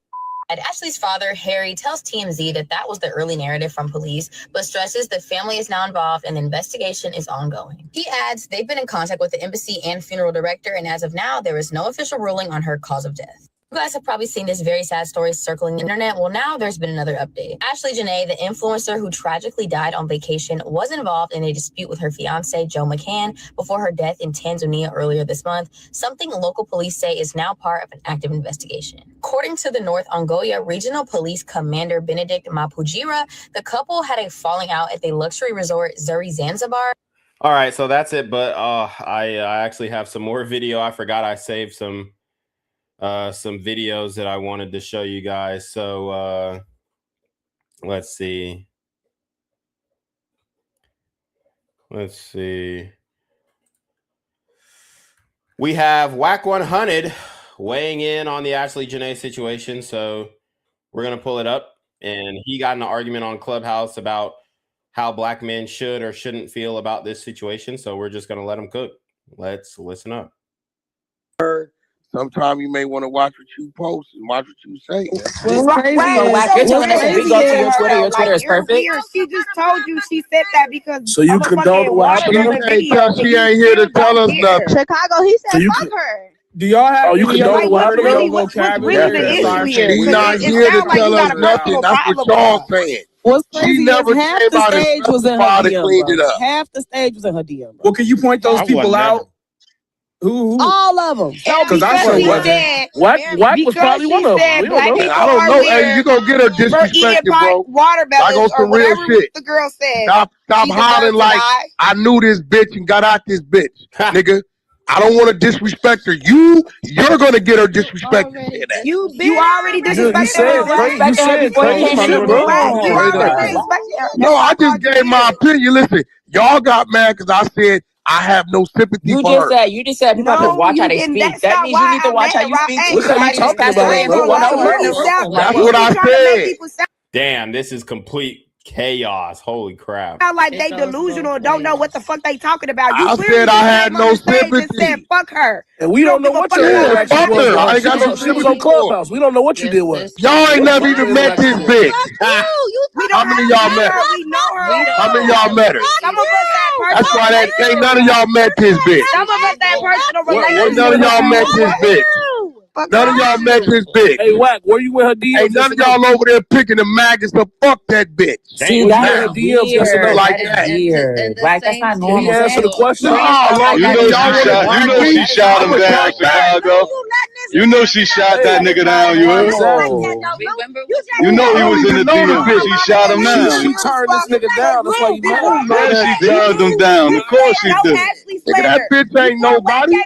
Ashlee's father, Harry, tells TMZ that was the early narrative from police, but stresses the family is now involved and the investigation is ongoing. He adds they've been in contact with the embassy and funeral director, and as of now, there is no official ruling on her cause of death. You guys have probably seen this very sad story circling the internet. Well, now there's been another update. Ashlee Jenae, the influencer who tragically died on vacation, was involved in a dispute with her fiance, Joe McCann, before her death in Tanzania earlier this month, something local police say is now part of an active investigation. According to the North Ongoya Regional Police Commander Benedict Mapujira, the couple had a falling out at the luxury resort Zuri Zanzibar. All right, so that's it. But I actually have some more video. I forgot I saved some videos that I wanted to show you guys. So let's see. We have Whack 100 weighing in on the Ashlee Jenae situation. So we're going to pull it up. And he got in an argument on Clubhouse about how black men should or shouldn't feel about this situation. So we're just going to let him cook. Let's listen up. Sometimes you may want to watch what you post and watch what you say. What's crazy is your Twitter is perfect. Weird. She just told you she said that because So you condone what happened? She ain't here to tell us nothing. Chicago, he said fuck her. Do y'all have you condone what happened? What's really the issue here? She's not here to tell us nothing. That's what y'all saying. What's crazy She never is half came the out and stage was in her testified and DM, cleaned it bro. up. Half the stage was in her DM, bro. Well, can you point those people out? Who? All of them. Because I sure wasn't. What was probably one of them. We don't know. I don't know. Hey, you gonna get her disrespected, bro. Like on some real shit. The girl said. Stop hollering like I knew this bitch and got out this bitch, nigga. I don't want to disrespect her. You're gonna get her disrespected. You already disrespected her. You said crazy, bro. No, I just gave my opinion. Listen, y'all got mad because I said I have no sympathy for her. You just said people have to watch how they speak. That means you need to watch how you speak. That's what I said. Damn, this is complete chaos. Holy crap. Sound like they delusional, don't know what the fuck they talking about. You I said I had no sympathy. Said fuck her. And we don't know what your fuck her. I ain't got no sympathy on Clubhouse. We don't know what you did with. Y'all ain't never even met this bitch. How many of y'all met her? We know her. How many of y'all met her? Some of us had That's why that ain't none of y'all met this bitch. Some of us had personal relationships. None of y'all met this bitch. None of y'all met this bitch. Hey, Wack, where you with her DMs? Ain't none of y'all over there picking the maggots to fuck that bitch. See, that DMs like that. Wack, that's not normal. Can you answer the question? You know she shot him down, Chicago. You know she shot that nigga down. You heard? You know he was in the DM. She shot him down. She turned this nigga down. That's why you mad. Yeah, she turned him down. Of course she did. Nigga, that bitch ain't nobody.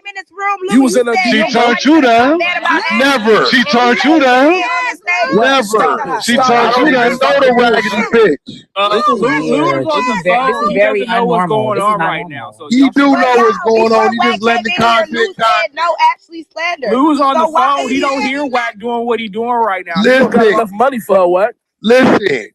You was in a She turned you down. Never. She turned you down. Never. She turned you down. Know the raggedy bitch. This is very abnormal. What's going on right now? So He do know what's going on. He just letting the content no Ashlee slander. Lou's on the phone. He don't hear Wack doing what he doing right now. Listen. He got enough money for her, Wack. Listen,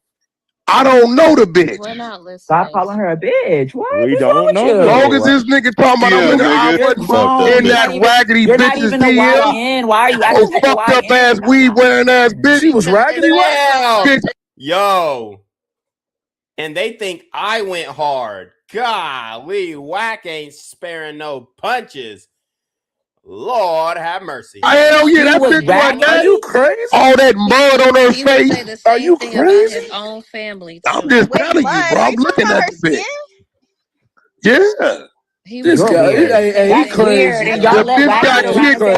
I don't know the bitch. We're not listening. Stop calling her a bitch. What? We don't know. As long as this nigga talking about in that raggedy bitch's DM. Why are you Oh, fucked up ass weed wearing ass bitch. She was raggedy. Bitch. Yo. And they think I went hard. Golly, Wack ain't sparing no punches. Lord have mercy. Hell yeah, that bitch was Are you crazy? all that mud on her face. Are you crazy? His own family. I'm just telling you, bro. I'm looking at the bitch. Yeah. This guy, he crazy. The bitch got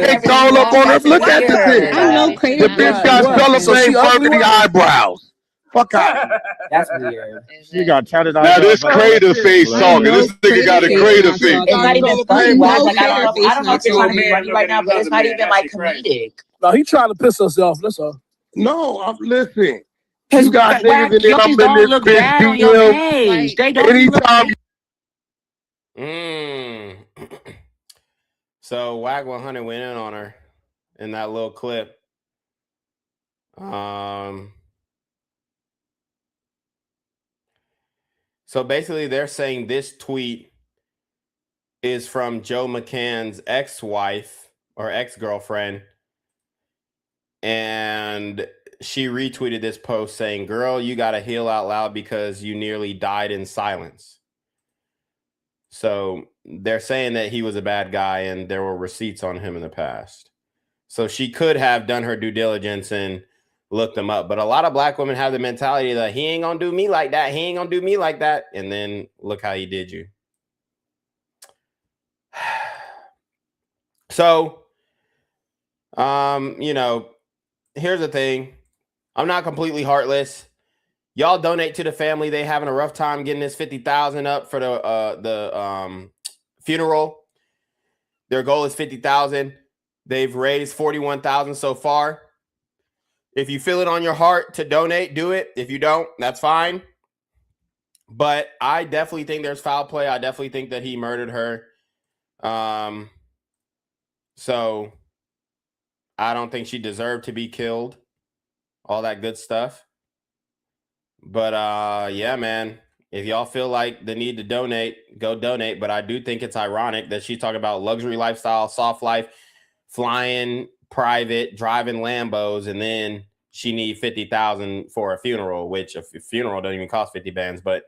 caked all up on her. Look at the bitch. I know crazy. The bitch got cellophane burgundy eyebrows. Fuck out. That's weird. You got tatted out. Now this crater face talking. This nigga got a crater face. It's not even funny. Like, I don't know if you're trying to be funny right now, but it's not even like comedic. No, he trying to piss us off. That's all. No, I'm listening. You got niggas in there. I'm in this bitch DM. Anytime. So Wack 100 went in on her in that little clip. So basically, they're saying this tweet is from Joe McCann's ex-wife or ex-girlfriend. And she retweeted this post saying, "Girl, you got to heal out loud because you nearly died in silence." So they're saying that he was a bad guy and there were receipts on him in the past. So she could have done her due diligence and looked them up. But a lot of black women have the mentality that he ain't gonna do me like that. He ain't gonna do me like that. And then look how he did you. So, you know, here's the thing. I'm not completely heartless. Y'all donate to the family. They having a rough time getting this $50,000 up for the funeral. Their goal is $50,000. They've raised $41,000 so far. If you feel it on your heart to donate, do it. If you don't, that's fine. But I definitely think there's foul play. I definitely think that he murdered her. So I don't think she deserved to be killed. All that good stuff. But yeah, man, if y'all feel like the need to donate, go donate. But I do think it's ironic that she's talking about luxury lifestyle, soft life, flying private, driving Lambos, and then she need $50,000 for a funeral, which a funeral doesn't even cost 50 bands. But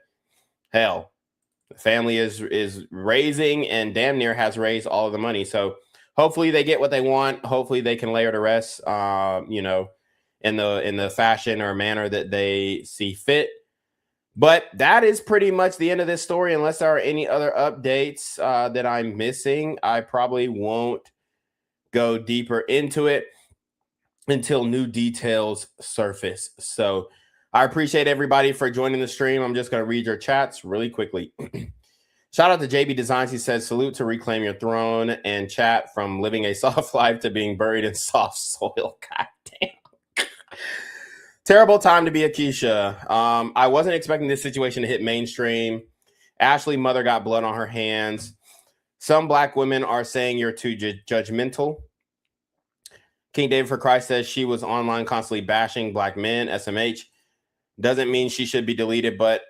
hell, the family is raising and damn near has raised all of the money. So hopefully they get what they want. Hopefully they can lay her to rest, you know, in the fashion or manner that they see fit. But that is pretty much the end of this story. Unless there are any other updates that I'm missing, I probably won't go deeper into it until new details surface. So I appreciate everybody for joining the stream. I'm just going to read your chats really quickly. Shout out to JB Designs. He says, salute to Reclaim Your Throne, and chat from living a soft life to being buried in soft soil. God damn. Terrible time to be a Keisha. I wasn't expecting this situation to hit mainstream. Ashlee mother got blood on her hands. Some black women are saying you're too judgmental. King David for Christ says she was online constantly bashing black men. SMH doesn't mean she should be deleted, but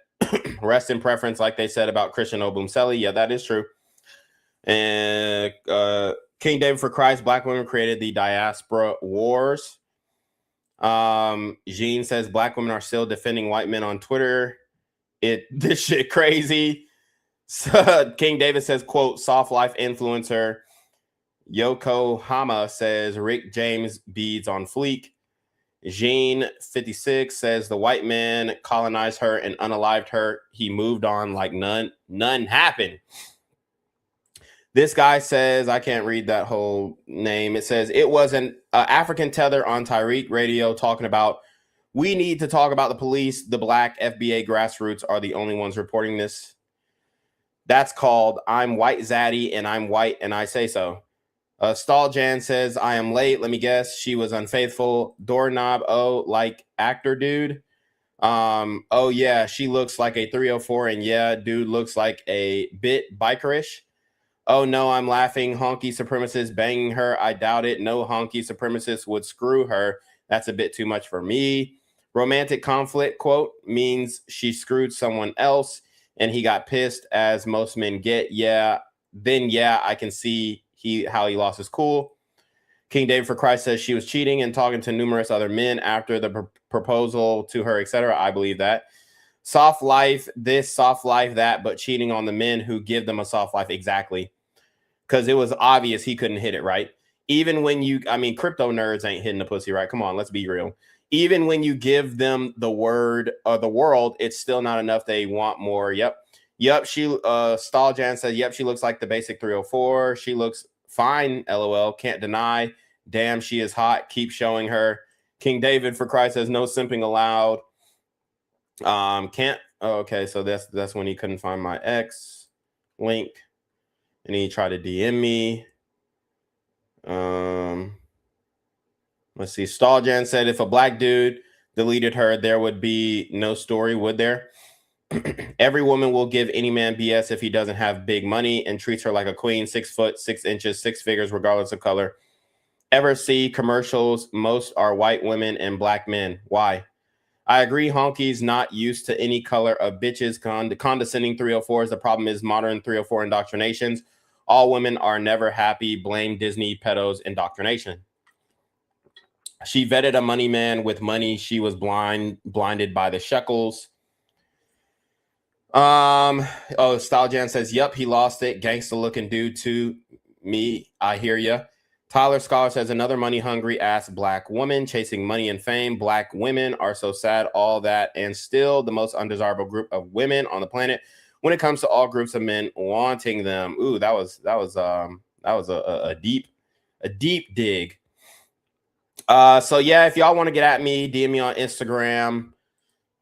rest in preference, like they said about Christian Obumseli. Yeah, that is true. And King David for Christ, black women created the diaspora wars. Jean says black women are still defending white men on Twitter. This shit crazy. So, King David says, quote, soft life influencer. Yokohama says Rick James beads on fleek. Jean 56 says the white man colonized her and unalived her. He moved on like none happened. This guy says, I can't read that whole name. It says it was an African tether on Tyreek radio talking about we need to talk about the police. The black FBA grassroots are the only ones reporting this. That's called I'm White Zaddy and I'm white and I say so. Staljan says, I am late. Let me guess. She was unfaithful. Doorknob. Oh, like actor dude. Oh, yeah. She looks like a 304. And yeah, dude looks like a bit bikerish. Oh, no, I'm laughing. Honky supremacist banging her. I doubt it. No honky supremacist would screw her. That's a bit too much for me. Romantic conflict, quote, means she screwed someone else and he got pissed, as most men get. Yeah. Then, yeah, I can see how he lost his cool. King David for Christ says she was cheating and talking to numerous other men after the proposal to her, etc. I believe that. Soft life, this, soft life, that, but cheating on the men who give them a soft life. Exactly. Because it was obvious he couldn't hit it, right? Even when crypto nerds ain't hitting the pussy, right? Come on, let's be real. Even when you give them the word of the world, it's still not enough. They want more. Yep. She Staljan said, yep, she looks like the basic 304. She looks fine, LOL. Can't deny. Damn, she is hot. Keep showing her. King David for Christ says no simping allowed. Okay, so that's when he couldn't find my ex link. And he tried to DM me. Let's see. Staljan said if a black dude deleted her, there would be no story, would there? Every woman will give any man BS if he doesn't have big money and treats her like a queen, 6 foot, 6 inches, 6 figures, regardless of color. Ever see commercials? Most are white women and black men. Why? I agree. Honky's not used to any color of bitches. Condescending 304s. The problem is modern 304 indoctrinations. All women are never happy. Blame Disney pedos indoctrination. She vetted a money man with money. She was blinded by the shekels. Staljan says, yep, he lost it. Gangsta looking dude to me. I hear ya. Tyler Scholar says another money hungry ass black woman chasing money and fame. Black women are so sad, all that, and still the most undesirable group of women on the planet when it comes to all groups of men wanting them. Ooh, that was a deep dig. So yeah, if y'all want to get at me, DM me on Instagram.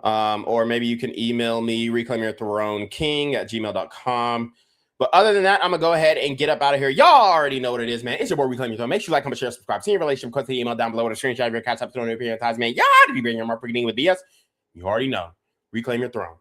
Or maybe you can email me, reclaimyourthroneking@gmail.com. But other than that, I'm going to go ahead and get up out of here. Y'all already know what it is, man. It's your boy, Reclaim Your Throne. Make sure you like, comment, share, subscribe. See your relationship. Click the email down below with a screenshot of your CashApp throne appearance ties, man. Y'all to be bringing your marketing with BS. You already know. Reclaim Your Throne.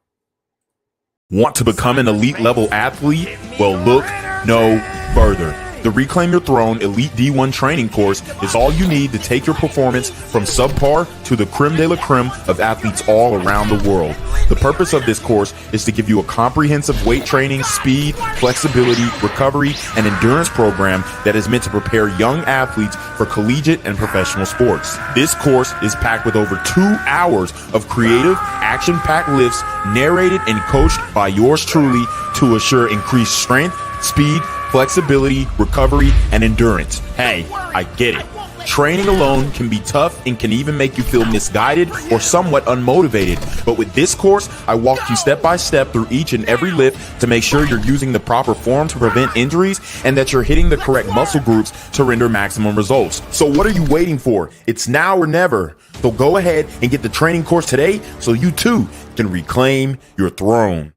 Want to become an elite level athlete? Well, look no further. The Reclaim Your Throne Elite D1 training course is all you need to take your performance from subpar to the creme de la creme of athletes all around the world. The purpose of this course is to give you a comprehensive weight training, speed, flexibility, recovery, and endurance program that is meant to prepare young athletes for collegiate and professional sports. This course is packed with over 2 hours of creative, action-packed lifts narrated and coached by yours truly to assure increased strength, speed, flexibility, recovery, and endurance. Hey, I get it. Training alone can be tough and can even make you feel misguided or somewhat unmotivated. But with this course, I walk you step by step through each and every lift to make sure you're using the proper form to prevent injuries and that you're hitting the correct muscle groups to render maximum results. So what are you waiting for? It's now or never. So go ahead and get the training course today so you too can reclaim your throne.